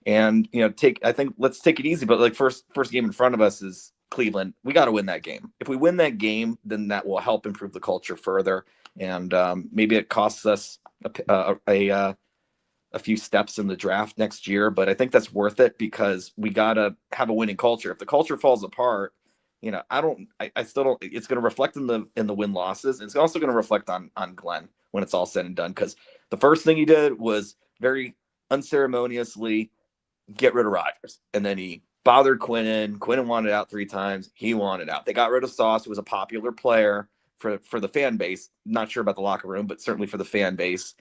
Speaker 18: And let's take it easy. But like first game in front of us is Cleveland. We got to win that game. If we win that game, then that will help improve the culture further. And maybe it costs us a few steps in the draft next year, but I think that's worth it because we got to have a winning culture. If the culture falls apart, I still don't. It's going to reflect in the win losses. It's also going to reflect on Glenn when it's all said and done. Because the first thing he did was very unceremoniously get rid of Rodgers, and then he bothered Quinnen. Quinnen wanted out 3 times. He wanted out. They got rid of Sauce, who was a popular player for the fan base. Not sure about the locker room, but certainly for the fan base.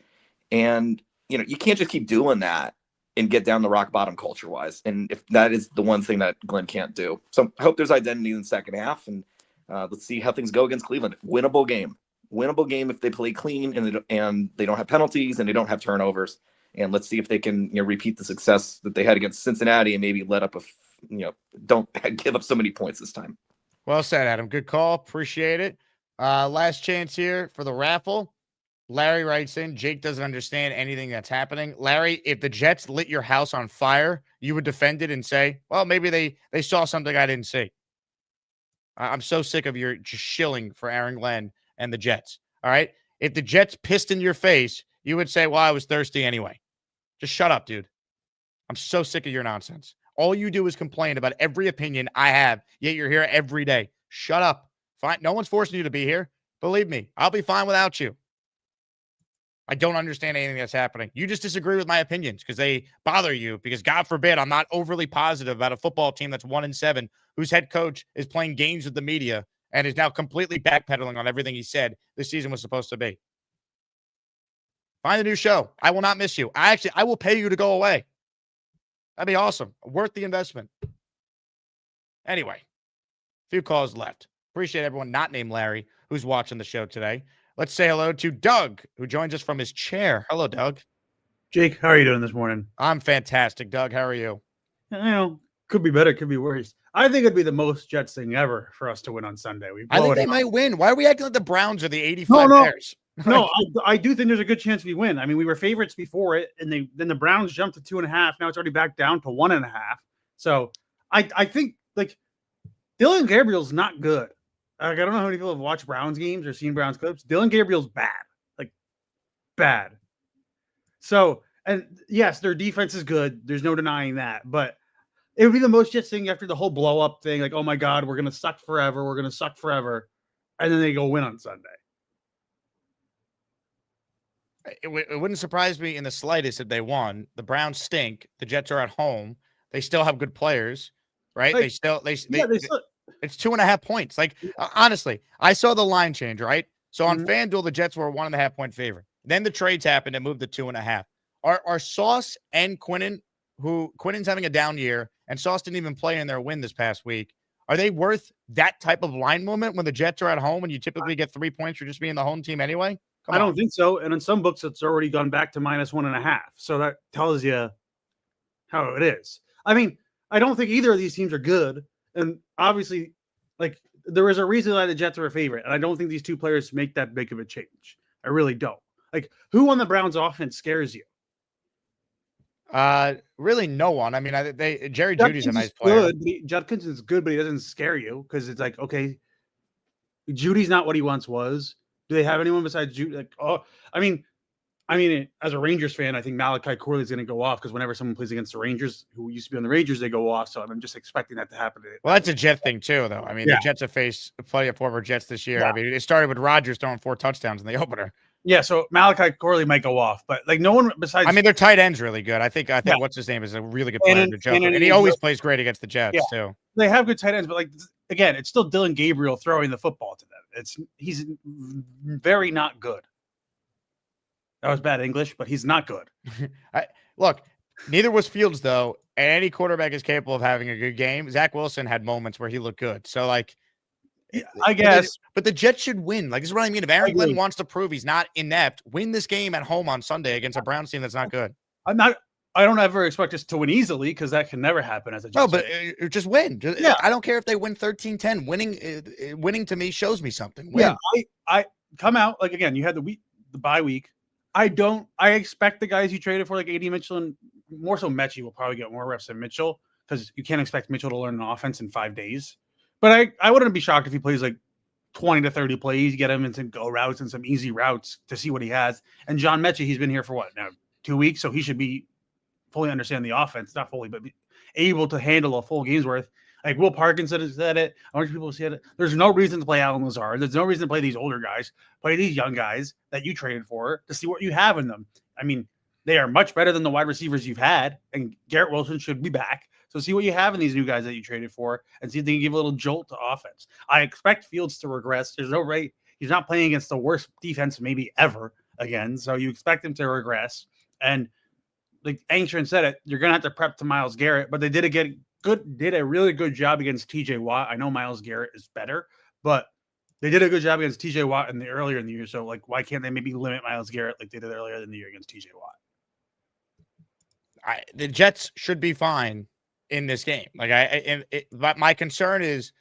Speaker 18: And, you can't just keep doing that and get down the rock bottom culture wise. And if that is the one thing that Glenn can't do. So I hope there's identity in the second half, and let's see how things go against Cleveland. Winnable game if they play clean and they don't have penalties and they don't have turnovers. And let's see if they can repeat the success that they had against Cincinnati and maybe let up don't give up so many points this time.
Speaker 2: Well said, Adam. Good call. Appreciate it. Last chance here for the raffle. Larry writes in, Jake doesn't understand anything that's happening. Larry, if the Jets lit your house on fire, you would defend it and say, well, maybe they saw something I didn't see. I'm so sick of your just shilling for Aaron Glenn and the Jets. All right? If the Jets pissed in your face, you would say, well, I was thirsty anyway. Just shut up, dude. I'm so sick of your nonsense. All you do is complain about every opinion I have, yet you're here every day. Shut up. Fine. No one's forcing you to be here. Believe me, I'll be fine without you. I don't understand anything that's happening. You just disagree with my opinions because they bother you because, God forbid, I'm not overly positive about a football team that's 1-7, whose head coach is playing games with the media and is now completely backpedaling on everything he said this season was supposed to be. Find a new show. I will not miss you. I will pay you to go away. That'd be awesome. Worth the investment. Anyway, a few calls left. Appreciate everyone not named Larry who's watching the show today. Let's say hello to Doug, who joins us from his chair. Hello, Doug.
Speaker 19: Jake, how are you doing this morning?
Speaker 2: I'm fantastic, Doug. How are you?
Speaker 19: Could be better, could be worse. I think it'd be the most Jets thing ever for us to win on Sunday.
Speaker 2: I think they might win. Why are we acting like the Browns are the 85 Bears?
Speaker 19: No, I do think there's a good chance we win. I mean, we were favorites before it, and then the Browns jumped to 2.5. Now it's already back down to 1.5. So I think Dylan Gabriel's not good. I don't know how many people have watched Browns games or seen Browns clips. Dylan Gabriel's bad, bad. So, and yes, their defense is good. There's no denying that. But it would be the most Jets thing after the whole blow up thing. Like, oh my God, we're gonna suck forever. We're gonna suck forever, and then they go win on Sunday.
Speaker 2: It wouldn't surprise me in the slightest if they won. The Browns stink. The Jets are at home. They still have good players, right? They still. It's 2.5 points. Honestly, I saw the line change, right? So on FanDuel, the Jets were a 1.5 point favorite. Then the trades happened and moved to 2.5. Are Sauce and Quinnen, who Quinnen's having a down year, and Sauce didn't even play in their win this past week, are they worth that type of line movement when the Jets are at home and you typically get 3 points for just being the home team anyway?
Speaker 19: I don't think so. And in some books, it's already gone back to -1.5. So that tells you how it is. I mean, I don't think either of these teams are good. And obviously, there is a reason why the Jets are a favorite. And I don't think these two players make that big of a change. I really don't. Who on the Browns offense scares you?
Speaker 2: Really no one. I mean, Jerry Jeudy's a nice player.
Speaker 19: Judkins is good, but he doesn't scare you because it's okay, Judy's not what he once was. Do they have anyone besides Judy? I mean, as a Rangers fan, I think Malachi Corley is going to go off because whenever someone plays against the Rangers, who used to be on the Rangers, they go off. So I'm just expecting that to happen.
Speaker 2: Well, that's a Jet thing too, though. I mean, the Jets have faced plenty of former Jets this year. I mean, it started with Rodgers throwing 4 touchdowns in the opener.
Speaker 19: Yeah, so Malachi Corley might go off, but no one besides.
Speaker 2: I mean, their tight end's really good. I think what's his name is a really good player, and he always plays great against the Jets too.
Speaker 19: They have good tight ends, but again, it's still Dylan Gabriel throwing the football to them. He's very not good. That was bad English, but he's not good.
Speaker 2: Look, neither was Fields though, and any quarterback is capable of having a good game. Zach Wilson had moments where he looked good, so
Speaker 19: I guess,
Speaker 2: but the Jets should win. This is what I mean. If Aaron Glenn wants to prove he's not inept, win this game at home on Sunday against a Browns team that's not good.
Speaker 19: I don't ever expect us to win easily because that can never happen as a Jets.
Speaker 2: No, but just win. I don't care if they win 13-10. Winning to me shows me something. Win.
Speaker 19: Yeah, I come out again. You had the bye week. I expect the guys you traded for AD Mitchell and more so Mechie will probably get more reps than Mitchell because you can't expect Mitchell to learn an offense in 5 days. But I wouldn't be shocked if he plays 20 to 30 plays, get him in some go routes and some easy routes to see what he has. And John Mechie, he's been here for what now 2 weeks, so he should be fully understand the offense, not fully, but be able to handle a full game's worth. Will Parkinson said it. A bunch of people said it. There's no reason to play Alan Lazard. There's no reason to play these older guys. Play these young guys that you traded for to see what you have in them. I mean, they are much better than the wide receivers you've had, and Garrett Wilson should be back. So see what you have in these new guys that you traded for, and see if they can give a little jolt to offense. I expect Fields to regress. There's no way he's not playing against the worst defense maybe ever again. So you expect him to regress. And like Angstrom said it, you're gonna have to prep to Myles Garrett, but they did a really good job against TJ Watt. I know Myles Garrett is better, but they did a good job against TJ Watt earlier in the year. So like, why can't they maybe limit Myles Garrett like they did earlier in the year against TJ Watt?
Speaker 2: The Jets should be fine in this game. But my concern is,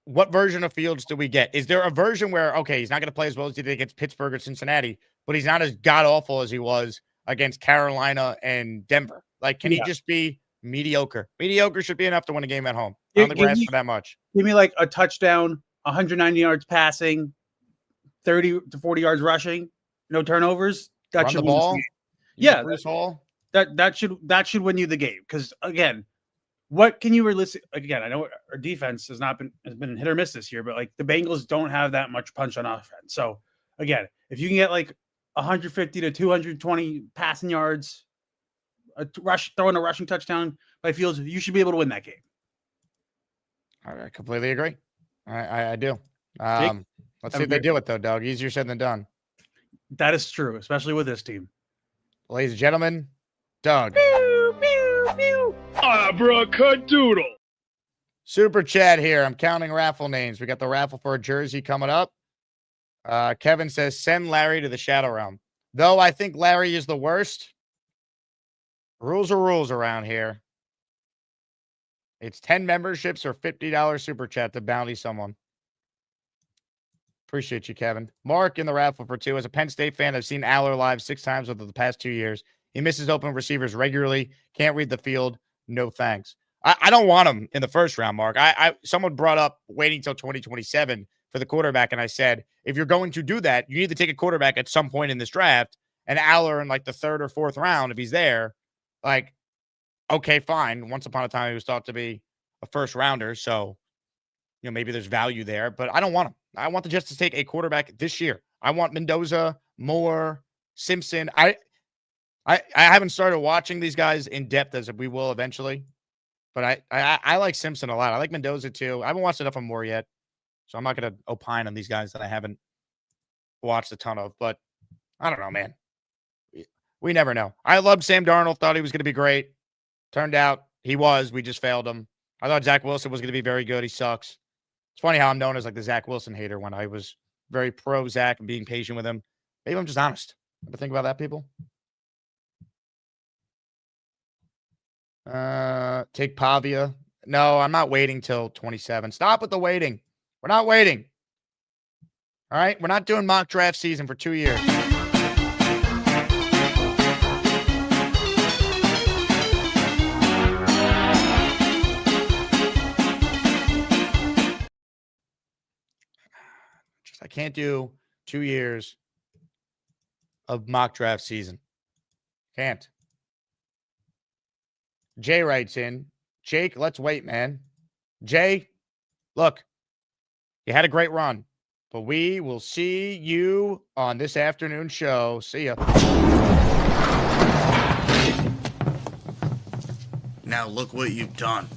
Speaker 2: what version of Fields do we get? Is there a version where, okay, he's not going to play as well as he did against Pittsburgh or Cincinnati, but he's not as god awful as he was against Carolina and Denver? Like, can he just be mediocre? Mediocre should be enough to win a game at home. I don't think we're asking for that much.
Speaker 19: Give me like a touchdown, 190 yards passing, 30 to 40 yards rushing, no turnovers. That
Speaker 2: Run
Speaker 19: should
Speaker 2: the
Speaker 19: win this
Speaker 2: ball.
Speaker 19: game. Yeah,
Speaker 2: Bruce Hall.
Speaker 19: That should win you the game. Because again, what can you realistic? Again, I know our defense has been hit or miss this year, but like the Bengals don't have that much punch on offense. So again, if you can get like 150 to 220 passing yards, throwing a rushing touchdown by Fields, you should be able to win that game.
Speaker 2: I completely agree. I do.
Speaker 19: Jake,
Speaker 2: Let's see if they do it though, Doug. Easier said than done.
Speaker 19: That is true, especially with this team.
Speaker 2: Ladies and gentlemen, Doug.
Speaker 12: Abracadabra.
Speaker 2: Super chat here. I'm counting raffle names. We got the raffle for a jersey coming up. Kevin says, send Larry to the Shadow Realm. Though I think Larry is the worst, rules are rules around here. It's 10 memberships or $50 super chat to bounty someone. Appreciate you, Kevin. Mark in the raffle for 2. As a Penn State fan, I've seen Aller live 6 times over the past 2 years. He misses open receivers regularly. Can't read the field. No thanks. I don't want him in the first round, Mark. Someone brought up waiting till 2027 for the quarterback, and I said, if you're going to do that, you need to take a quarterback at some point in this draft. And Aller in like the 3rd or 4th round, if he's there, like, okay, fine. Once upon a time, he was thought to be a first rounder, so maybe there's value there. But I don't want him. I want the Jets to take a quarterback this year. I want Mendoza, Moore, Simpson. I haven't started watching these guys in depth as we will eventually, but I like Simpson a lot. I like Mendoza too. I haven't watched enough of Moore yet, so I'm not going to opine on these guys that I haven't watched a ton of. But I don't know, man. We never know. I loved Sam Darnold. Thought he was going to be great. Turned out he was. We just failed him. I thought Zach Wilson was going to be very good. He sucks. It's funny how I'm known as like the Zach Wilson hater when I was very pro Zach and being patient with him. Maybe I'm just honest. Ever think about that, people? Take Pavia. No, I'm not waiting till 27. Stop with the waiting. We're not waiting. All right? We're not doing mock draft season for 2 years. I can't do 2 years of mock draft season. Can't. Jay writes in, Jake, let's wait, man. Jay, look, you had a great run, but we will see you on this afternoon show. See ya.
Speaker 3: Now look what you've done.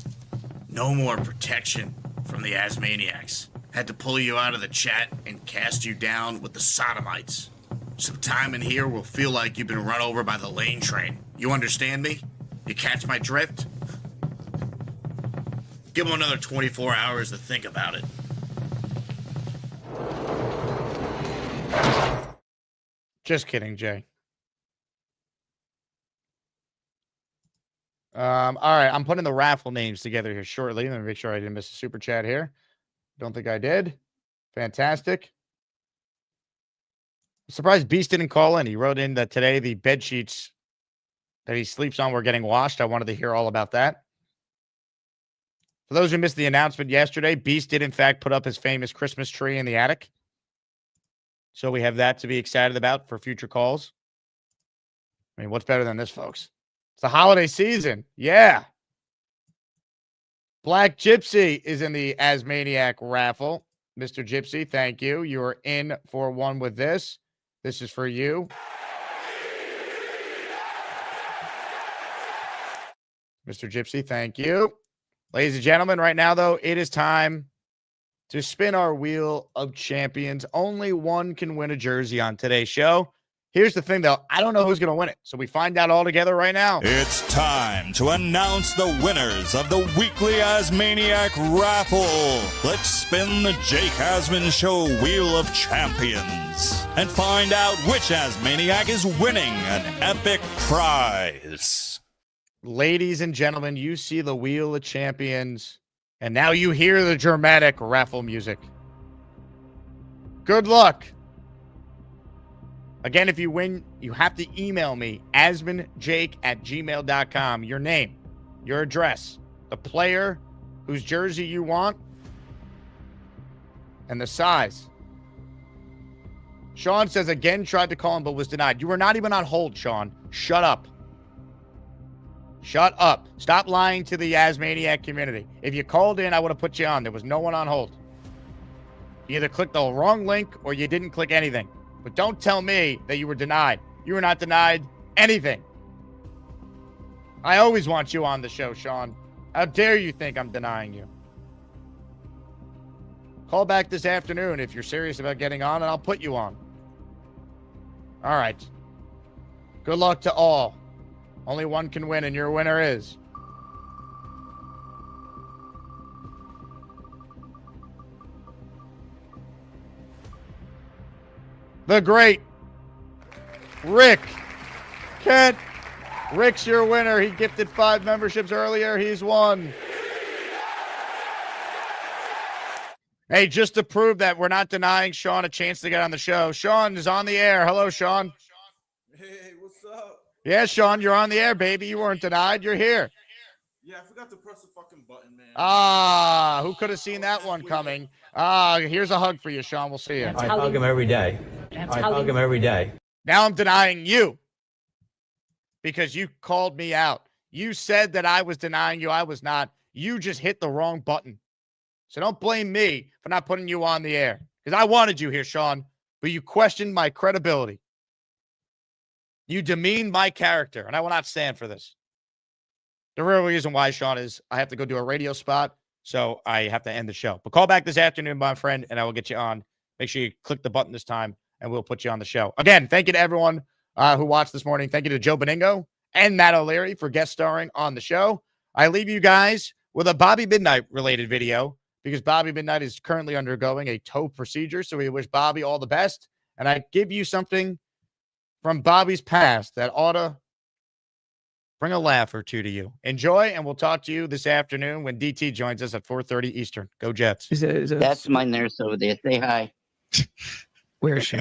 Speaker 3: No more protection from the Asmaniacs. Had to pull you out of the chat and cast you down with the Sodomites. Some time in here will feel like you've been run over by the lane train. You understand me? You catch my drift? Give them another 24 hours to think about it.
Speaker 2: Just kidding, Jay. All right, I'm putting the raffle names together here shortly. Let me make sure I didn't miss a super chat here. Don't think I did. Fantastic. I'm surprised Beast didn't call in. He wrote in that today the bed sheets that he sleeps on were getting washed. I wanted to hear all about that. For those who missed the announcement yesterday, Beast did in fact put up his famous Christmas tree in the attic. So we have that to be excited about for future calls. I mean, what's better than this, folks? It's the holiday season. Yeah. Black Gypsy is in the Asmaniac raffle. Mr. Gypsy, thank you. You are in for one with this. This is for you. Mr. Gypsy, thank you. Ladies and gentlemen, right now, though, it is time to spin our wheel of champions. Only one can win a jersey on today's show. Here's the thing, though. I don't know who's going to win it, so we find out all together right now.
Speaker 20: It's time to announce the winners of the weekly Asmaniac raffle. Let's spin the Jake Asman Show Wheel of Champions and find out which Asmaniac is winning an epic prize.
Speaker 2: Ladies and gentlemen, you see the Wheel of Champions, and now you hear the dramatic raffle music. Good luck. Again, if you win, you have to email me, asmanjake@gmail.com. Your name, your address, the player whose jersey you want, and the size. Sean says, again, tried to call him, but was denied. You were not even on hold, Sean. Shut up. Shut up. Stop lying to the Asmaniac community. If you called in, I would have put you on. There was no one on hold. You either clicked the wrong link or you didn't click anything. But don't tell me that you were denied. You were not denied anything. I always want you on the show, Sean. How dare you think I'm denying you? Call back this afternoon if you're serious about getting on, and I'll put you on. All right. Good luck to all. Only one can win, and your winner is... the great Rick Kent. Rick's your winner. He gifted 5 memberships earlier. He's won. Hey, just to prove that we're not denying Sean a chance to get on the show, Sean is on the air. Hello, Sean.
Speaker 21: Hey, what's up?
Speaker 2: Yeah, Sean, you're on the air, baby. You weren't denied. You're here.
Speaker 21: Yeah, I forgot to press the fucking button, man.
Speaker 2: Ah, who could have seen that one coming? Ah, here's a hug for you, Sean. We'll see you.
Speaker 22: I hug him every day. I hug him every day.
Speaker 2: Now I'm denying you because you called me out. You said that I was denying you. I was not. You just hit the wrong button. So don't blame me for not putting you on the air because I wanted you here, Sean, but you questioned my credibility. You demeaned my character, and I will not stand for this. The real reason why, Sean, is I have to go do a radio spot, so I have to end the show. But call back this afternoon, my friend, and I will get you on. Make sure you click the button this time, and we'll put you on the show. Again, thank you to everyone who watched this morning. Thank you to Joe Benigno and Matt O'Leary for guest starring on the show. I leave you guys with a Bobby Midnight-related video because Bobby Midnight is currently undergoing a toe procedure, so we wish Bobby all the best. And I give you something from Bobby's past that ought to bring a laugh or two to you. Enjoy, and we'll talk to you this afternoon when DT joins us at 4:30 Eastern. Go Jets.
Speaker 23: That's my nurse over there. Say hi.
Speaker 24: Where is she?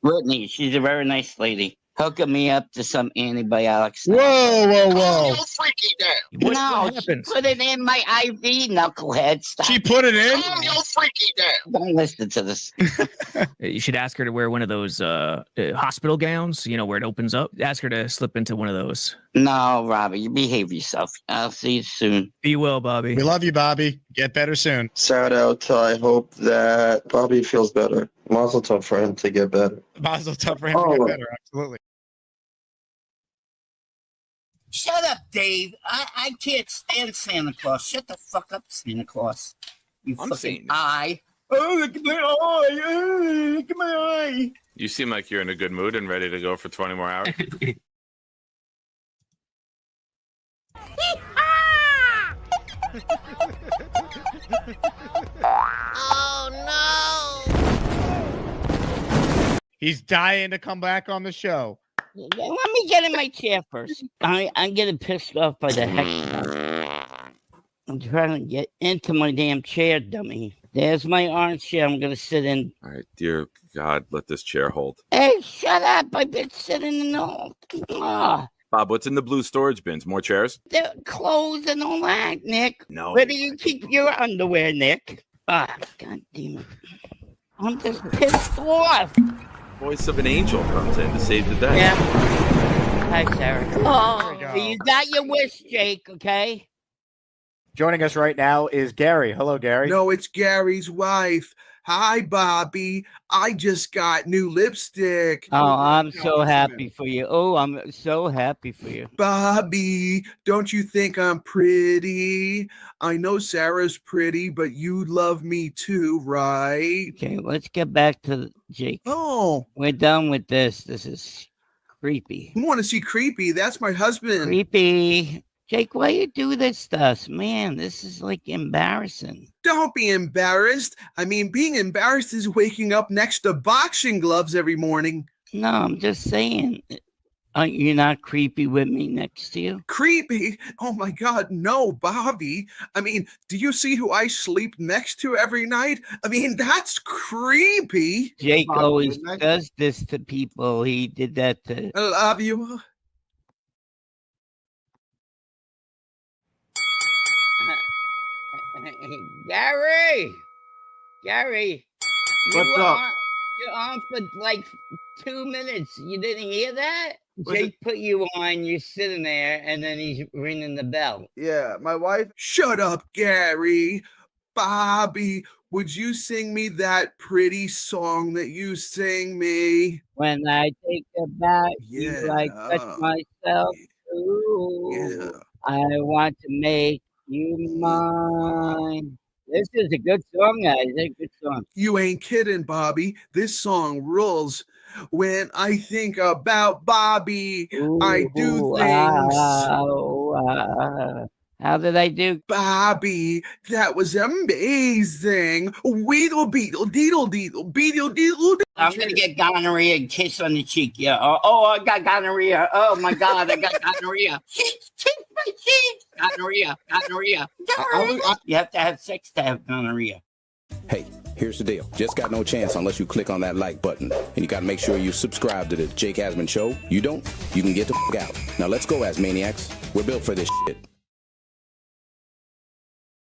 Speaker 23: Brittany. She's a very nice lady. Hooking me up to some antibiotics.
Speaker 2: Whoa.
Speaker 23: Freaky down.
Speaker 24: What
Speaker 23: No,
Speaker 24: happens?
Speaker 23: she put it in my IV, knucklehead. Stop.
Speaker 2: She put it in?
Speaker 23: Calm your freaky down. Don't listen to this.
Speaker 24: You should ask her to wear one of those hospital gowns, where it opens up. Ask her to slip into one of those.
Speaker 23: No, Robbie, you behave yourself. I'll see you soon.
Speaker 24: Be well, Bobby.
Speaker 2: We love you, Bobby. Get better soon.
Speaker 25: Shout out. I hope that Bobby feels better. Mazel tov for him to get better.
Speaker 2: Mazel tov for him to get better. Absolutely.
Speaker 23: Shut up, Dave. I can't stand Santa Claus. Shut the fuck up, Santa Claus. You
Speaker 26: I'm
Speaker 23: fucking eye. Oh, look at my eye. Oh, look at my eye.
Speaker 26: You seem like you're in a good mood and ready to go for 20 more hours.
Speaker 23: Oh, no.
Speaker 2: He's dying to come back on the show.
Speaker 23: Let me get in my chair first. I'm getting pissed off by the heck. I'm trying to get into my damn chair, dummy. There's my orange chair I'm going to sit in.
Speaker 26: All right, dear God, let this chair hold.
Speaker 23: Hey, shut up. I've been sitting in the...
Speaker 26: Bob, what's in the blue storage bins? More chairs?
Speaker 23: The clothes and all that, Nick.
Speaker 26: No.
Speaker 23: Where do you keep your underwear, Nick? God damn it. I'm just pissed off.
Speaker 26: Voice of an angel comes in to save the day.
Speaker 23: Yeah. Hi, Sarah. Oh, you got your wish, Jake, okay?
Speaker 2: Joining us right now is Gary. Hello, Gary.
Speaker 27: No, it's Gary's wife.
Speaker 1: Hi, Bobby. I just got new lipstick.
Speaker 23: Oh, I'm so happy for you. Oh, I'm so happy for you.
Speaker 1: Bobby, don't you think I'm pretty? I know Sarah's pretty, but you love me too, right?
Speaker 23: Okay, let's get back to Jake.
Speaker 1: Oh,
Speaker 23: we're done with this. This is creepy.
Speaker 1: You want to see creepy? That's my husband.
Speaker 23: Creepy. Jake, why you do this to us? Man, this is like embarrassing.
Speaker 1: Don't be embarrassed. I mean, being embarrassed is waking up next to boxing gloves every morning.
Speaker 23: No, I'm just saying. You're not creepy with me next to you?
Speaker 1: Creepy? Oh my God, no, Bobby. I mean, do you see who I sleep next to every night? I mean, that's creepy.
Speaker 23: Jake
Speaker 1: Bobby,
Speaker 23: always does this to people. He did that to...
Speaker 1: I love you.
Speaker 23: Gary,
Speaker 14: What's up?
Speaker 23: You're on for like 2 minutes. You didn't hear that? Jake put you on. You're sitting there, and then he's ringing the bell.
Speaker 14: Yeah, my wife.
Speaker 1: Shut up, Gary. Bobby, would you sing me that pretty song that you sing me?
Speaker 23: When I think about you, I touch myself. Ooh, I want to make you mine. This is a good song, guys. It's a good song.
Speaker 1: You ain't kidding, Bobby. This song rules. When I think about Bobby, I do things.
Speaker 23: How did I do?
Speaker 1: Bobby, that was amazing. Weedle beetle, deedle deedle, beedle deedle.
Speaker 23: I'm gonna get gonorrhea and kiss on the cheek. Yeah. Oh, I got gonorrhea. Oh my God, I got gonorrhea. Cheeks, my cheeks. Gonorrhea. You have to have sex to have gonorrhea.
Speaker 4: Hey, here's the deal. Just got no chance unless you click on that like button. And you got to make sure you subscribe to the Jake Asman Show. You don't, you can get the f*** out. Now let's go, Asmaniacs. We're built for this shit.